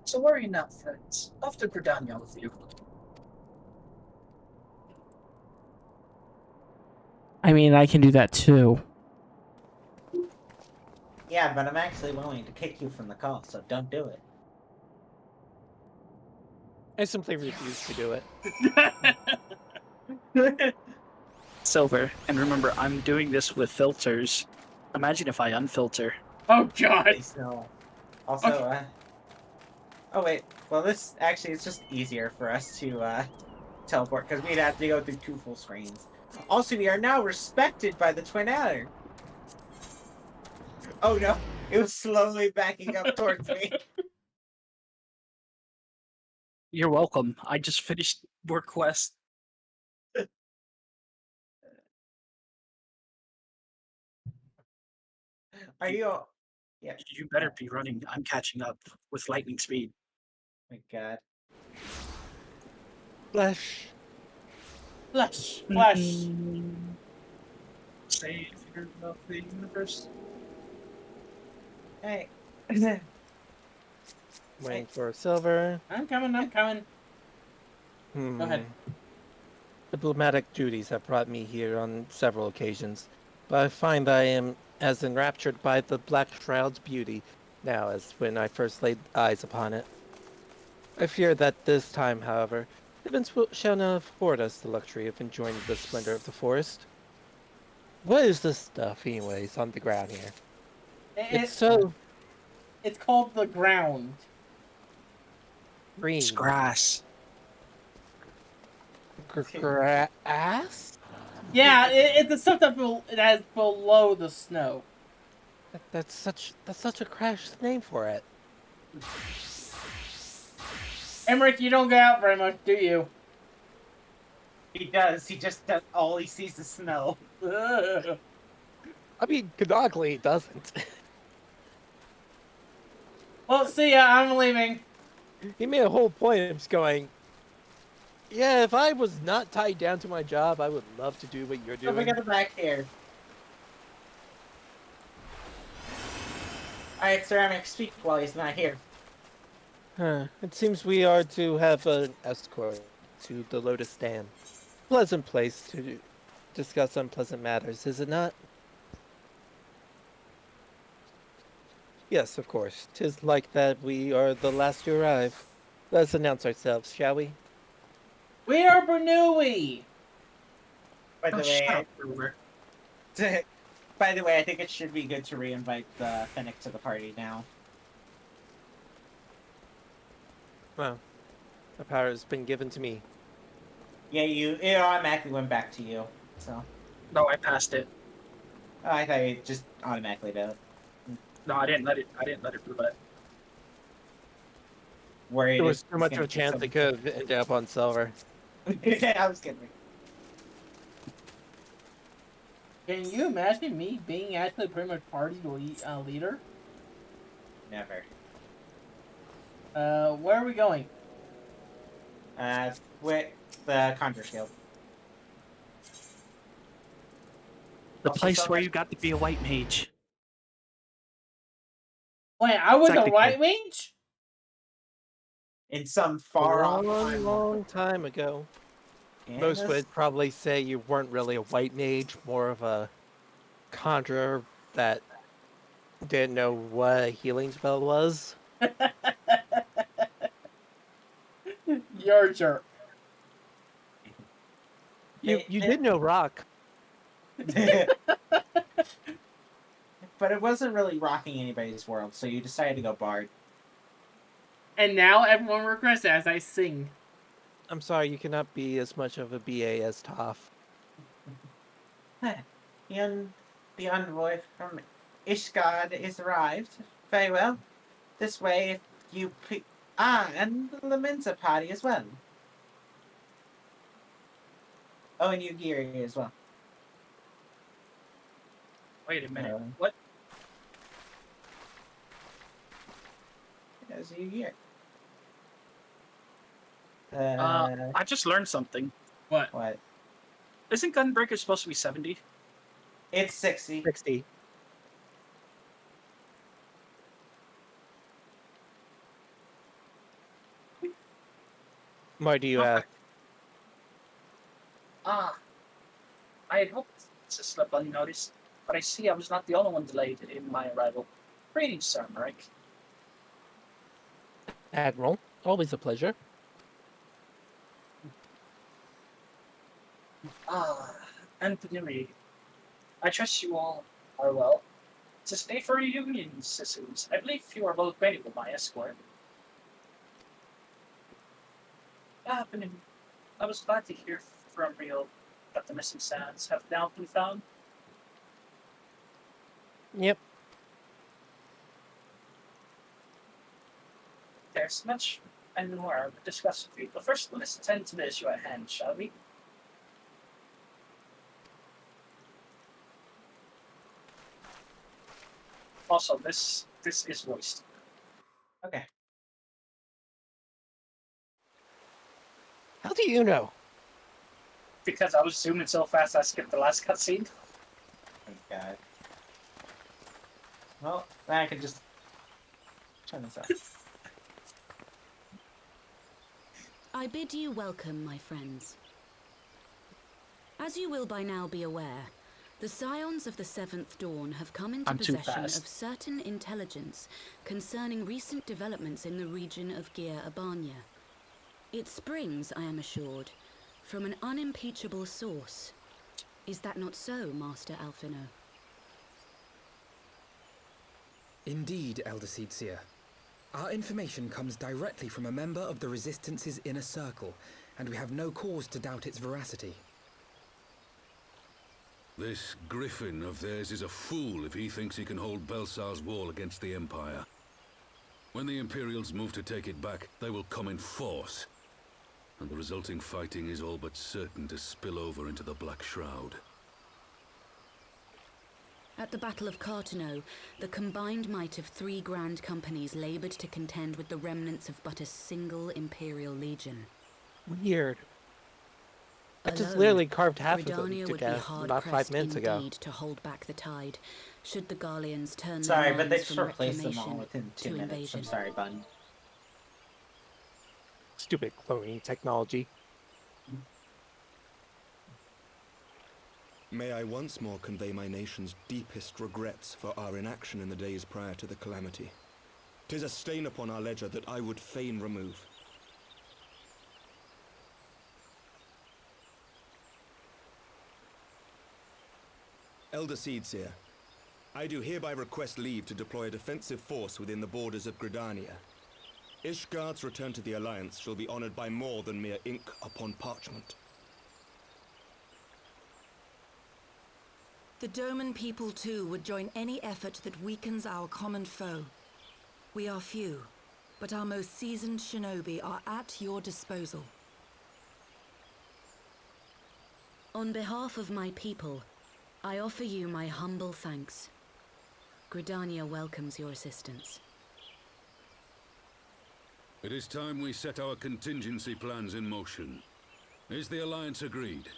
So worry not, friends. Off to Gridania with you. I mean, I can do that too. Yeah, but I'm actually willing to kick you from the call, so don't do it. I simply refuse to do it. Silver, and remember, I'm doing this with filters. Imagine if I unfilter. Oh God. Please no. Also, oh wait. Well, this actually it's just easier for us to teleport because we'd have to go through 2 full screens. Also, we are now respected by the Twin Adder. Oh no! It was slowly backing up towards me. You're welcome. I just finished work quest. Are you? Yeah. You better be running. I'm catching up with lightning speed. My God. Flesh. Flesh. Flesh. Savior of the universe. Hey. Waiting for Silver. I'm coming. I'm coming. Go ahead. Diplomatic duties have brought me here on several occasions, but I find I am as enraptured by the Black Shroud's beauty now as when I first laid eyes upon it. I fear that this time, however, events shall not afford us the luxury of enjoying the splendor of the forest. What is this stuff, anyways, on the ground here? It's so... It's called the ground. Green. It's grass. Grass? Yeah, it's the stuff that is below the snow. That's such a crash name for it. Emmerich, you don't go out very much, do you? He does. He just does. All he sees is snow. I mean, canonically, he doesn't. Well, see ya. I'm leaving. He made a whole point of just going, yeah, if I was not tied down to my job, I would love to do what you're doing. Don't forget the back here. Alright, Ceramic, speak while he's not here. It seems we are to have an escort to the Lotus Stand. Pleasant place to discuss unpleasant matters, is it not? Yes, of course. 'Tis like that we are the last to arrive. Let's announce ourselves, shall we? We are Bernoulli! By the way, by the way, I think it should be good to re-invite the Fennec to the party now. Well, the power has been given to me. Yeah, it automatically went back to you. So. No, I passed it. Oh, I thought you just automatically did it. No, I didn't let it do that. Worried There it was too was much gonna of a get chance some. it could have ended up on silver. I was kidding. Can you imagine me being actually pretty much party leader? Never. Where are we going? With the Conjure Guild. The Also, place where Silver. you got to be a white mage. Wait, I was a Technically. white mage? In some A far off long, long time ago. Most Yes. would probably say you weren't really a white mage, more of a conjurer that didn't know what a healing spell was. You're a jerk. You did know rock. But it wasn't really rocking anybody's world, so you decided to go bard. And now everyone regrets it as I sing. I'm sorry, you cannot be as much of a BA as Toph. The envoy from Ishgard is arrived. Very well. This way, if you and the Laminza party as well. Oh, and Yugiri as well. Wait a minute. What? There's Yugiri. I just learned something. What? What? Isn't Gunbreaker supposed to be 70? It's 60. 60. Why do you ask? I had hoped to slip unnoticed, but I see I was not the only one delayed in my arrival. Greetings, Sir Merrick. Admiral, always a pleasure. Anthony, I trust you all are well. To stay for reunion, sisters, I believe you are well acquainted with my escort. Happening. I was glad to hear from Rio that the missing sands have now been found. Yep. There's much and more to discuss with you, but first let's attend to the issue at hand, shall we? Also, this is voiced. Okay. How do you know? Because I was zooming so fast I skipped the last cutscene. Oh, God. Well, then I could just turn this off. I bid you welcome, my friends. As you will by now be aware, the Scions of the Seventh Dawn have come into possession of certain intelligence concerning recent developments in the region of Gir Abania. It springs, I am assured, from an unimpeachable source. Is that not so, Master Alphino? Indeed, Elder Seedseer. Our information comes directly from a member of the Resistance's inner circle, and we have no cause to doubt its veracity. This griffin of theirs is a fool if he thinks he can hold Belsar's wall against the Empire. When the Imperials move to take it back, they will come in force. And the resulting fighting is all but certain to spill over into the Black Shroud. At the Battle of Cartano, the combined might of 3 grand companies labored to contend with the remnants of but a single Imperial legion. Weird. I just Alone, literally carved half of them Gridania to would be death about 5 minutes ago. indeed to hold back the tide, should the Garleans turn Sorry, their but they minds just from replaced them all reclamation within 2 to minutes. invasion. I'm sorry, bud. Stupid cloning technology. May I once more convey my nation's deepest regrets for our inaction in the days prior to the calamity. 'Tis a stain upon our ledger that I would fain remove. Elder Seedseer, I do hereby request leave to deploy a defensive force within the borders of Gridania. Ishgard's return to the Alliance shall be honored by more than mere ink upon parchment. The Doman people too would join any effort that weakens our common foe. We are few, but our most seasoned shinobi are at your disposal. On behalf of my people, I offer you my humble thanks. Gridania welcomes your assistance. It is time we set our contingency plans in motion. Is the Alliance agreed?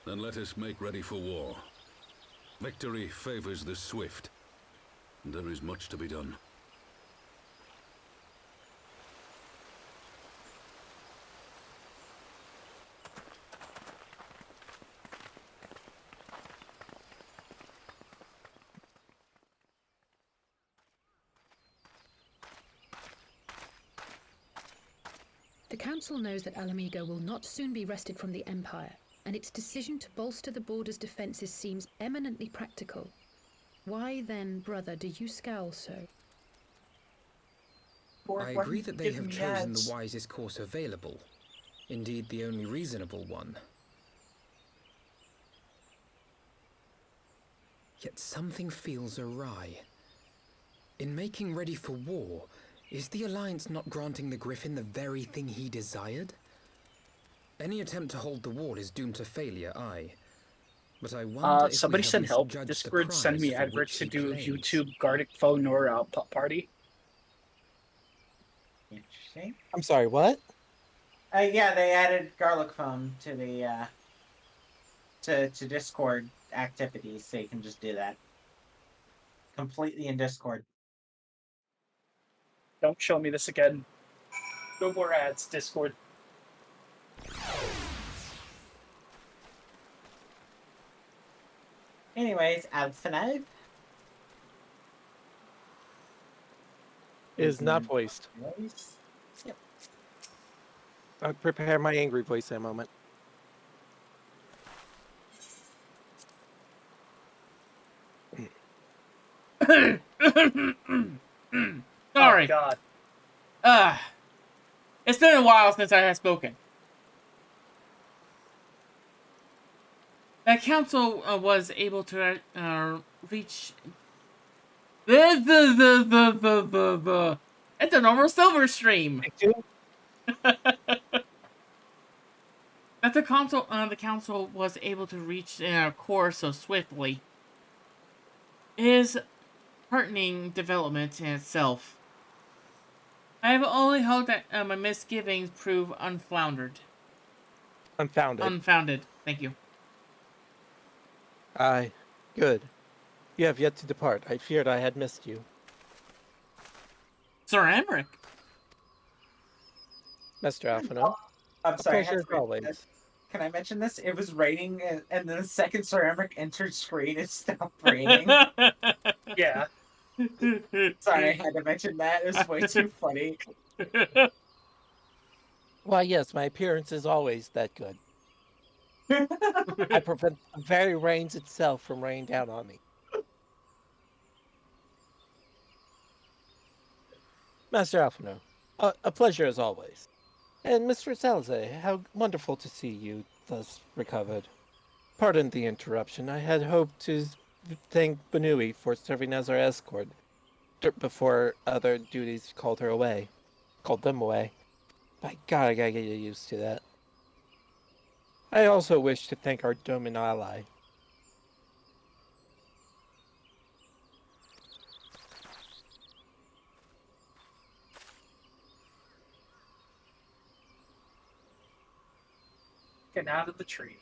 Then let us make ready for war. Victory favors the swift, and there is much to be done. The Council knows that Alamigo will not soon be wrested from the Empire, and its decision to bolster the border's defenses seems eminently practical. Why then, brother, do you scowl so? I agree that they have chosen the wisest course available. Indeed, the only reasonable one. Yet something feels awry. In making ready for war, is the Alliance not granting the Griffin the very thing he desired? Any attempt to hold the wall is doomed to failure, aye. But I wonder if somebody we have send help. misjudged Discord the send me prize for adverts which to he do claims. YouTube Gardic phone or party. Interesting. I'm sorry, what? Yeah, they added garlic phone to the to Discord activities, so you can just do that completely in Discord. Don't show me this again. No more ads, Discord. Anyways, out for now. It is not voiced. Yep. I'll prepare my angry voice in a moment. Sorry. Oh, God. It's been a while since I have spoken. The council was able to reach. It's a normal silver stream. That the council was able to reach their core so swiftly is heartening development in itself. I have only hoped that my misgivings prove unfounded. Unfounded. Thank you. Aye. Good. You have yet to depart. I feared I had missed you. Sir Emmerich. Master Alphino. I'm sorry. Pleasure as always. Can I mention this? It was raining, and then the second Sir Emmerich entered screen, it stopped raining. Yeah. Sorry, I had to mention that. It was way too funny. Why, yes, my appearance is always that good. I prevent the very rains itself from raining down on me. Master Alphino, a pleasure as always. And Mr. Salazar, how wonderful to see you thus recovered. Pardon the interruption. I had hoped to thank Banui for serving as our escort before other duties called them away. By God, I gotta get used to that. I also wish to thank our Doman ally. Get out of the tree.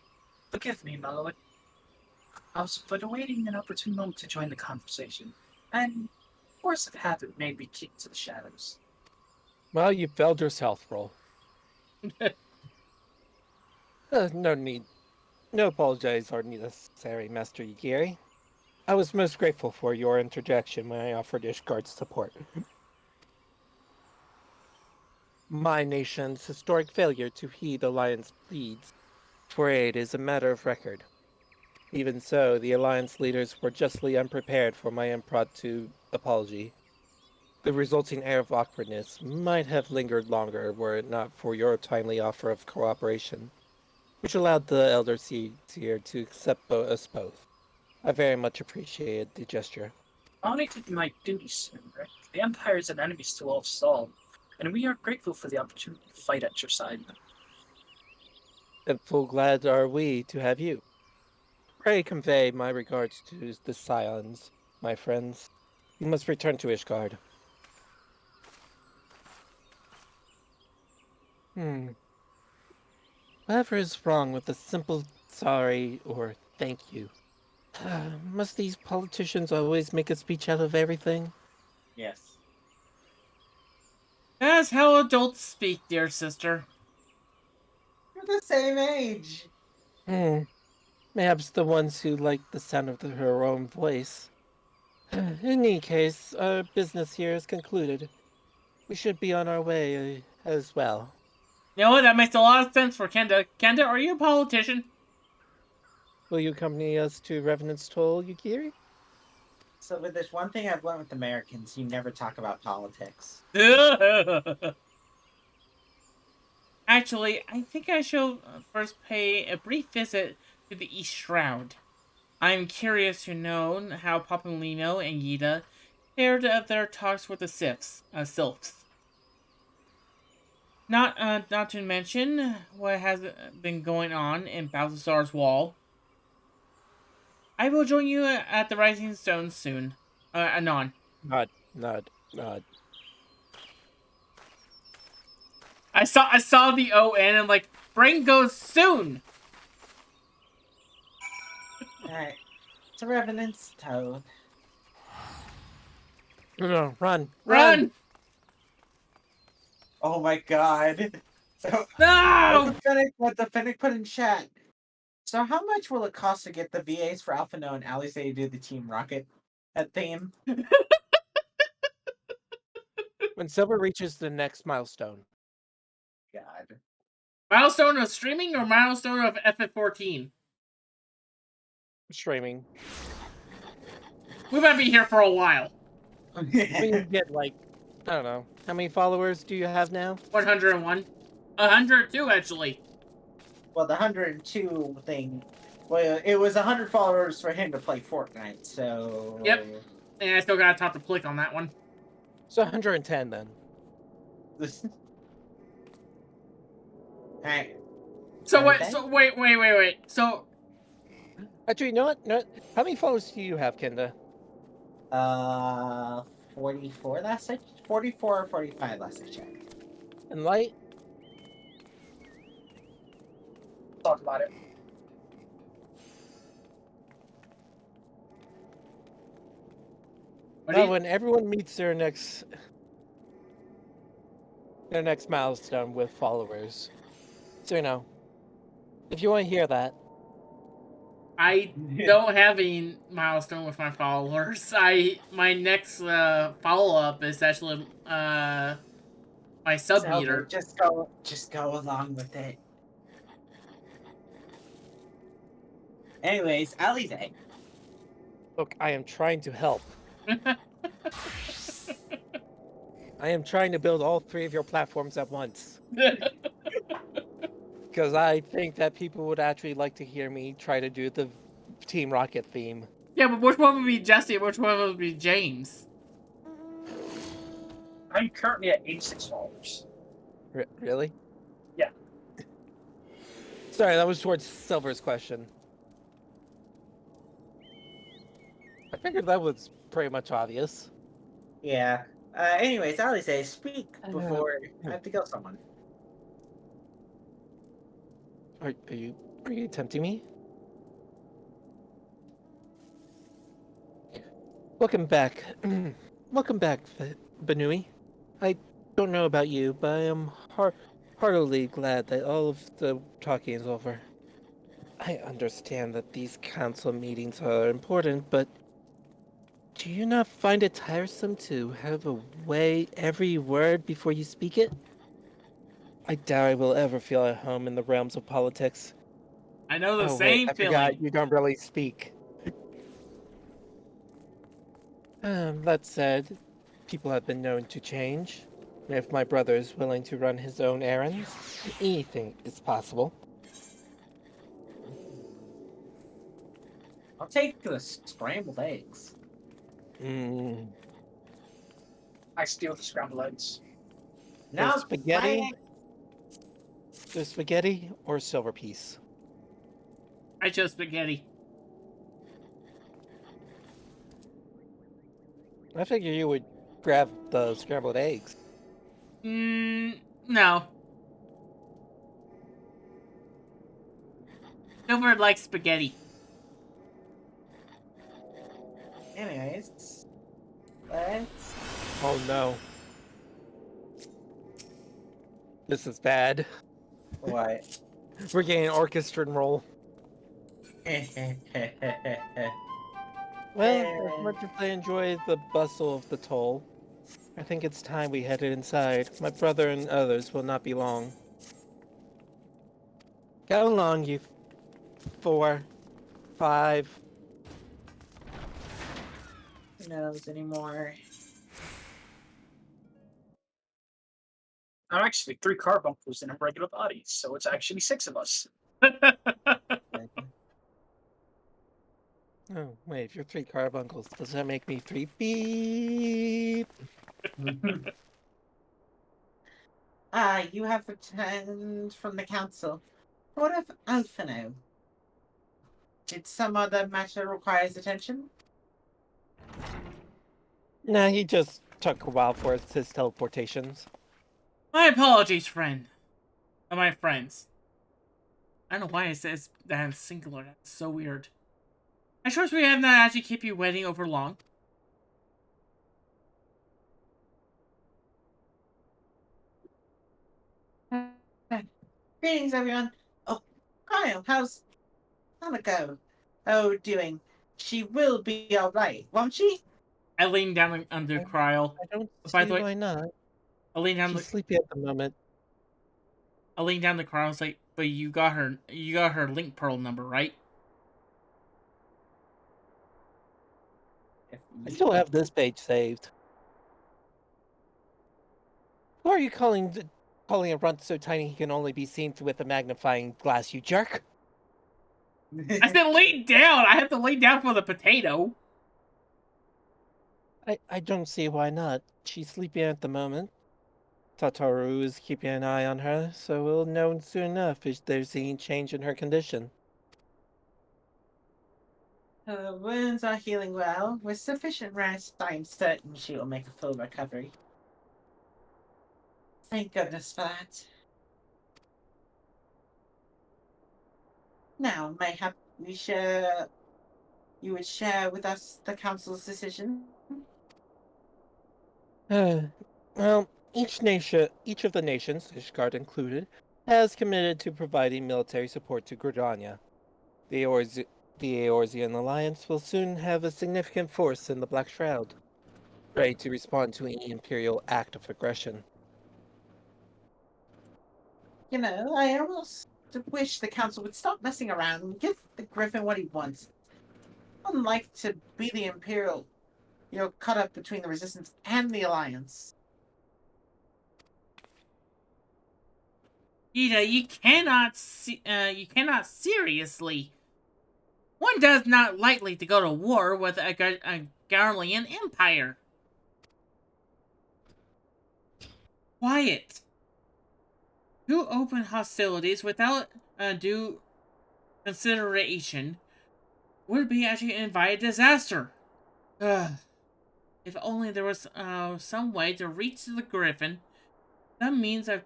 Forgive me, my lord. I was but awaiting an opportune moment to join the conversation, and force of habit made me keep to the shadows. Well, you failed your health roll. No apologies are necessary, Master Yagiri. I was most grateful for your interjection when I offered Ishgard's support. My nation's historic failure to heed Alliance pleads for aid is a matter of record. Even so, the Alliance leaders were justly unprepared for my impromptu apology. The resulting air of awkwardness might have lingered longer were it not for your timely offer of cooperation, which allowed the Elder Seer to accept us both. I very much appreciated the gesture. I only did my duty, Sir. The Empire is an enemy to all Saul, and we are grateful for the opportunity to fight at your side. And full glad are we to have you. Pray convey my regards to the Scions, my friends. You must return to Ishgard. Whatever is wrong with a simple sorry or thank you? Must these politicians always make a speech out of everything? Yes. That's how adults speak, dear sister. We're the same age. Perhaps the ones who like the sound of her own voice. In any case, our business here is concluded. We should be on our way as well. You know what? That makes a lot of sense for Kenda. Kenda, are you a politician? Will you accompany us to Revenant's Toll, Yukiri? So, but there's one thing I've learned with Americans: you never talk about politics. Actually, I think I should first pay a brief visit to the East Shroud. I'm curious to know how Papalino and Yida fared of their talks with the Sylphs. Not to mention what has been going on in Balthasar's Wall. I will join you at the Rising Stone soon. Anon. Nod. I saw the ON and I'm like, brain goes soon. Alright. To Revenant's Toad. No, run. Oh my god. So, no! What the Fennec put in chat. So how much will it cost to get the VAs for Alphino and Alice to do the Team Rocket theme? When Silver reaches the next milestone. God. Milestone of streaming or milestone of FF14? Streaming. We might be here for a while. We get like, I don't know. How many followers do you have now? 101. 102 actually. Well, the 102 thing, well, it was 100 followers for him to play Fortnite, so... Yep. And I still gotta talk to Plick on that one. So 110 then. Alright. So wait. So... Actually, you know what? No, how many followers do you have, Kenda? 44 last I... 44 or 45 last I checked. And Light? Talk about it. Well, when everyone meets their next milestone with followers. So, you know, if you want to hear that. I don't have any milestone with my followers. My next follow-up is actually my sub meter. Just go along with it. Anyways, Alize. Look, I am trying to help. I am trying to build all three of your platforms at once. Because I think that people would actually like to hear me try to do the Team Rocket theme. Yeah, but which one would be Jesse and which one would be James? I'm currently at 86 followers. Really? Yeah. Sorry, that was towards Silver's question. I figured that was pretty much obvious. Yeah. Anyways, Alize, speak before I have to kill someone. Are you tempting me? Welcome back. Welcome back, Banui. I don't know about you, but I am heartily glad that all of the talking is over. I understand that these council meetings are important, but do you not find it tiresome to have to weigh every word before you speak it? I doubt I will ever feel at home in the realms of politics. I know the same feeling. I forgot you don't really speak. That said, people have been known to change. And if my brother is willing to run his own errands, anything is possible. I'll take the scrambled eggs. I steal the scrambled eggs. There's spaghetti. There's spaghetti or silver piece. I chose spaghetti. I figure you would grab the scrambled eggs. No. Silver likes spaghetti. Anyways, let's... Oh no. This is bad. What? We're getting an orchestra roll. Well, as much as I enjoy the bustle of the toll, I think it's time we headed inside. My brother and others will not be long. Go along, you 4, 5. Who knows anymore? I'm actually 3 carbuncles in a regular body, so it's actually 6 of us. Oh, wait, if you're 3 carbuncles, does that make me 3 beep? You have returned from the council. What of Alphino? Did some other matter require his attention? Nah, he just took a while for his teleportations. My apologies, friend. My friends. I don't know why it says that in singular. That's so weird. I trust we have not actually kept you waiting over long. Greetings, everyone. Oh, Kyle, how's Anna doing? She will be alright, won't she? I lean down under Kryl. I don't By see the way, why not. I lean down. She's sleepy at the moment. I lean down to Kryl and say, "But you got her link pearl number, right?" I still have this page saved. Who are you calling a runt so tiny he can only be seen with a magnifying glass, you jerk? I said lay down! I have to lay down for the potato. I don't see why not. She's sleeping at the moment. Tataru is keeping an eye on her, so we'll know soon enough if there's any change in her condition. Her wounds are healing well. With sufficient rest, I'm certain she will make a full recovery. Thank goodness for that. Now, mayhap you would share with us the council's decision? Well, each of the nations, Ishgard included, has committed to providing military support to Gridania. The Eorzean Alliance will soon have a significant force in the Black Shroud, ready to respond to any Imperial act of aggression. You know, I almost wish the council would stop messing around and give the Griffin what he wants. Unlike to be the Imperial, cut up between the Resistance and the Alliance. Ida, you cannot seriously. One does not lightly to go to war with a Garlean empire. Quiet. To open hostilities without due consideration would be actually an invited disaster. Ugh. If only there was some way to reach the Griffin, some means of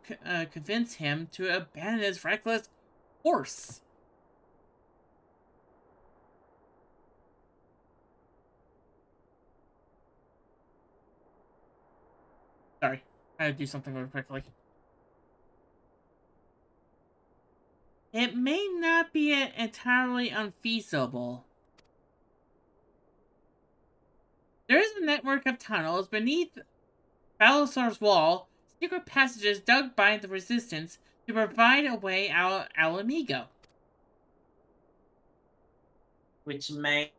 convince him to abandon his reckless course. Sorry, I had to do something really quickly. It may not be entirely unfeasible. There is a network of tunnels beneath Balasar's wall, secret passages dug by the Resistance to provide a way out Alamigo. Which may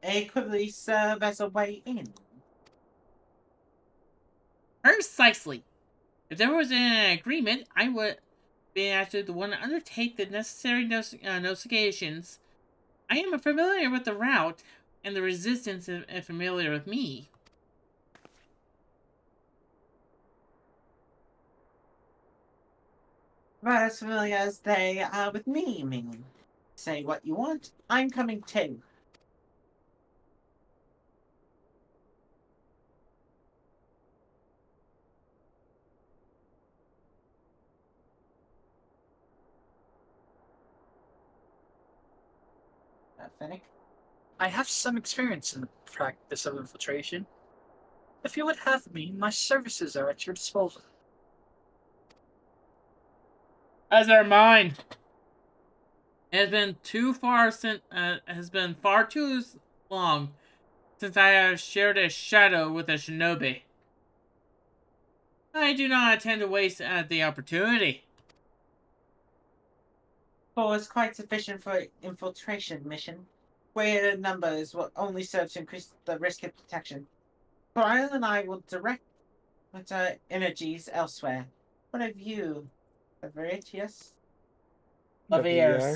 equally serve as a way in. Precisely. If there was an agreement, I would be actually the one to undertake the necessary negotiations. I am familiar with the route, and the resistance is familiar with me. About as familiar as they are with me, Ming. Say what you want, I'm coming too. Fennec? I have some experience in the practice of infiltration. If you would have me, my services are at your disposal. As are mine. It has been far too long since I have shared a shadow with a shinobi. I do not intend to waste the opportunity. Four is quite sufficient for infiltration mission. Greater numbers will only serve to increase the risk of detection. Brian and I will direct our energies elsewhere. What have you, Lavratius? Laviers.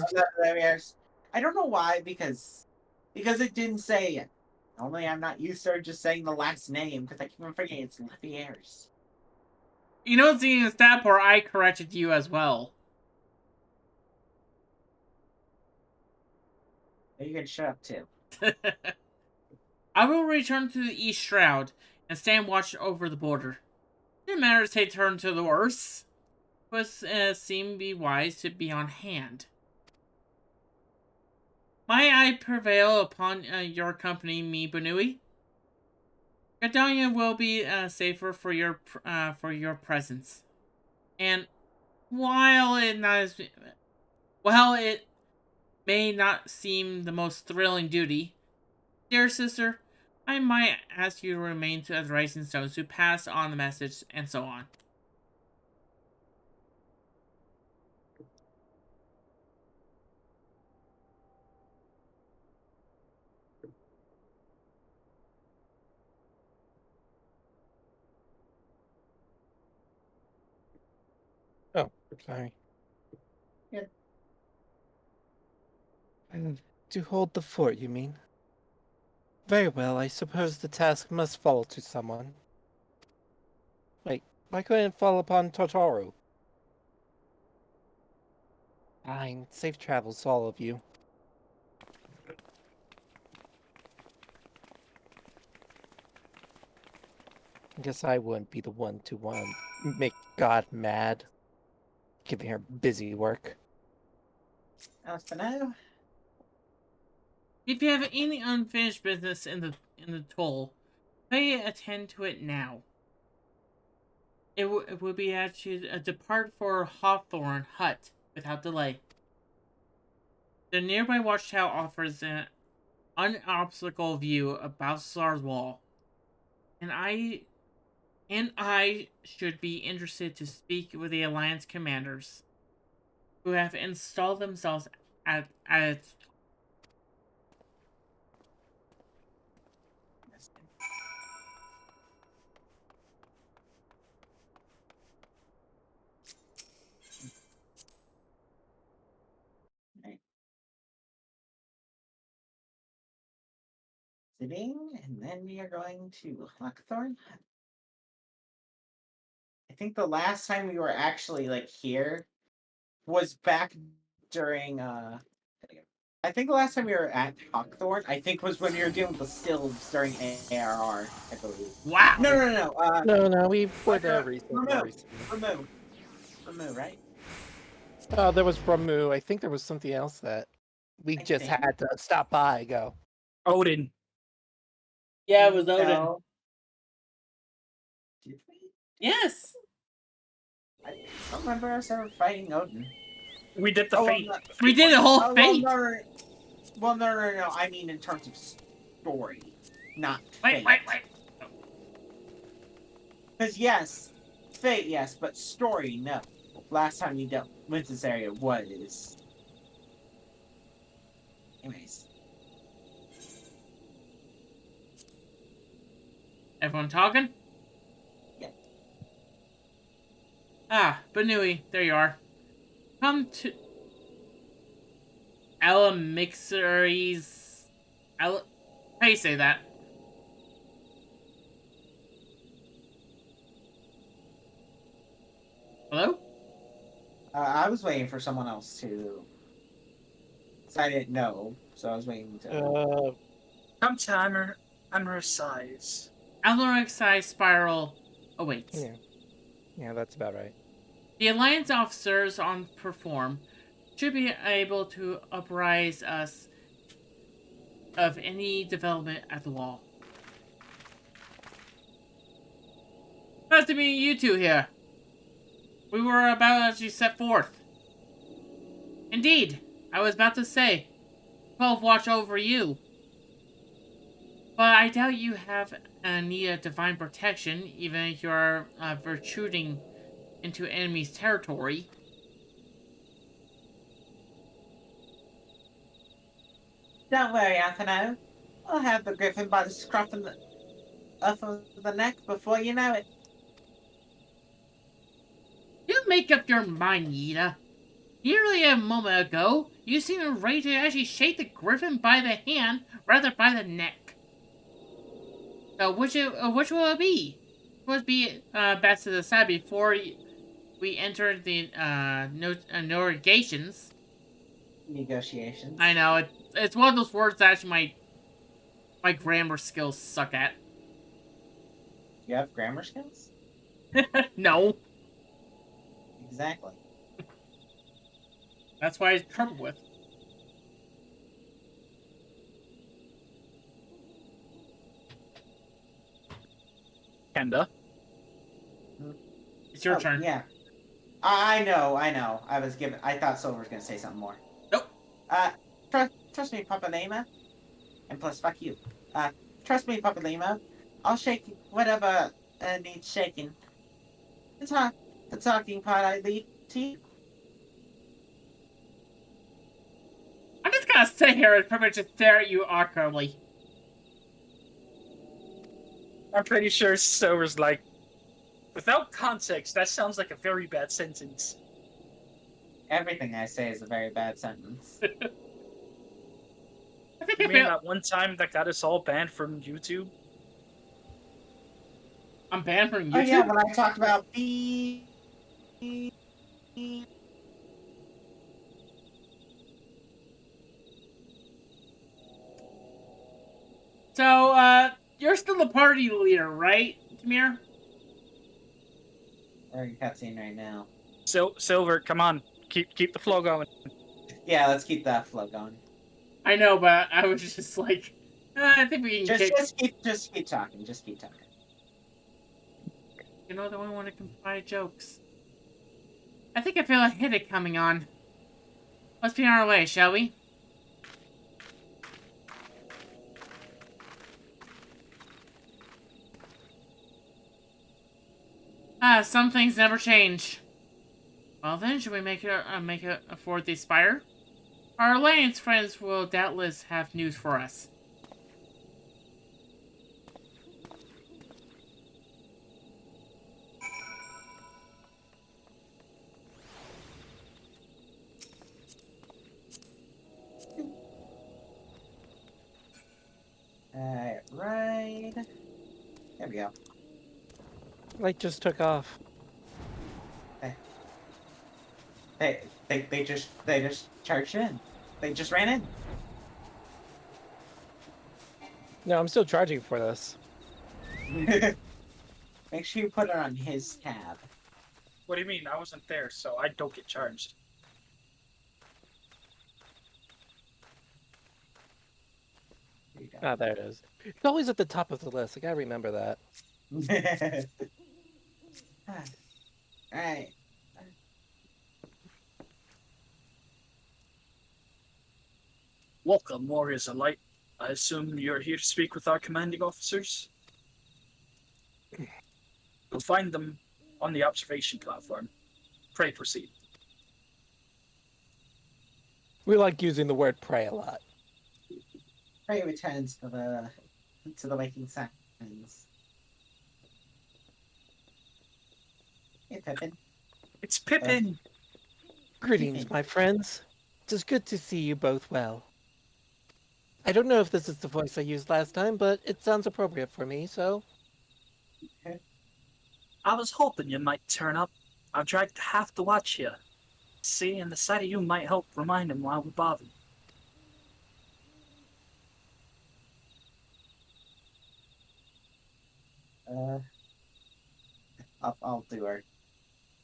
I don't know why, because it didn't say it. Only I'm not used to just saying the last name, because I keep on forgetting it's Laviers. You know, seeing the stat part, I corrected you as well. You can shut up too. I will return to the East Shroud and stand watch over the border. If matters take turn to the worse, but seem be wise to be on hand. May I prevail upon your company, me Benui? Gardania will be safer for your presence, and while it may not seem the most thrilling duty, dear sister, I might ask you to remain to the Rising Stones to pass on the message and so on. Oh, sorry. Yeah. To hold the fort, you mean? Very well, I suppose the task must fall to someone. Wait, why couldn't it fall upon Totoro? Fine, safe travels, all of you. I guess I wouldn't be the one to want to make God mad, giving her busy work. As for now, If you have any unfinished business in the toll, pray attend to it now. It will be at you depart for Hawthorne Hut without delay. The nearby watchtower offers an unobstacle view of Balthazar's Wall, and I should be interested to speak with the Alliance commanders who have installed themselves at its sitting, and then we are going to Hawthorne. I think the last time we were actually here was back during I think the last time we were at Hawthorne, I think was when we were dealing with the Sylphs during ARR, I believe. Wow. No. We were there recently. Ramu, right? Oh, there was Ramu. I think there was something else that we just had to stop by. Go. Odin. Yeah, it was Odin. No. Did we? Yes. I don't remember us ever fighting Odin. We did the fate. We did a whole fate. Well, no. I mean in terms of story, not fate. Wait. Because yes, fate, yes, but story, no. Last time you dealt with this area was... Anyways. Everyone talking? Yeah. Benui, there you are. Come to Alamixeries. How do you say that? Hello? I was waiting for someone else to. Cause I didn't know, so I was waiting to. Come to Amorous Size. Alaric size spiral awaits. Yeah, that's about right. The Alliance officers on perform should be able to apprise us of any development at the wall. Nice to meet you two here. We were about to set forth. Indeed, I was about to say, 12 watch over you. But I doubt you have need of divine protection, even if you're retreating into enemy's territory. Don't worry, Anthony. I'll have the griffin by the scruff of the neck before you know it. You make up your mind, Yida. Nearly a moment ago, you seemed ready to actually shake the griffin by the hand rather by the neck. So which will it be? Would be best to decide before we enter the negotiations. Negotiations. I know it's one of those words that actually my grammar skills suck at. You have grammar skills? No. Exactly. That's why I have trouble with. Kenda. It's your turn. Yeah. I know. I thought Silver was gonna say something more. Nope. Trust me, Papa Lima. And plus, fuck you. Trust me, Papa Lima. I'll shake whatever needs shaking. The talking part I leave to you. I'm just gonna sit here and pretty much just stare at you awkwardly. I'm pretty sure Silver's like, without context, that sounds like a very bad sentence. Everything I say is a very bad sentence. You mean that one time that got us all banned from YouTube? I'm banned from YouTube? Oh yeah, when I talked about So, you're still the party leader, right, Tamir? We're in cutscene right now. Silver, come on, keep the flow going. Yeah, let's keep that flow going. I know, but I was just like, I think we can just keep talking. Just keep talking. You know, the one want to confide jokes. I think I feel a headache coming on. Let's be on our way, shall we? Some things never change. Well then, should we make it afford the spire? Our alliance friends will doubtless have news for us. Right. There we go. Light just took off. They just charged in. They just ran in. No, I'm still charging for this. Make sure you put it on his tab. What do you mean? I wasn't there, so I don't get charged. Ah, there it is. It's always at the top of the list. I gotta remember that. Alright. Welcome, Warriors of Light. I assume you're here to speak with our commanding officers? You'll find them on the observation platform. Pray proceed. We like using the word pray a lot. Pray returns to the waking signs. Hey, Pippin. It's Pippin! Greetings, my friends. It is good to see you both well. I don't know if this is the voice I used last time, but it sounds appropriate for me, so... I was hoping you might turn up. I've dragged half the watch here. See, and the sight of you might help remind him why we bothered. I'll do her.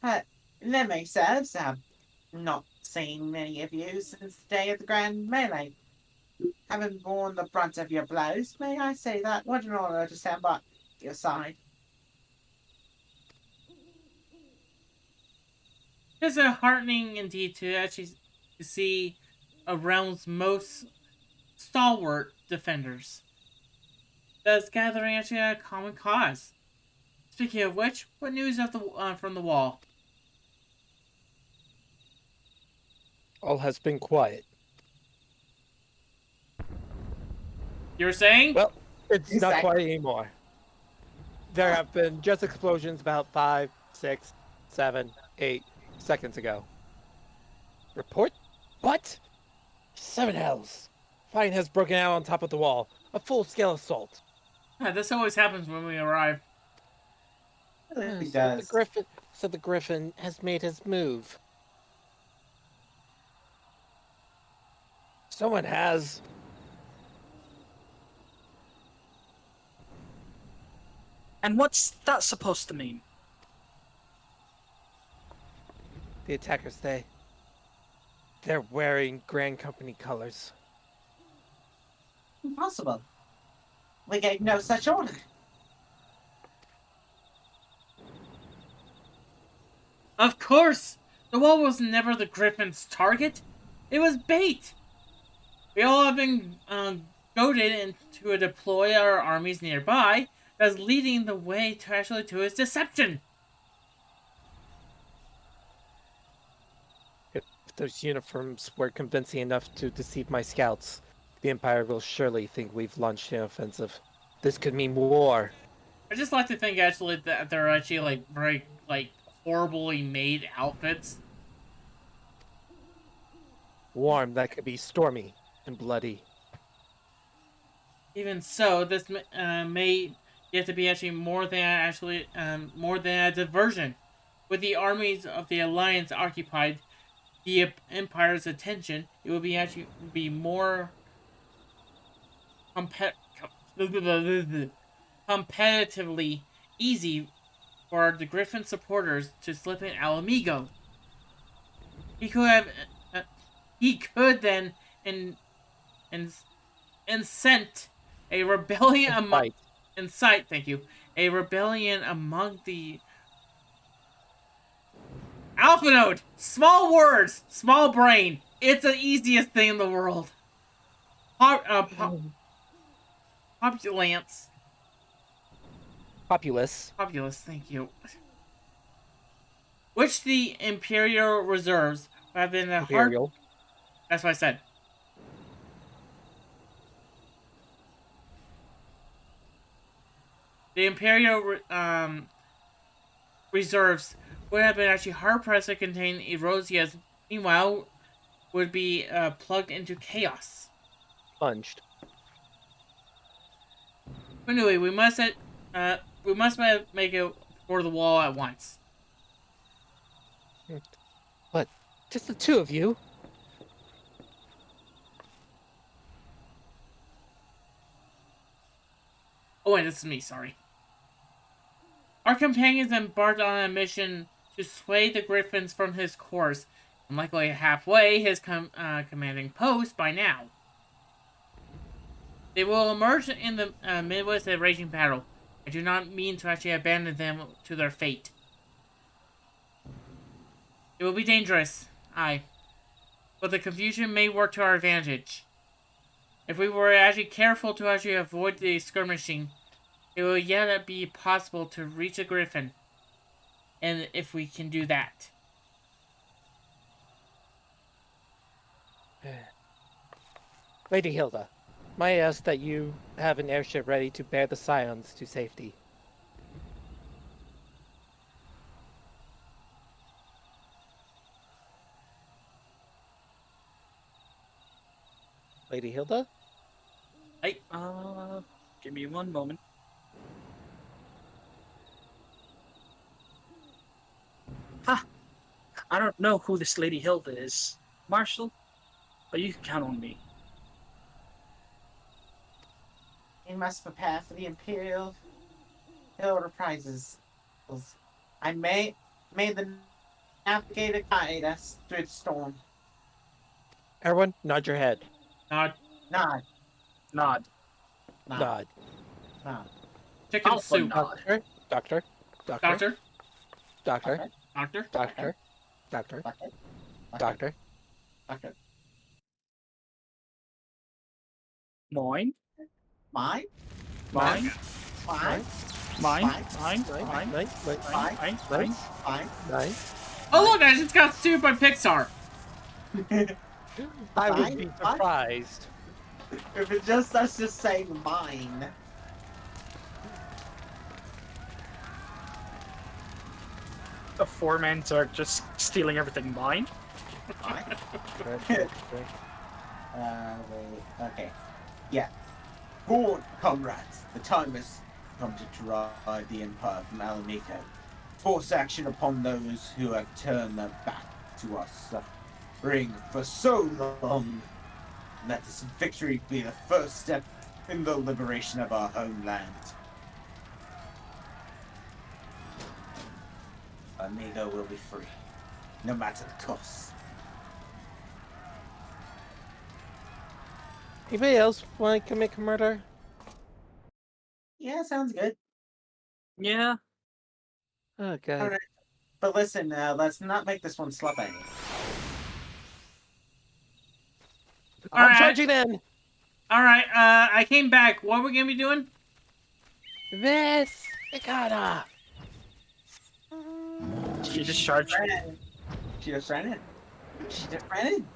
That makes sense. I've not seen many of you since the day of the Grand Melee. Having borne the brunt of your blows, may I say that what an honor to stand by your side. It's a heartening indeed to actually see a realm's most stalwart defenders thus gathering actually a common cause. Speaking of which, what news of the from the wall? All has been quiet. You're saying? Well, it's not quiet anymore. There have been just explosions about 5, 6, 7, 8 seconds ago. Report? What? 7 hells. Fighting has broken out on top of the wall. A full-scale assault. Yeah, this always happens when we arrive. So the Griffin has made his move. Someone has. And what's that supposed to mean? The attackers, they're wearing Grand Company colors. Impossible. We gave no such order. Of course! The wall was never the Griffin's target. It was bait. We all have been goaded to deploy our armies nearby, thus leading the way to his deception. If those uniforms were convincing enough to deceive my scouts, the Empire will surely think we've launched an offensive. This could mean war. I just like to think actually that they're actually like very horribly made outfits. Warm that could be stormy and bloody. Even so, this may yet to be actually more than a diversion. With the armies of the Alliance occupied the Empire's attention, it will be more competitively easy for the Griffin supporters to slip in Alamigo. He could then incent a rebellion a rebellion among the Alpha Node. Small words, small brain. It's the easiest thing in the world. Populace. Populace, thank you. Which the Imperial reserves have been a hard... That's what I said. The Imperial reserves would have been actually hard-pressed to contain Erosia's, meanwhile, would be plugged into chaos. Plunged. But anyway, we must make it for the wall at once. What? Just the two of you? Oh wait, this is me, sorry. Our companions embarked on a mission to sway the Griffins from his course, and likely halfway his commanding post by now. They will emerge in the midwest of a raging battle. I do not mean to actually abandon them to their fate. It will be dangerous, aye, but the confusion may work to our advantage. If we were actually careful to actually avoid the skirmishing, it will yet be possible to reach a Griffin. And if we can do that. Lady Hilda, may I ask that you have an airship ready to bear the Scions to safety? Lady Hilda? Hey, give me one moment. Ha! I don't know who this Lady Hilda is, Marshal, but you can count on me. We must prepare for the Imperial Hill reprisals. I may the navigator guide us through the storm. Everyone, nod your head. Nod. Nod. Nod. Nod. Nod. Chicken Alpha soup. nod. Doctor. Doctor. Doctor. Doctor. Doctor. Doctor. Doctor. Doctor. Mine. Mine? Mine. Mine? Mine. Mine. Oh look, I just got sued by Pixar. I would be surprised. If it's just us just saying mine. The four-men are just stealing everything mine. Wait. Okay. Yeah. Forward, comrades. The time has come to drive the Empire from Alamico. Force action upon those who have turned their back to our suffering for so long. Let this victory be the first step in the liberation of our homeland. Amigo will be free, no matter the cost. Anybody else want to commit murder? Yeah, sounds good. Yeah. Oh, God. All right. But listen, let's not make this one slap any. I'm charging in. All right. I came back. What are we gonna be doing? This. I gotta. She just charged. She just ran in. She just ran in.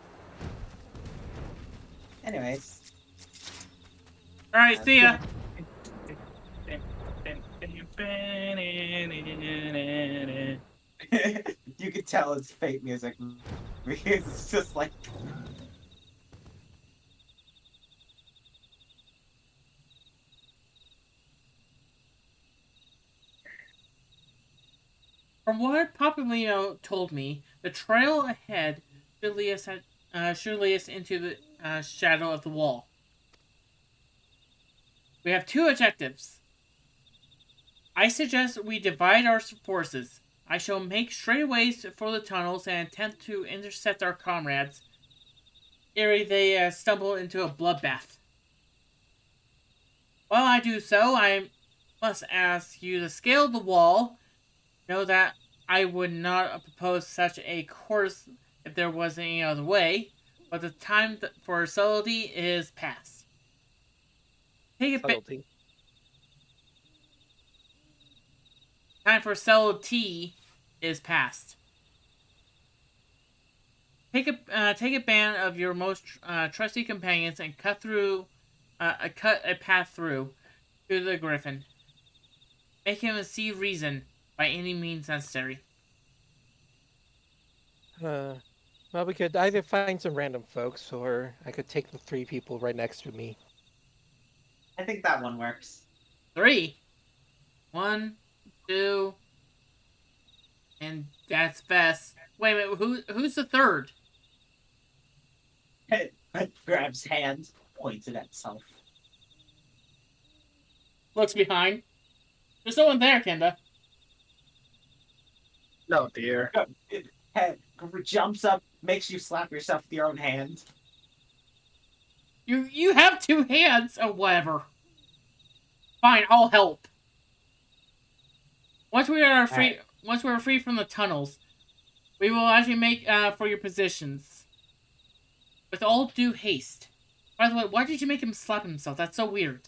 Anyways. All right. See ya. You can tell it's fake music because it's just like. From what Papalino told me, the trail ahead should lead us into the shadow of the wall. We have two objectives. I suggest we divide our forces. I shall make straightaways for the tunnels and attempt to intercept our comrades ere they stumble into a bloodbath. While I do so, I must ask you to scale the wall. Know that I would not propose such a course if there was any other way, but the time for subtlety is past. Time for subtlety is past. Take a band of your most trusty companions and cut a path through to the Griffin. Make him see reason by any means necessary. Well, we could either find some random folks, or I could take the 3 people right next to me. I think that one works. 3. 1, 2, and that's best. Wait a minute, who's the third? Grabs hand, points it at self. Looks behind. There's no one there, Kenda. No, dear. Head jumps up, makes you slap yourself with your own hand. You have 2 hands. Oh, whatever. Fine, I'll help. Once we are free from the tunnels, we will actually make for your positions. With all due haste. By the way, why did you make him slap himself? That's so weird.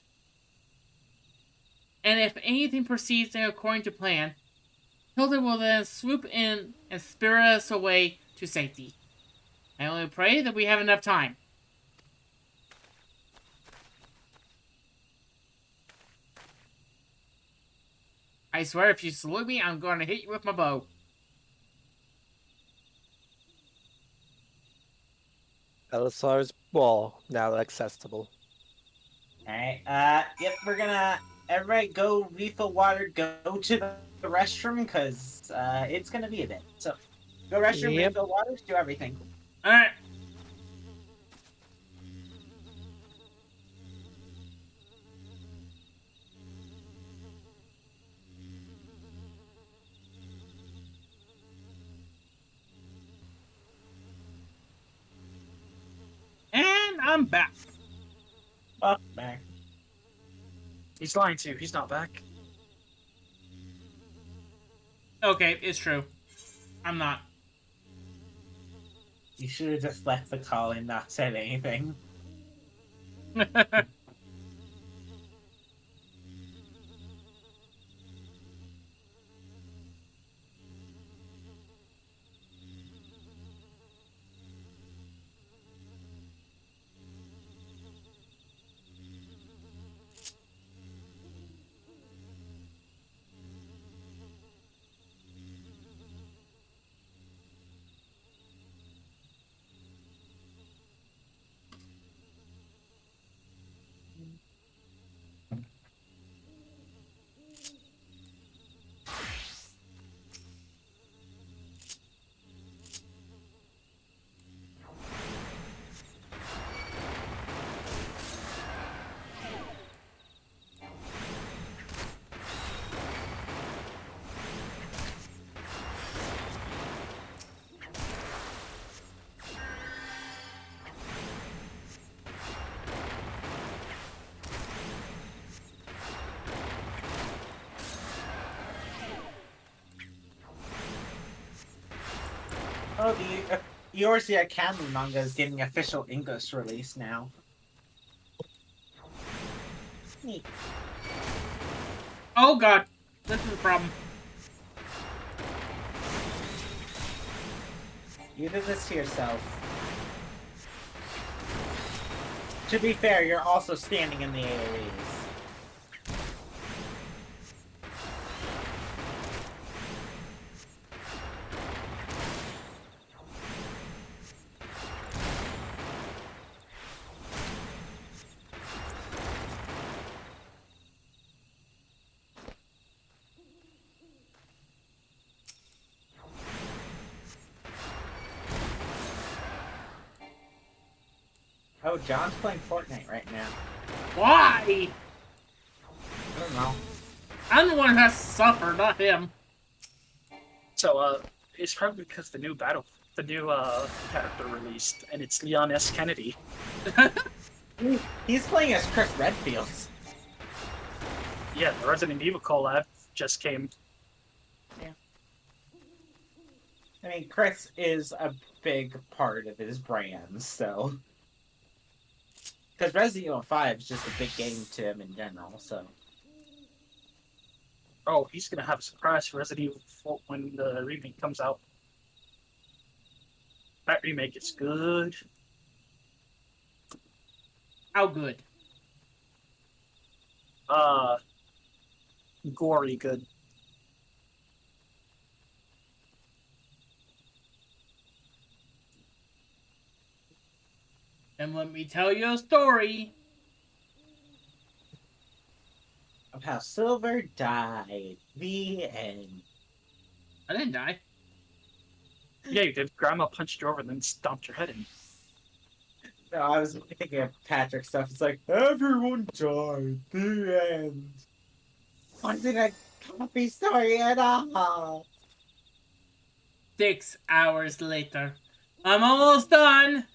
And if anything proceeds according to plan, Hilda will then swoop in and spirit us away to safety. I only pray that we have enough time. I swear if you salute me, I'm going to hit you with my bow. Belisar's Wall, now accessible. Alright, yep, we're gonna, everybody go refill water, go to the restroom, because, it's gonna be a bit. So, go restroom, Yep. refill water, do everything. Alright. And I'm back. Back. He's lying to you. He's not back. Okay, it's true. I'm not. You should have just left the call and not said anything. Oh, the Eorzea Academy manga is getting official English release now. Neat. Oh god, this is a problem. You did this to yourself. To be fair, you're also standing in the AoEs. Oh, John's playing Fortnite right now. Why? I don't know. I'm the one who has to suffer, not him. So, it's probably because the new character released, and it's Leon S. Kennedy. He's playing as Chris Redfield. Yeah, the Resident Evil collab just came. Yeah. I mean, Chris is a big part of his brand, so... Because Resident Evil 5 is just a big game to him in general, so... Oh, he's gonna have a surprise for Resident Evil 4 when the remake comes out. That remake is good. How good? Gory good. And let me tell you a story. Of how Silver died. The end. I didn't die. Yeah, you did. Grandma punched you over and then stomped your head in. No, I was thinking of Patrick stuff. It's like, everyone died. The end. Wasn't a happy story at all. 6 hours later. I'm almost done.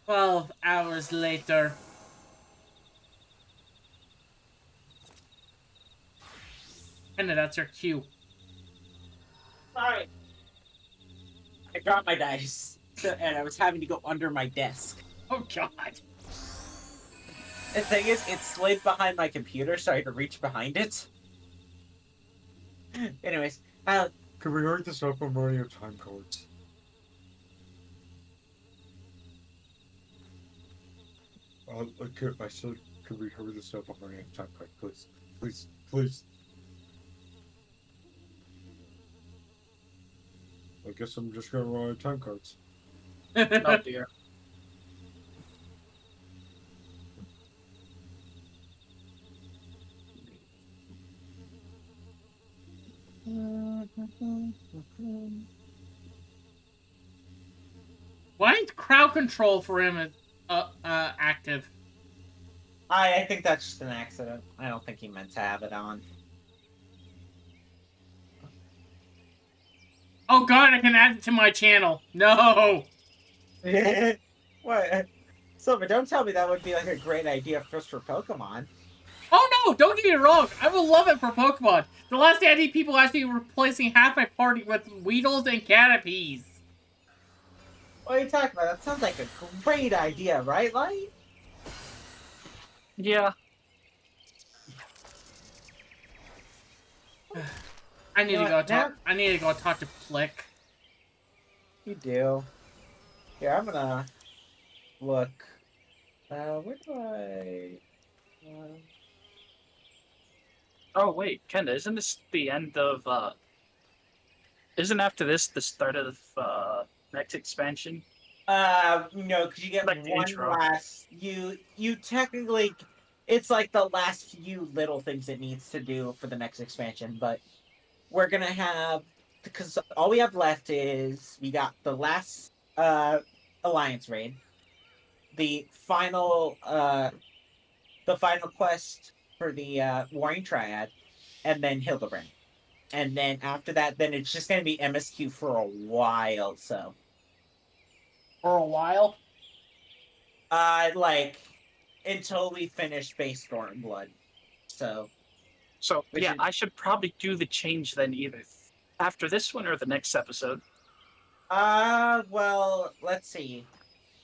12 hours later. And that's your cue. Sorry. I dropped my dice. And I was having to go under my desk. Oh god. The thing is, it slid behind my computer, so I had to reach behind it. Anyways, can we hurry this up? I'm running out of time cards. I said, can we hurry this up? I'm running out of time cards, please. Please, please. I guess I'm just gonna run out of time cards. Oh dear. Why is crowd control for him active? I think that's just an accident. I don't think he meant to have it on. Oh god, I can add it to my channel. No! What? Silver, don't tell me that would be like a great idea just for Pokemon. Oh no, don't get me wrong. I would love it for Pokemon. The last day I need people actually replacing half my party with Weedles and Caterpies. What are you talking about? That sounds like a great idea, right, Light? Yeah. I need to go talk. I need to go talk to Plick. You do. Here, I'm gonna look. Where do I? Oh wait, Kenda, isn't this the end of? Isn't after this the start of next expansion? No, because you get Like the one intro. last. You technically, it's like the last few little things it needs to do for the next expansion, but we're gonna have, because all we have left is we got the last alliance raid, the final quest for the Warring Triad, and then Hildebrand. And then after that, then it's just gonna be MSQ for a while, so. For a while? Like, until we finish Base Stormblood. So. So yeah, I should probably do the change then, either after this one or the next episode. Well, let's see.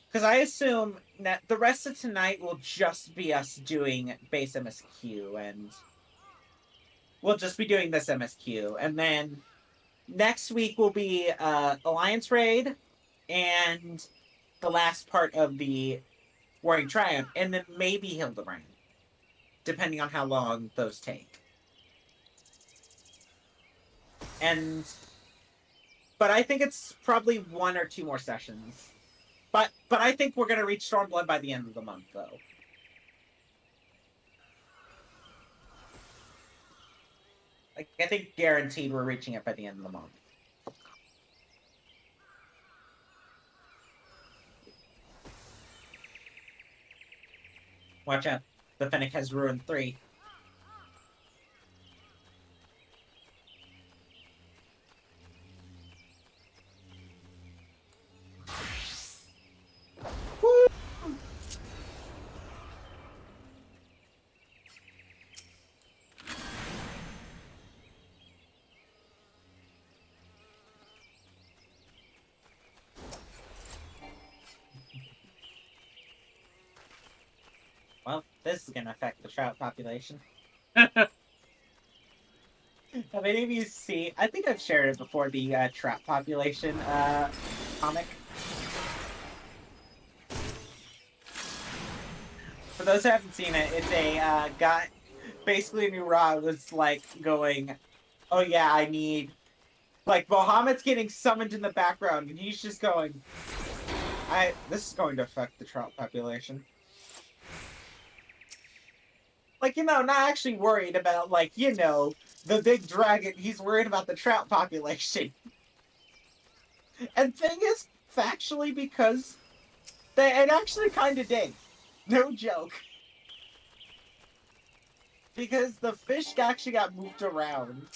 Because I assume that the rest of tonight will just be us doing base MSQ, and we'll just be doing this MSQ. And then next week will be Alliance Raid and the last part of the Warring Triumph, and then maybe Hildebrand, depending on how long those take. But I think it's probably 1 or 2 more sessions. But I think we're gonna reach Stormblood by the end of the month, though. Like, I think guaranteed we're reaching it by the end of the month. Watch out. The Fennec has Ruin 3. Woo! Well, this is gonna affect the trout population. Have any of you seen? I think I've shared it before. The trout population comic. For those who haven't seen it, it's a guy. Basically, Nura was like going, "Oh yeah, I need." Like Mohammed's getting summoned in the background, and he's just going, This is going to affect the trout population." Like, not actually worried about, like, the big dragon. He's worried about the trout population. And thing is, factually, because it actually kind of did. No joke. Because the fish actually got moved around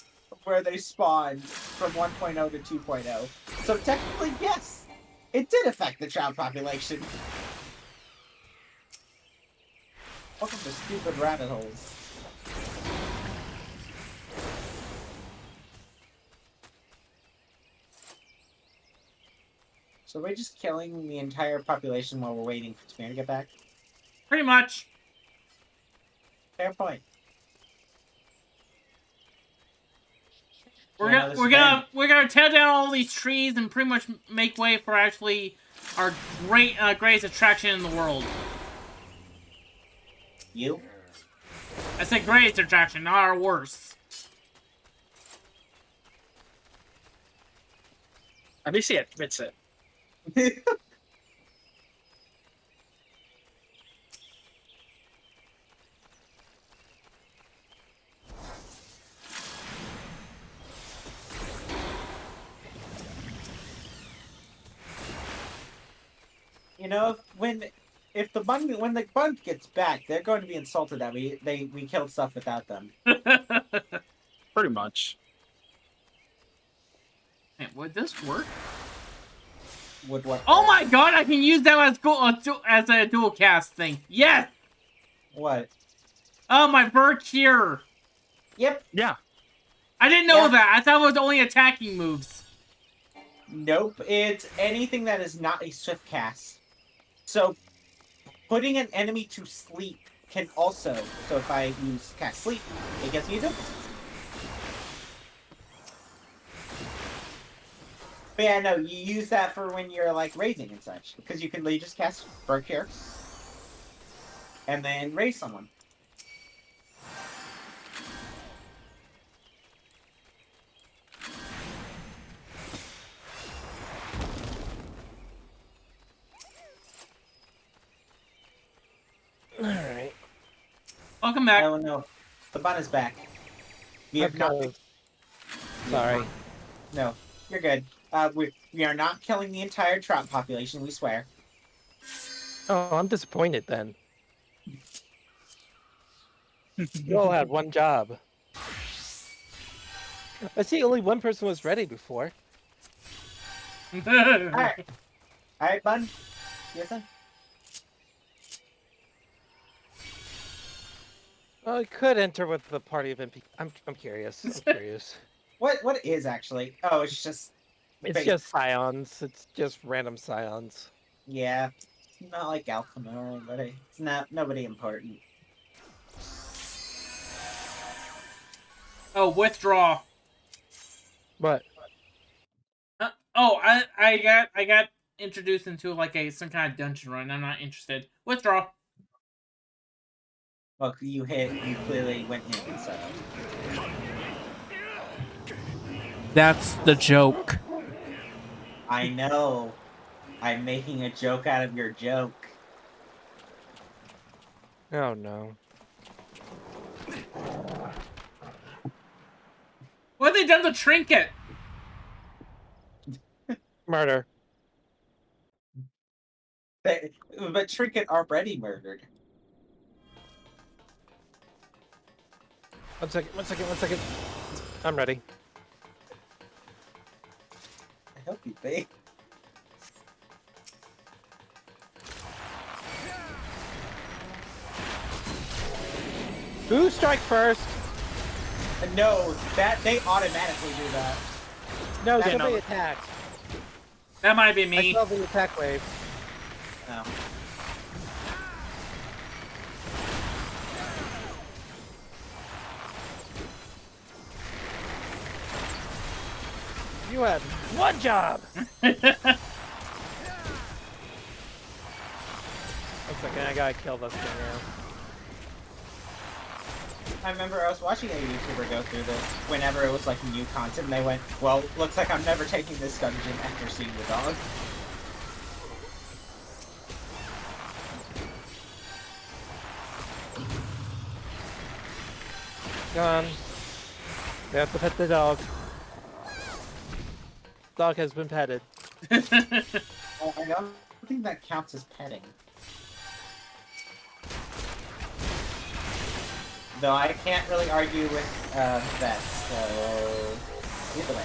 where they spawned from 1.0 to 2.0. So technically, yes, it did affect the trout population. Welcome to stupid rabbit holes. So we're just killing the entire population while we're waiting for Tamir to get back? Pretty much. Fair point. We're gonna tear down all these trees and pretty much make way for actually our greatest attraction in the world. You? I said greatest attraction, not our worst. At least he admits it. know, if the bun when the bun gets back, they're going to be insulted that we killed stuff without them. Pretty much. Man, would this work? Would what? Oh my god! I can use that as a dual cast thing. Yes. What? Oh, my Bird Cure. Yep. Yeah. I didn't know that. I thought it was only attacking moves. Nope. It's anything that is not a swift cast. So, putting an enemy to sleep can also. So if I use cast sleep, it gets me a double. But yeah, no, you use that for when you're like raising and such, because you can just cast Bird Cure and then raise someone. Alright. Welcome back. Oh no, the bun is back. We have not. Sorry. No, you're good. We are not killing the entire trout population, we swear. Oh, I'm disappointed then. You all had one job. I see only one person was ready before. Alright. Alright, bun. Yes, sir? Well, I could enter with the party of MP. I'm curious. I'm curious. What is actually? Oh, it's just. It's just scions. It's just random scions. Yeah, not like Alphamore, but it's not nobody important. Oh, withdraw. What? I got introduced into like some kind of dungeon run. I'm not interested. Withdraw. Well, you clearly went in, so. That's the joke. I know. I'm making a joke out of your joke. Oh no. What have they done to Trinket? Murder. But Trinket already murdered. One second. I'm ready. I hope you be. Who strike first? No, they automatically do that. No, somebody attacked. That might be me. I saw the attack wave. Oh. You had one job. One second, I gotta kill this thing now. I remember I was watching a YouTuber go through this whenever it was like new content, and they went, well, looks like I'm never taking this dungeon after seeing the dog. Come on. We have to pet the dog. Dog has been petted. I don't think that counts as petting. Though I can't really argue with that, so either way.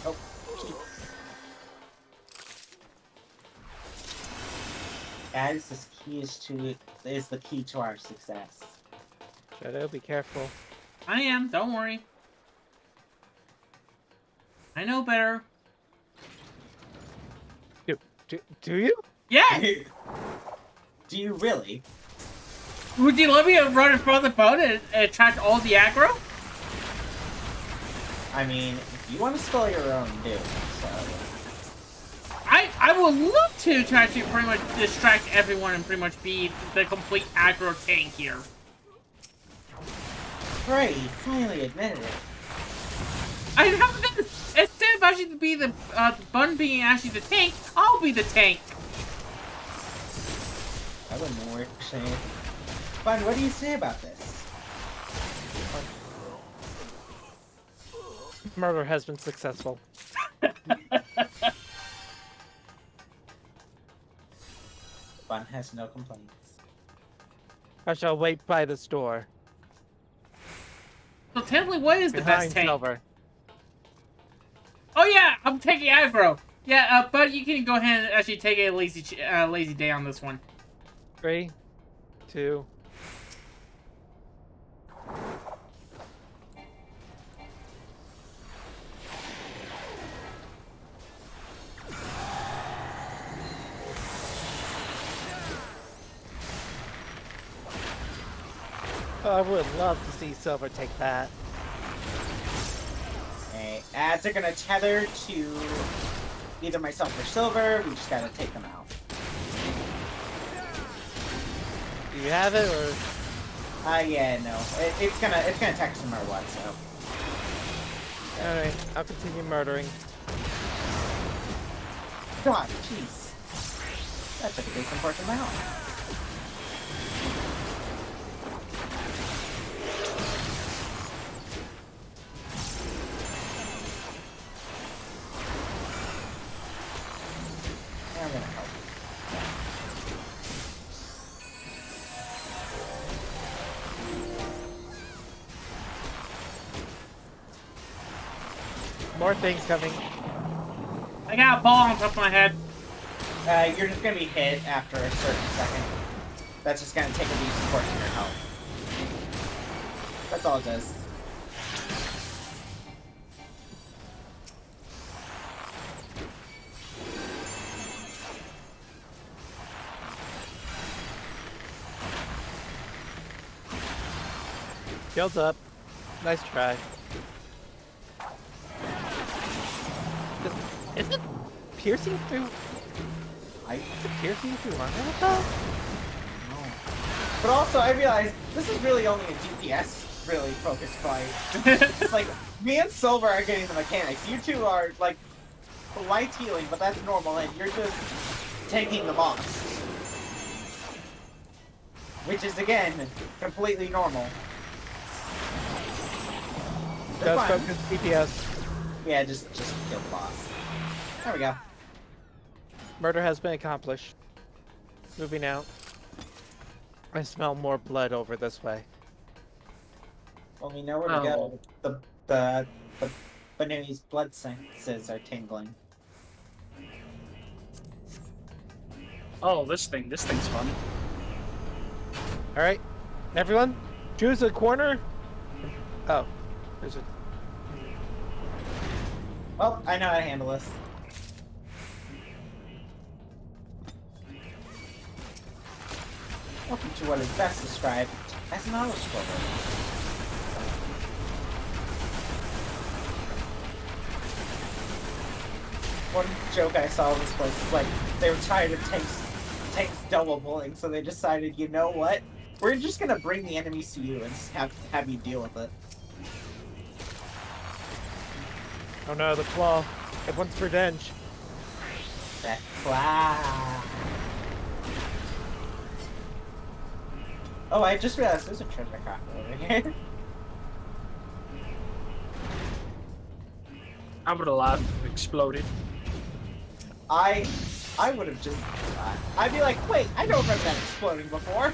Oh, key. As this key is the key to our success. Shadow, be careful. I am. Don't worry. I know better. Do you? Yes! Do you really? Would you let me run in front of the boat and attract all the aggro? I mean, if you want to spell your own, do. So. I would love to try to pretty much distract everyone and pretty much be the complete aggro tank here. Right, you finally admitted it. I have this. Instead of actually be the Bun being actually the tank, I'll be the tank. That wouldn't work, Shane. Bun, what do you say about this? Murder has been successful. Bun has no complaints. I shall wait by this door. So technically, what is the best tank? Silver. Oh yeah, I'm taking aggro. Yeah, but you can go ahead and actually take a lazy day on this one. 3, 2. I would love to see Silver take that. Okay, ads are gonna tether to either myself or Silver. We just gotta take them out. Do you have it, or? Yeah, no. It's gonna text him or what? So. All right, I'll continue murdering. God, jeez. That took a decent portion of my own. I'm gonna help. More things coming. I got a ball on top of my head. You're just gonna be hit after a certain second. That's just gonna take a decent portion of your health. That's all it does. Shields up. Nice try. Is it piercing through? Is it piercing through armor with that? No. But also, I realized this is really only a DPS really focused fight. It's like me and Silver are getting the mechanics. You two are like light healing, but that's normal, and you're just taking the boss, which is again completely normal. Does focus DPS. Yeah, just kill the boss. There we go. Murder has been accomplished. Moving out. I smell more blood over this way. Well, we know where to go. The Banui's blood senses are tingling. Oh, this thing's fun. All right, everyone, choose a corner. Oh, there's a. Well, I know how to handle this. Welcome to what is best described as an auto-scroller. One joke I saw in this place is like, they were tired of tanks double pulling, so they decided, you know what? We're just gonna bring the enemies to you and just have you deal with it. Oh no, the claw. It wants revenge. That claw. Oh, I just realized there's a treasure craft over here. I would have laughed if it exploded. I would have just... I'd be like, wait, I don't remember that exploding before.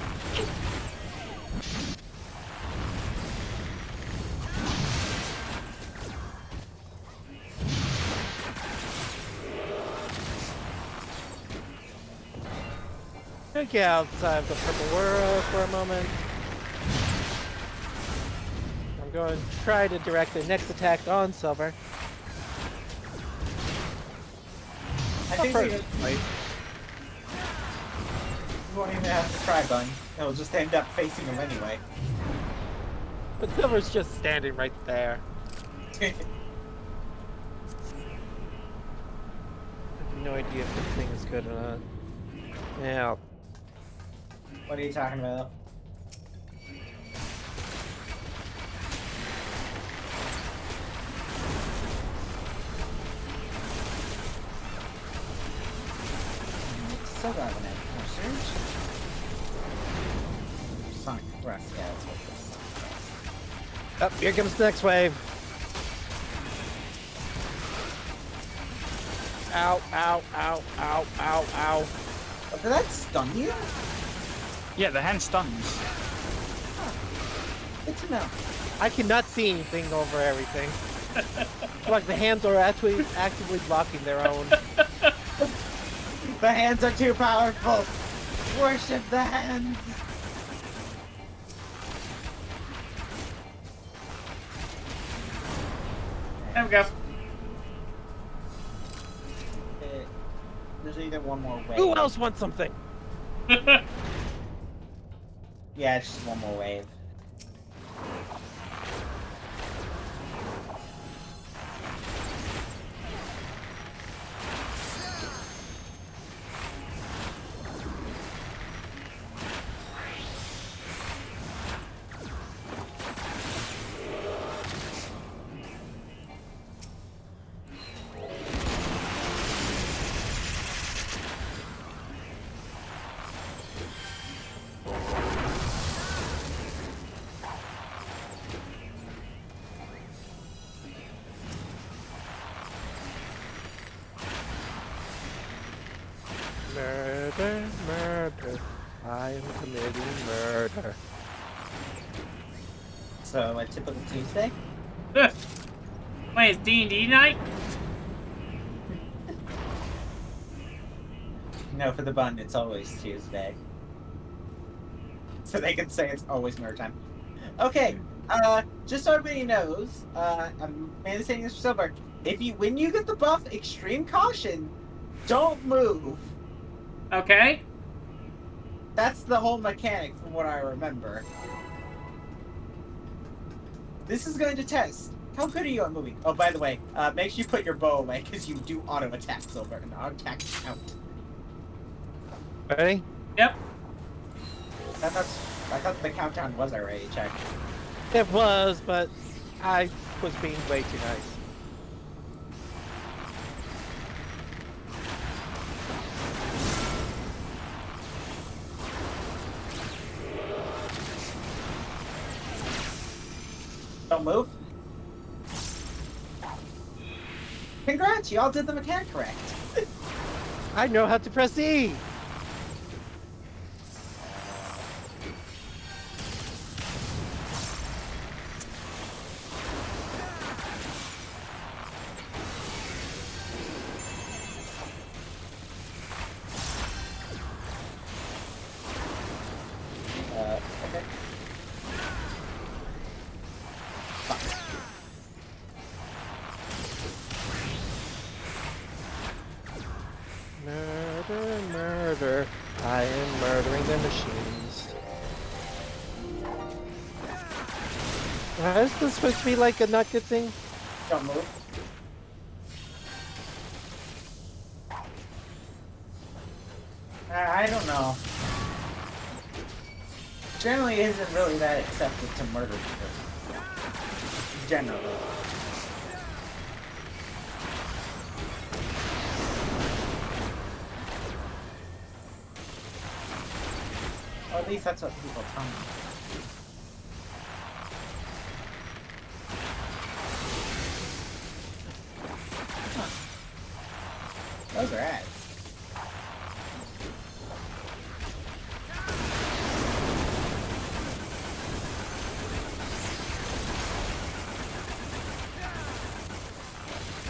Get outside of the purple world for a moment. going to try to direct the next attack on Silver. I think we won't even have to try, Bun. It'll just end up facing him anyway. But Silver's just standing right there. I have no idea if this thing is good or not. Yeah. What are you talking about? Still got an edge. More surge. Sonic thrust. Yeah, that's what it is. Sonic thrust. Oh, here comes the next wave. Ow, ow, ow, ow, ow, ow. Oh, did that stun you? Yeah, the hand stuns. Good to know. I cannot see anything over everything. Like the hands are actually actively blocking their own. The hands are too powerful. Worship the hands. There we go. There's either one more wave. Who else wants something? Yeah, it's just one more wave. Murder, murder. I am committing murder. So, a typical Tuesday? Wait, it's D&D night? No, for the Bun, it's always Tuesday. So they can say it's always murder time. Okay, just so everybody knows, I'm mainly saying this for Silver. When you get the buff Extreme Caution, don't move. Okay. That's the whole mechanic from what I remember. This is going to test. How good are you at moving? Oh, by the way, make sure you put your bow away because you do auto attack, Silver, and auto attack count. Ready? Yep. I thought the countdown was already checked. It was, but I was being way too nice. Don't move. Congrats, you all did the mechanic correct. I know how to press E! Okay. Murder, murder. I am murdering the machines. Is this supposed to be like a not good thing? Don't move. I don't know. Generally, it isn't really that accepted to murder people. Generally. Or at least that's what people tell me. Huh. Those are ads.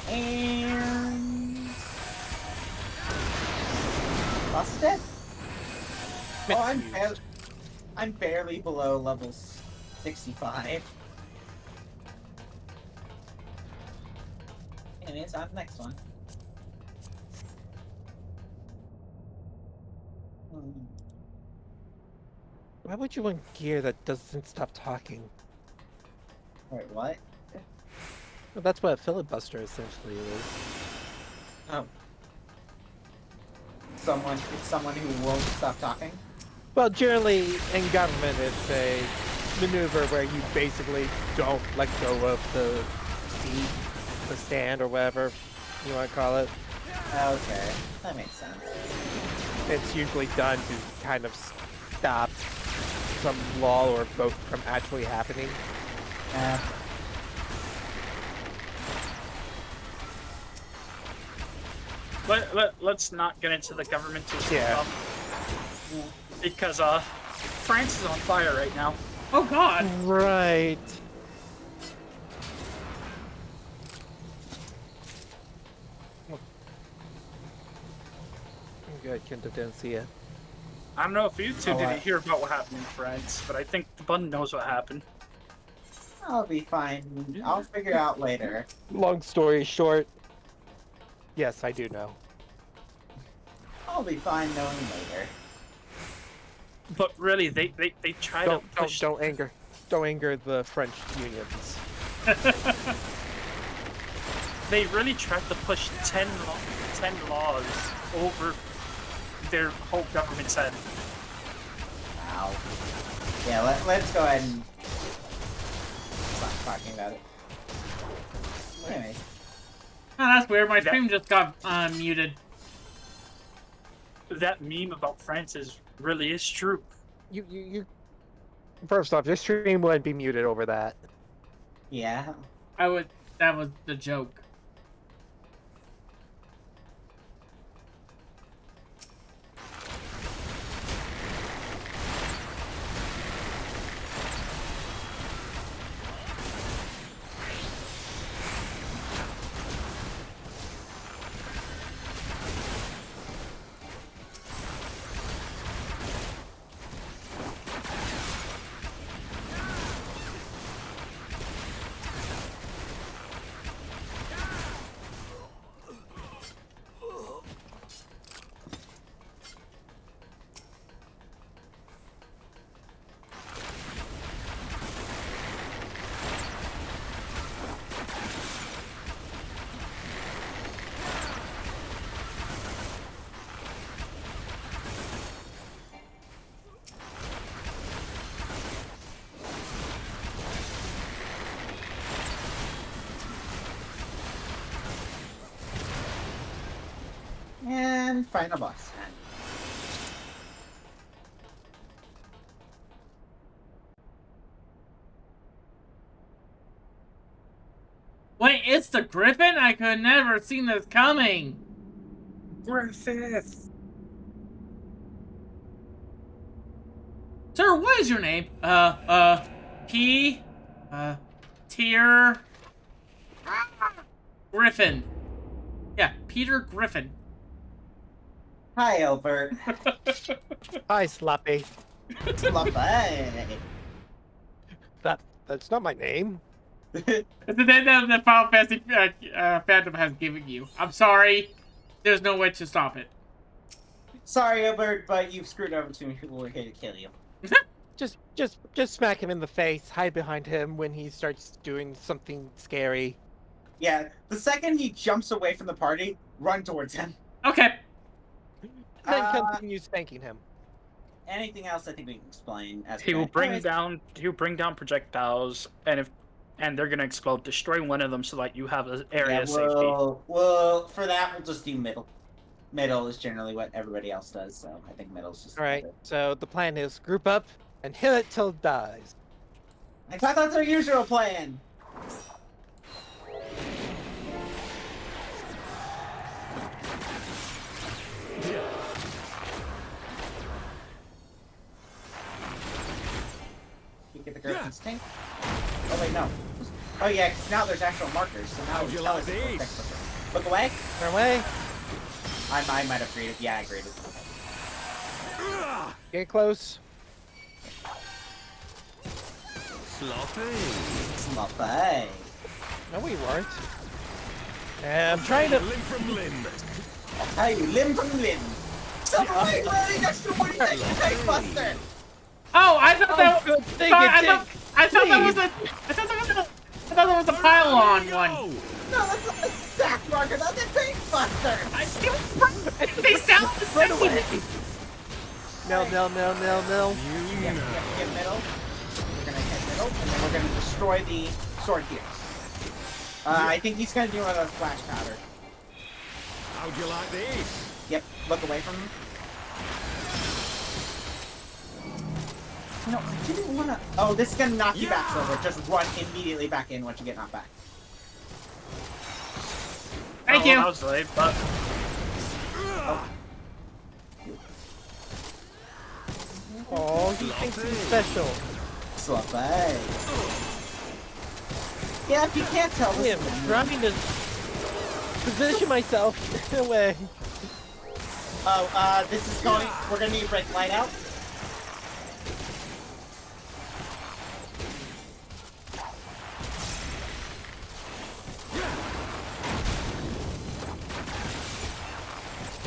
And boss is dead. Oh, I'm barely below level 65. is on the next one. Why would you want gear that doesn't stop talking? Wait, what? Well, that's what a filibuster essentially is. Oh. It's someone who won't stop talking? Well, generally in government, it's a maneuver where you basically don't let go of the seat, the stand, or whatever you want to call it. Okay, that makes sense. It's usually done to kind of stop some law or vote from actually happening. Let's not get into the government too Yeah. Because France is on fire right now. Oh God! Right. Good, Kento didn't see it. I don't know if you two Oh, didn't hear about what happened in France, but I think the bun knows what happened. I'll be fine. I'll figure out later. Long story short, yes, I do know. I'll be fine knowing later. But really, they try to push... Don't anger the French unions. They really tried to push 10 laws over their whole government's head. Wow. Yeah, let's go ahead and stop talking about it. Anyways. Oh, that's weird. My stream just got muted. That meme about France really is true. You. First off, your stream wouldn't be muted over that. Yeah. That was the joke. And final boss. Wait, it's the Griffin? I could never seen this coming. Griffith. Sir, what is your name? Tier... Griffin. Yeah, Peter Griffin. Hi, Albert. Hi, Sloppy. Sloppy. That's not my name. It's the name that the Final Fantasy fandom has given you. I'm sorry. There's no way to stop it. Sorry, Albert, but you've screwed over too many people who are here to kill you. Just smack him in the face, hide behind him when he starts doing something scary. Yeah, the second he jumps away from the party, run towards him. Okay. Then continue spanking him. Anything else I think we can explain as He will bring down projectiles, and they're gonna explode. Destroy one of them so that you have an area of safety. Well, for that we'll just do middle. Middle is generally what everybody else does, so I think middle's just. All right. So the plan is group up and hit it till it dies. I thought that's our usual plan. Get the Griffin's tank. Oh wait, no. Oh yeah, 'cause now there's actual markers, so now we tell us to look away. Turn away. I might have greeted. Yeah, I greeted. Get close. Sloppy. Sloppy. No, we weren't. I'm trying to... Limb from limb. Hey, limb from limb. Somebody running next to what do you think? Tank Buster! Oh, I thought that. good thing Sorry, it I thought that was Please. I thought that was a pylon one. No, that's not a stack marker. That's a Tank Buster. They sound the Run same. away! No. Get middle. We're gonna hit middle, and then we're gonna destroy the sword here. I think he's gonna do another flash powder. How'd you like this? Yep, look away from him. No, I didn't wanna... Oh, this is gonna knock you back, Silver. Just run immediately back in once you get knocked back. Thank you. That was late, but... Oh, he thinks he's special. Sloppy. Yeah, if you can't tell, I am trying to position myself in a way. Oh, this is going... We're gonna need to break light out.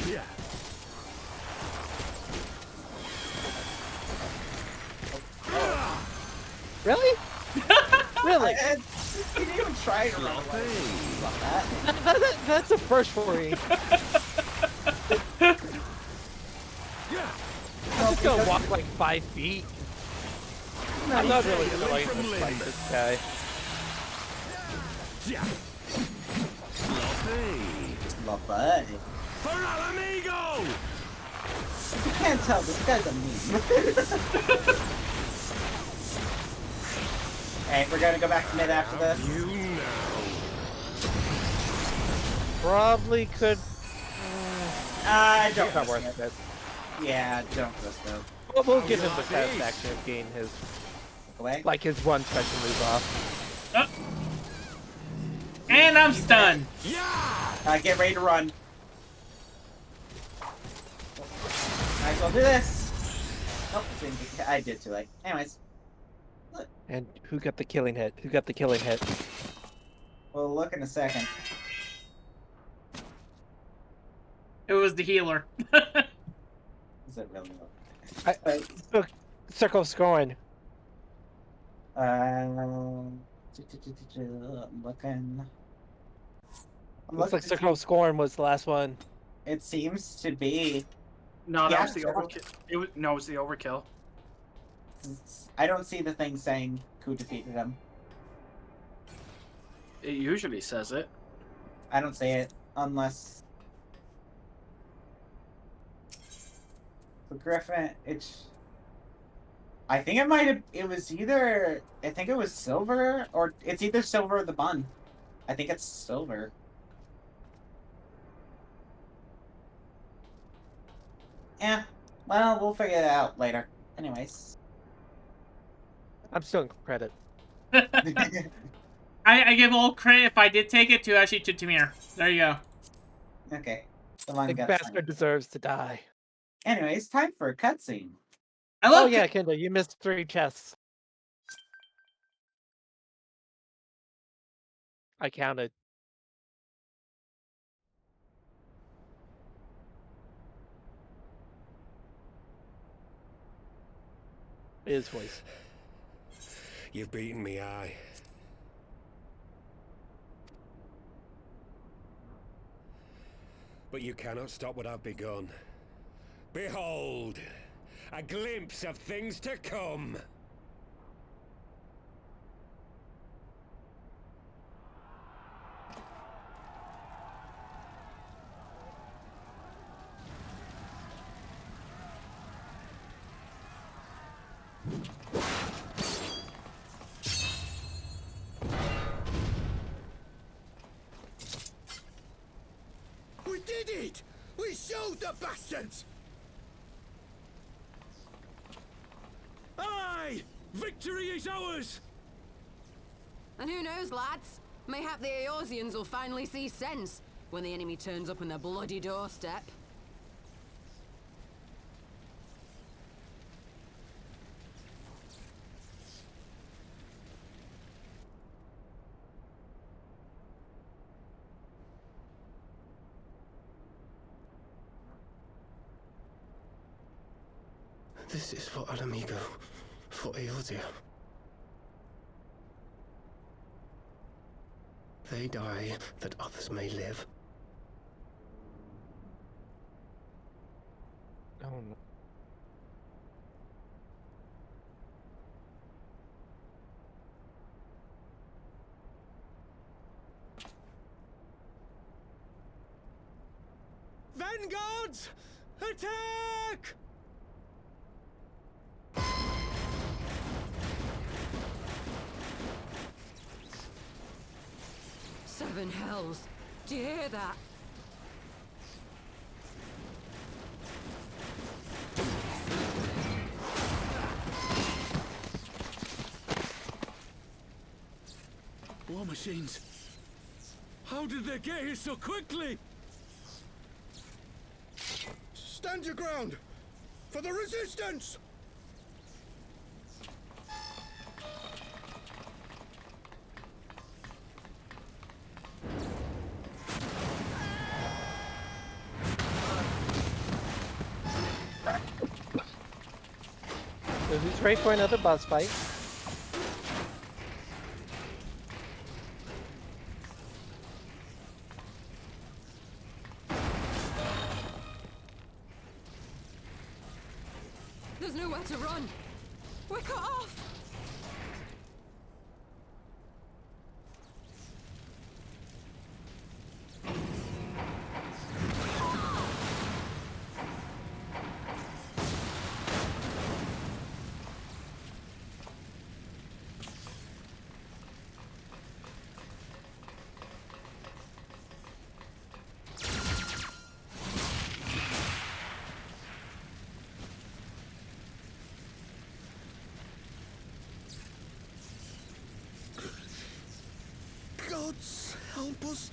Yeah. Really? Really? You didn't even try to run away. Stop that. That's a first for me. I'm just gonna walk like 5 feet. I'm not really gonna like fight this guy. Sloppy. For Alamigo! You can't tell, this guy's a meme. Alright, we're gonna go back to mid after this. You know. Probably could. Don't Not risk worth it. Yeah, don't risk it. Well, we'll give him the satisfaction of getting his, like his one special move off. Oh. And I'm stunned. Get ready to run. Might as well do this. Oh, I did too late. Anyways. And who got the killing hit? Who got the killing hit? We'll look in a second. It was the healer. Is it really? Look, circle scoring. I'm looking. Looks like circle scoring was the last one. It seems to be. No, that Yeah, was the overkill. It was the overkill. I don't see the thing saying who defeated him. It usually says it. I don't see it unless for Griffin. I think it might have. It was either. I think it was Silver or it's either Silver or the Bun. I think it's Silver. Yeah. Well, we'll figure it out later. Anyways. I'm still in credit. I give all credit if I did take it to actually to Tamir. There you go. Okay. The bastard deserves to die. Anyways, time for a cutscene. Oh yeah, Kendall, you missed 3 chests. I counted. His voice. You've beaten me, aye. But you cannot stop what I've begun. Behold, a glimpse of things to come. We did it! We showed the bastards! Aye! Victory is ours! And who knows, lads? Mayhap the Eorzeans will finally see sense when the enemy turns up on their bloody doorstep. This is for Alamigo, for Eorzea. They die that others may live. Oh no. Vanguards! Attack! Seven hells! Do you hear that? War machines. How did they get here so quickly? Stand your ground! For the resistance! So who's ready for another boss fight? There's nowhere to run! We're cut off! Gods help us!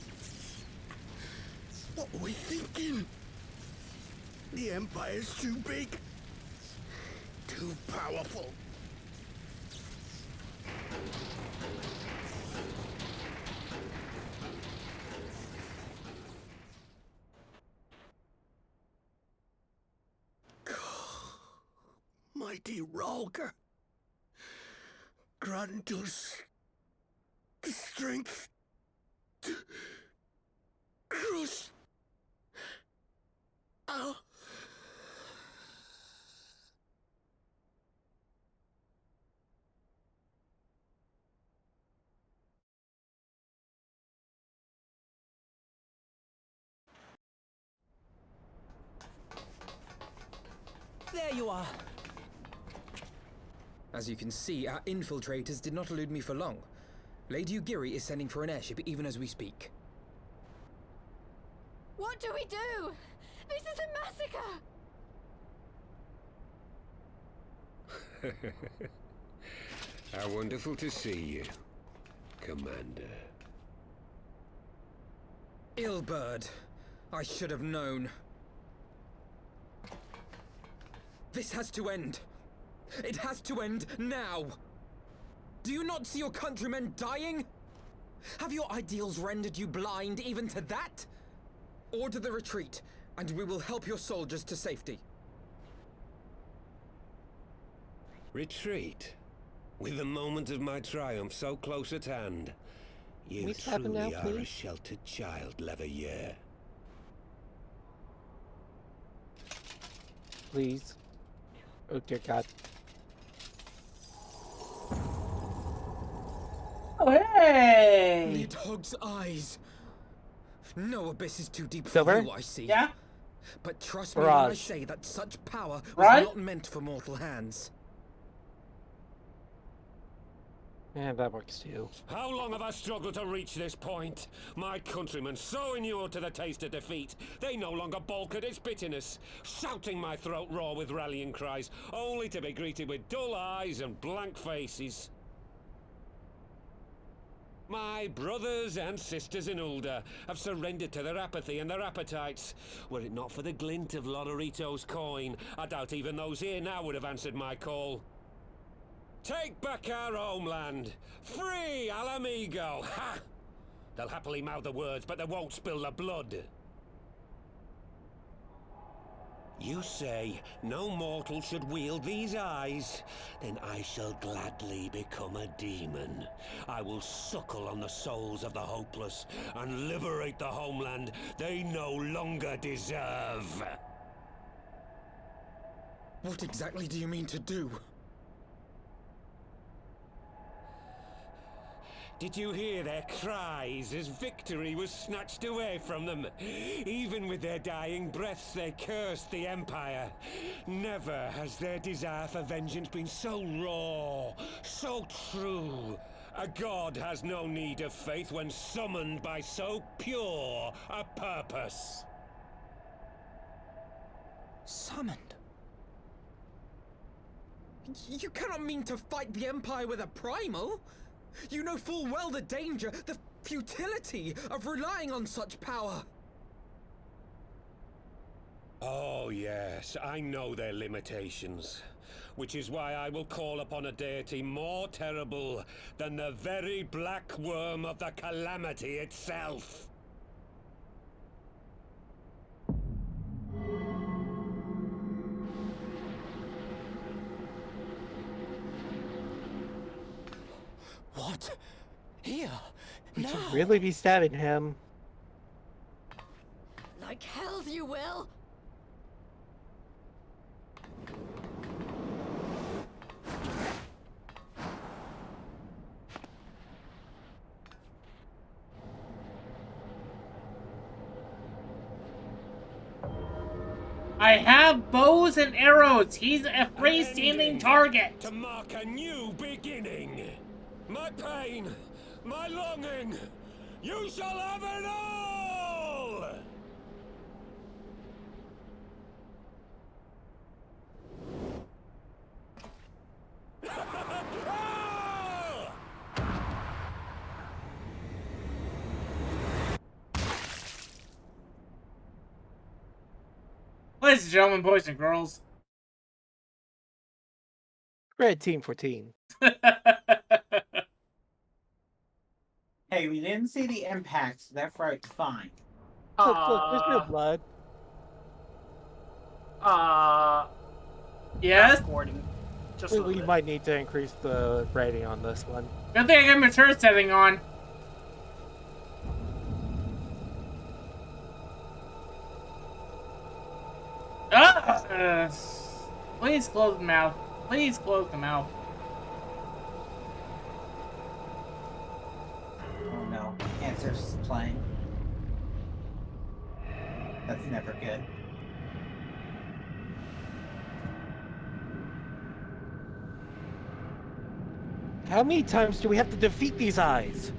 What are we thinking? The Empire's too big. Too powerful. Mighty Rolker. Grant us the strength to crush our... There you are. As you can see, our infiltrators did not elude me for long. Lady Ugiri is sending for an airship even as we speak. What do we do? This is a massacre! How wonderful to see you, Commander. Illbird. I should have known. This has to end. It has to end now. Do you not see your countrymen dying? Have your ideals rendered you blind even to that? Order the retreat, and we will help your soldiers to safety. Retreat? With the moment of my triumph so close at hand. Can You we stop him truly now, are a please? sheltered child, Leverrier. Please. Oh dear God. Oh, hey! Nidhogg's eyes. No abyss is too deep Silver? for you, I see. Yeah? But trust me when I Barrage. say that such power was Run? not meant for mortal hands. Yeah, that works too. How long have I struggled to reach this point? My countrymen, so inured to the taste of defeat, they no longer balk at its bitterness, shouting my throat raw with rallying cries, only to be greeted with dull eyes and blank faces. My brothers and sisters in Ulda have surrendered to their apathy and their appetites. Were it not for the glint of Lodorito's coin, I doubt even those here now would have answered my call. Take back our homeland! Free Alamigo! Ha! They'll happily mouth the words, but they won't spill the blood. You say no mortal should wield these eyes? Then I shall gladly become a demon. I will suckle on the souls of the hopeless and liberate the homeland they no longer deserve. What exactly do you mean to do? Did you hear their cries as victory was snatched away from them? Even with their dying breaths, they cursed the Empire. Never has their desire for vengeance been so raw, so true. A god has no need of faith when summoned by so pure a purpose. Summoned? You cannot mean to fight the Empire with a primal! You know full well the danger, the futility of relying on such power. Oh yes, I know their limitations. Which is why I will call upon a deity more terrible than the very black worm of the calamity itself. What? Here? We Now? should really be stabbing him. Like hells you will! I have bows and arrows. He's a freestanding target. To mark a new beginning. My pain, my longing, you shall have it all! Ladies and gentlemen, boys and girls. Red team 14. Hey, we didn't see the impact, so therefore it's fine. Look, there's no blood. Yes? We might need to increase the rating on this one. Good thing I got mature setting on. Please close the mouth. Please close the mouth. Oh no, Answer's playing. That's never good. How many times do we have to defeat these eyes?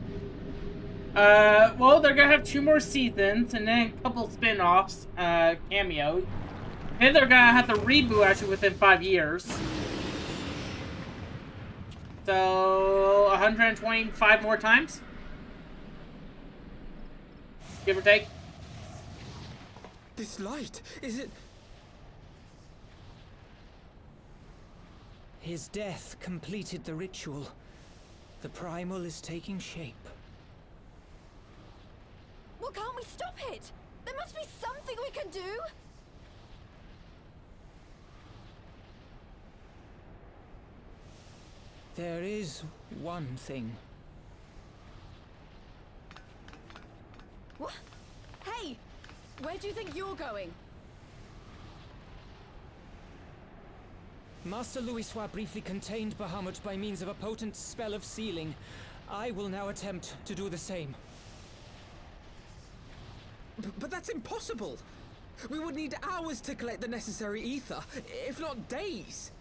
Well, they're gonna have 2 more seasons, and then a couple spin-offs, cameos. Then they're gonna have to reboot actually within 5 years. So, 125 more times? Give or take. This light, is it... His death completed the ritual. The primal is taking shape. Well, can't we stop it? There must be something we can do! There is one thing. What? Hey! Where do you think you're going? Master Louisoix briefly contained Bahamut by means of a potent spell of sealing. I will now attempt to do the same. But that's impossible! We would need hours to collect the necessary ether, if not days!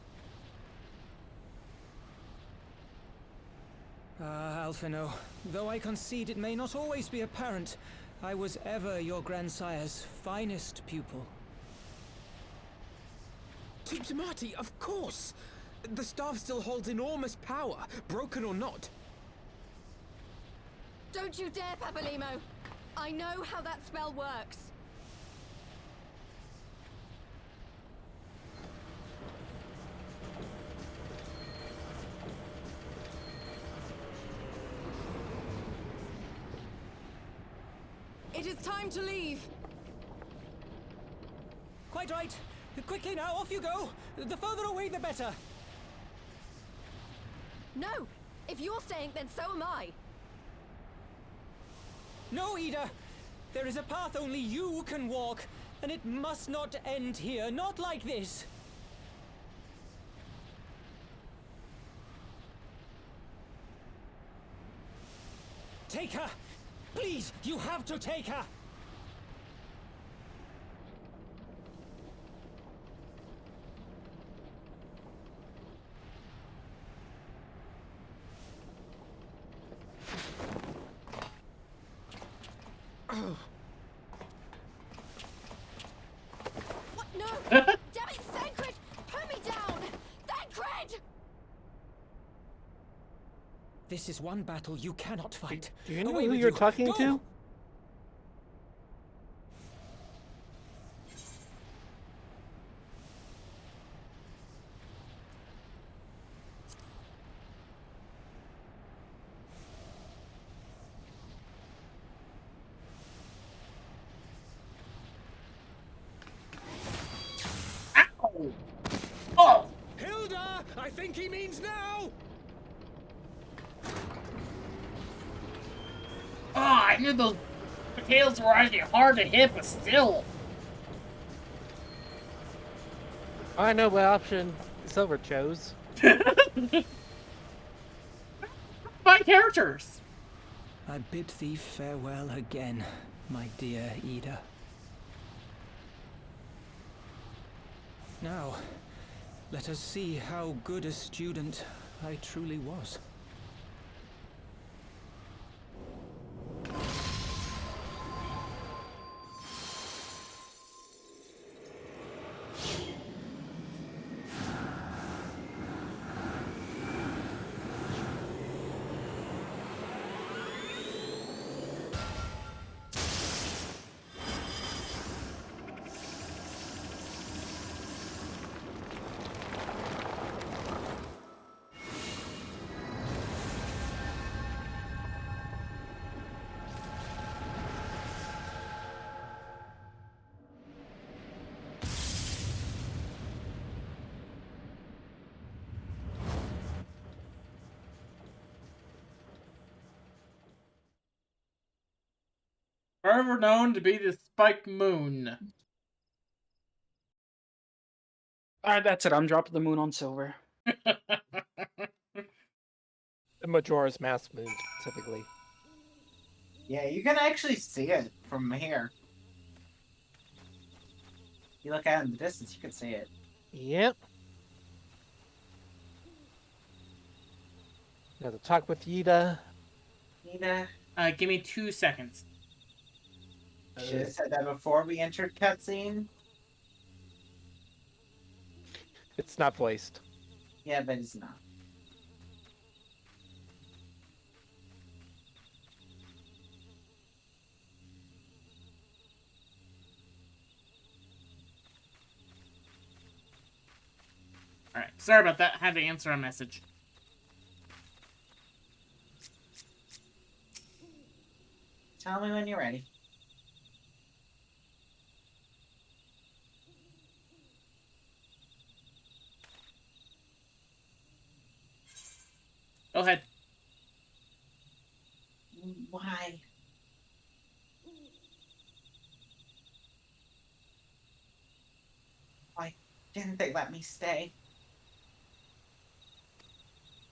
Ah, Alphino, though I concede it may not always be apparent, I was ever your grandsire's finest pupil. Marty, of course! The staff still holds enormous power, broken or not. Don't you dare, Papalimo! I know how that spell works. It is time to leave. Quite right. Quickly now, off you go! The further away, the better! No! If you're staying, then so am I! No, Ida! There is a path only you can walk, and it must not end here, not like this! Take her! Please, you have to take her! What? No! Damn it, Thancred! Put me down! Thancred! This is one battle you cannot fight. Do you know Away who with you're you. talking Go! to? Oh! Hilda! I think he means now! Oh, I knew those potatoes were actually hard to hit, but still. I know what option Silver chose. My characters. I bid thee farewell again, my dear Ida. Now, let us see how good a student I truly was. Forever known to be the Spiked Moon. Alright, that's it. I'm dropping the moon on Silver. The Majora's Mask moon, specifically. Yeah, you can actually see it from here. You look out in the distance, you can see it. Yep. Got to talk with Ida. Ida. Give me 2 seconds. Should have said that before we entered cutscene. It's not voiced. Yeah, but it's not. Alright, sorry about that. Had to answer a message. Tell me when you're ready. Go ahead. Why? Why didn't they let me stay?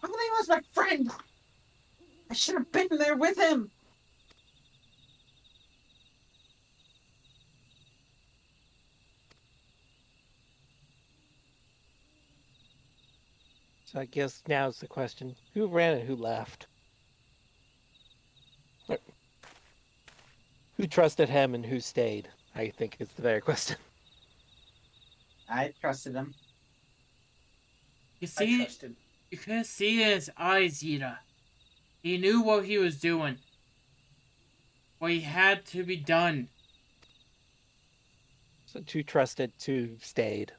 He was my friend! I should have been there with him! So I guess now's the question. Who ran and who left? Who trusted him and who stayed? I think is the better question. I trusted him. You see, you could see in his eyes, Ida. He knew what he was doing. What he had to be done. So two trusted, two stayed.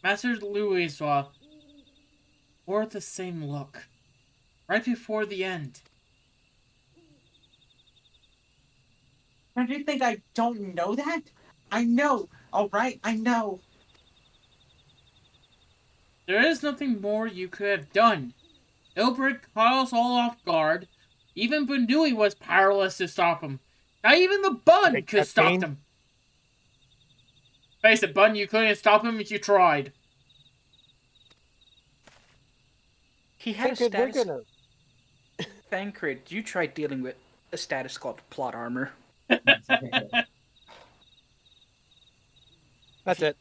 Master Louis wore the same look. Right before the end. Don't you think I don't know that? I know. All right, I know. There is nothing more you could have done. Ilbrick caught us all off guard. Even Benui was powerless to stop him. Not even the Bun could stop them. Face it, Bun, you couldn't stop him if you tried. He had Tancred, a we're status. gonna. Tancred, you tried dealing with a status called plot armor. That's it.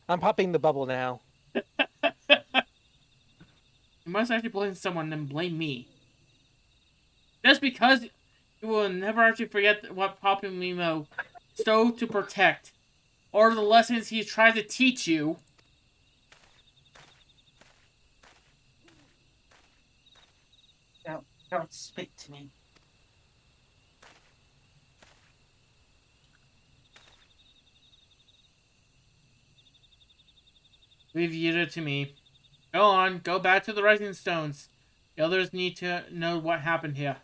I'm popping the bubble now. You must actually blame someone, then blame me. Just because you will never actually forget what Papa Mimo stole to protect, or the lessons he tried to teach you. Don't speak to me. Leave Yuta to me. Go on, go back to the Rising Stones. The others need to know what happened here.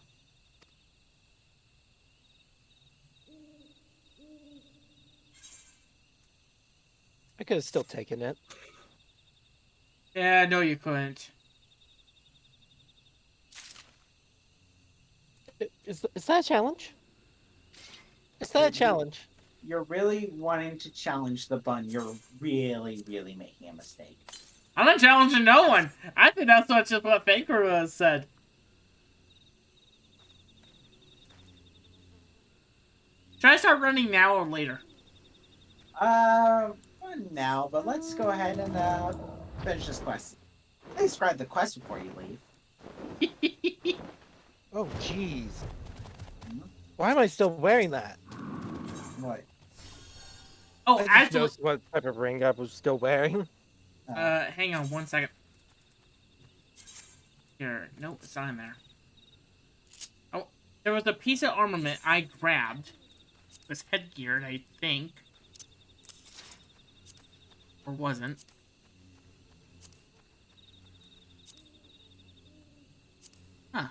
I could have still taken it. Yeah, no, you couldn't. Is that a challenge? Is that a challenge? You're really wanting to challenge the Bun. You're really, really making a mistake. I'm not challenging no one. I think that's not just what Faker said. Should I start running now or later? Now, but let's go ahead and finish this quest. Please grab the quest before you leave. Oh, jeez. Why am I still wearing that? What? Oh, I just actually, noticed what type of ring I was still wearing. Hang on 1 second. Here, nope, it's not in there. Oh, there was a piece of armament I grabbed. It was headgeared, I think. Or wasn't. Huh.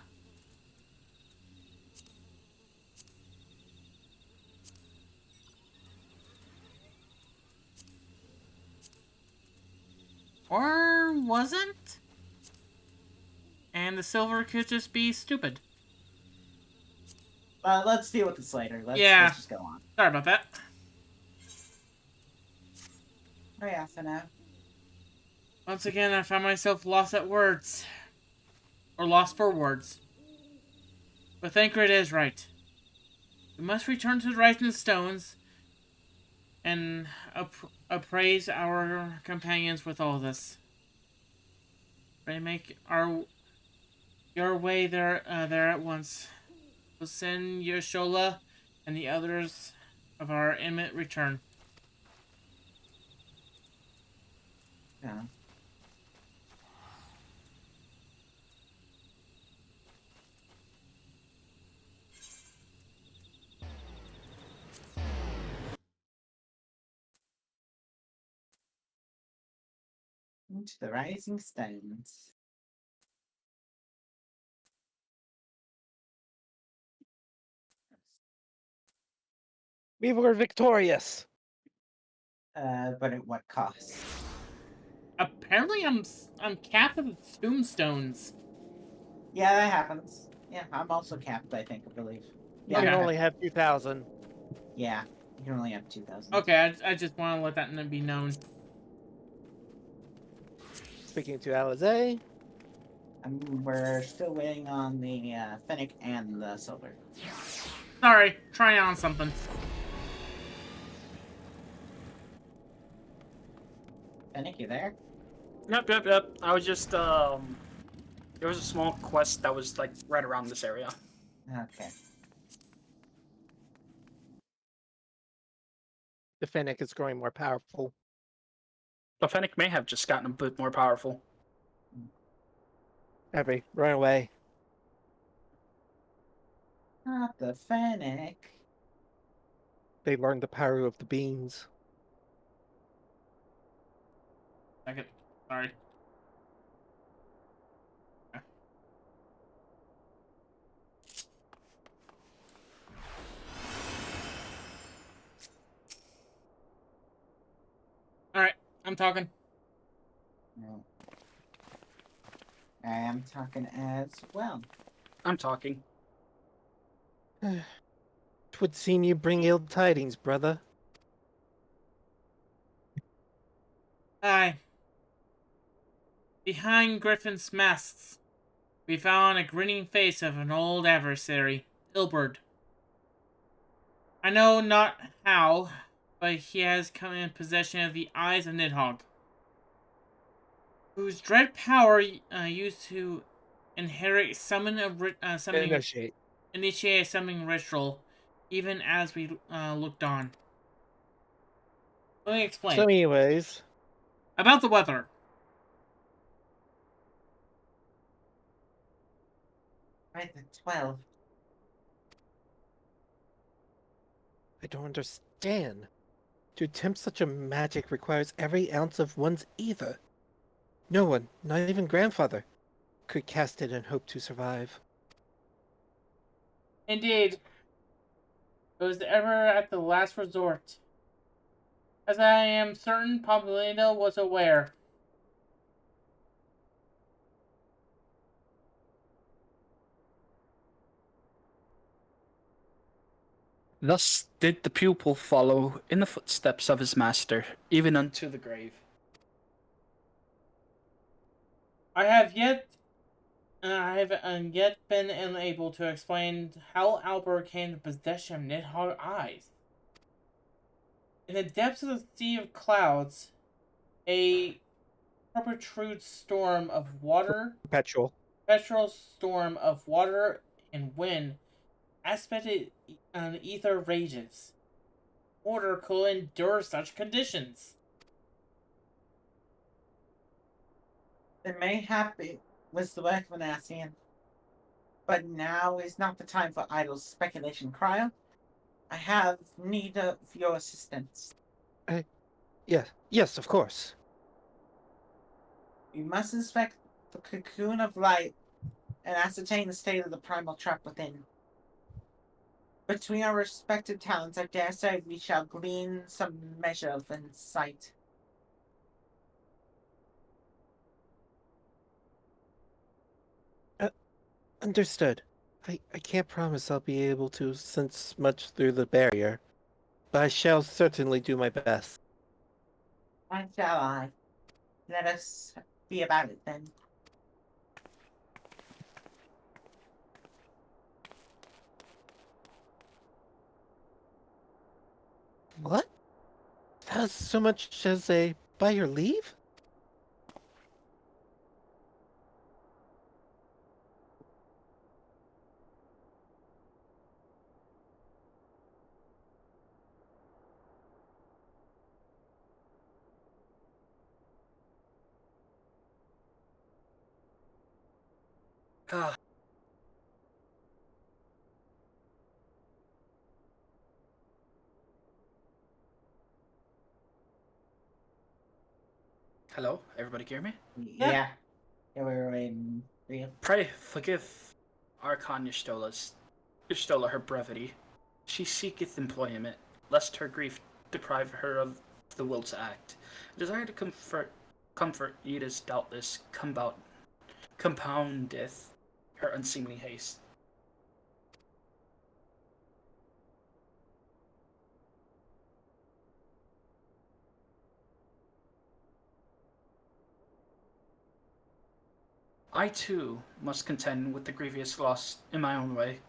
Or wasn't? And the silver could just be stupid. Let's deal with this later. Let's just go on. Sorry about that. Oh yeah, for now. Once again, I found myself lost at words. Or lost for words. But Thancred is right. We must return to the Rising Stones and appraise our companions with all this. They make your way there at once. We'll send Yoshola and the others of our imminent return. Yeah. Into the Rising Stones. We were victorious. But at what cost? Apparently, I'm capped at tombstones. Yeah, that happens. Yeah, I'm also capped, I believe. You Yeah, can only have 2,000. Yeah, you can only have 2,000. Okay, I just want to let that be known. Speaking to Alizé. We're still waiting on the Fennec and the silver. Sorry, trying on something. Fennec, you there? Yep. I was just, there was a small quest that was, like, right around this area. Okay. The Fennec is growing more powerful. The Fennec may have just gotten a bit more powerful. Abby, run away. Not the Fennec. They learned the power of the beans. Second. Sorry. I'm talking. No. I am talking as well. I'm talking. 'Twould seem you bring ill tidings, brother. Aye. Behind Griffin's masks, we found a grinning face of an old adversary, Ilberd. I know not how, but he has come in possession of the eyes of Nidhogg, whose dread power used to initiate a summoning ritual, even as we looked on. Let me explain. So anyways. About the weather. By the 12. I don't understand. To attempt such a magic requires every ounce of one's ether. No one, not even grandfather, could cast it and hope to survive. Indeed. It was ever at the last resort. As I am certain Paulina was aware. Thus did the pupil follow in the footsteps of his master, even unto the grave. I have yet been unable to explain how Albert came to possession of Nidhogg eyes. In the depths of the sea of clouds, a perpetual storm of water, perpetual storm of water and wind, aspected an ether rages. Order could endure such conditions. It mayhap it was the work of an Asian, but now is not the time for idle speculation, Cryo. I have need of your assistance. Yes, of course. We must inspect the cocoon of light and ascertain the state of the primal trap within. Between our respective talents, I dare say we shall glean some measure of insight. Understood. I can't promise I'll be able to sense much through the barrier, but I shall certainly do my best. And shall I? Let us be about it then. What? That's so much as a by your leave? Ah. Hello, everybody hear me? Yeah. We were waiting for you. Pray forgive Archon Y'shtola her brevity. She seeketh employment, lest her grief deprive her of the will to act. Desire to comfort Ida's doubtless compoundeth her unseemly haste. I too must contend with the grievous loss in my own way.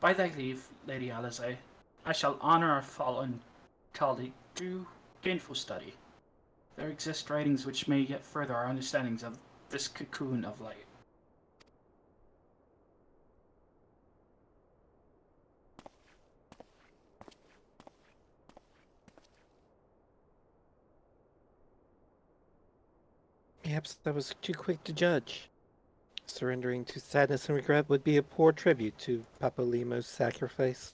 By thy leave, Lady Alize, I shall honor our fallen colleague through gainful study. There exist writings which may yet further our understandings of this cocoon of light. Perhaps I was too quick to judge. Surrendering to sadness and regret would be a poor tribute to Papalymo's sacrifice.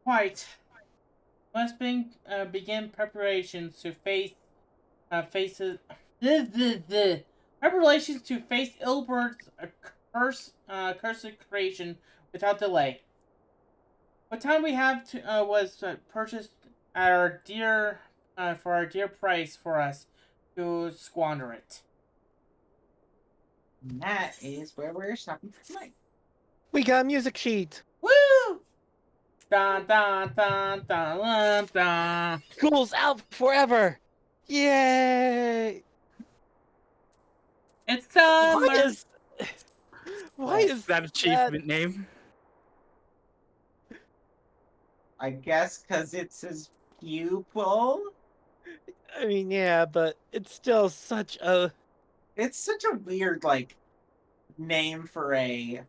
Quite. Must begin preparations to preparations to face Ilbert's cursed creation without delay. What time we have to was purchased at our dear for our dear price for us to squander it. And that is where we're stopping for tonight. We got a music sheet. Woo! Dun dun dun dun dun dun. School's out forever. Yay! It's summer. Why is that achievement name? I guess because it's his pupil. I mean, yeah, but it's still such a... It's such a weird, like, name for a...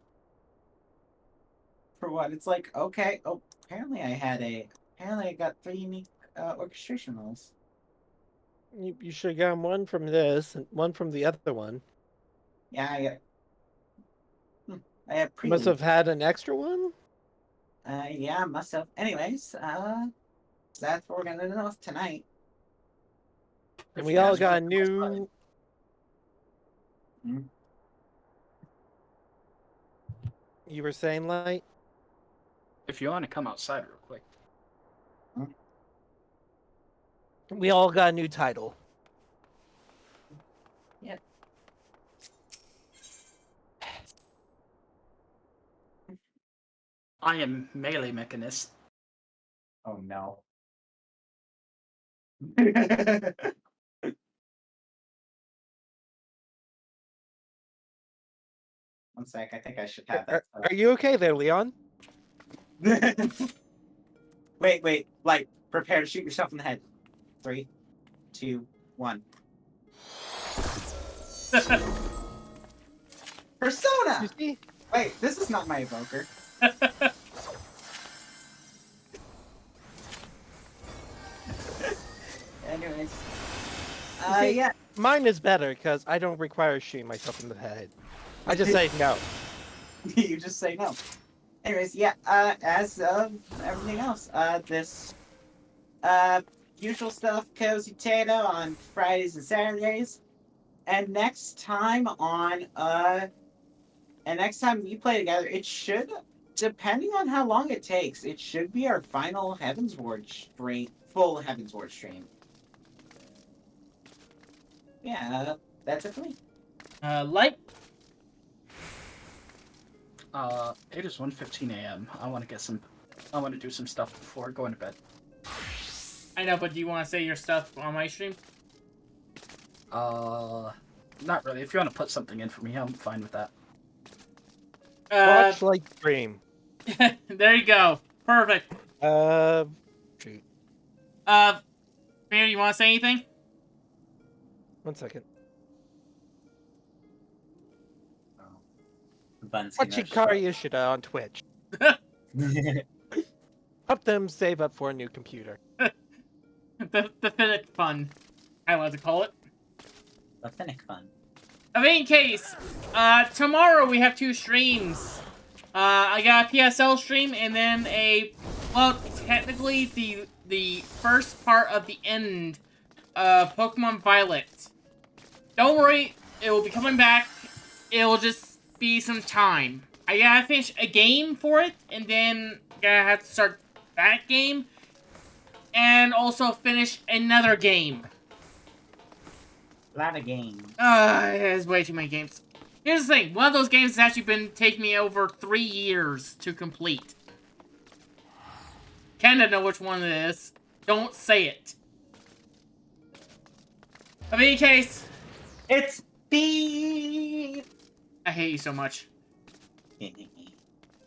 For what? It's like, okay, oh, apparently I got 3 unique orchestration roles. You should have gotten one from this and one from the other one. Yeah, I got... I have You must have had an extra one? Yeah, I must have. Anyways, that's what we're gonna do tonight. And we all got a new... You were saying, Light? If you want to come outside real quick. We all got a new title. Yep. I am melee mechanist. Oh no. One sec, I think I should have that. Are you okay there, Leon? Wait, like, prepare to shoot yourself in the head. 3, 2, 1. Persona! You see? Wait, this is not my evoker. Anyways. See, Yeah. Mine is better because I don't require shooting myself in the head. I just say no. You just say no. Anyways, yeah, as of everything else, this usual stuff, Cozy Tato on Fridays and Saturdays. And next time we play together, it should, depending on how long it takes, it should be our final HeavenWards stream, full HeavenWards stream. Yeah, that's it for me. Light? It is 1:15 a.m. I want to do some stuff before going to bed. I know, but do you want to say your stuff on my stream? Not really. If you want to put something in for me, I'm fine with that. Watch like stream. There you go. Perfect. Shoot. Bear, you want to say anything? 1 second. Watch Hikari Ishida on Twitch. Help them save up for a new computer. the Finnick Fund, I like to call it. The Finnick Fund. Of any case, tomorrow we have 2 streams. I got a PSL stream and then technically the first part of the end of Pokemon Violet. Don't worry, it will be coming back. It will just be some time. I gotta finish a game for it, and then gotta have to start that game, and also finish another game. A lot of games. There's way too many games. Here's the thing, one of those games has actually been taking me over 3 years to complete. Kinda know which one it is. Don't say it. Of any case, it's Beep. I hate you so much.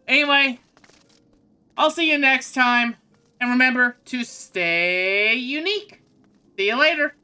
Anyway, I'll see you next time. And remember to stay unique. See you later.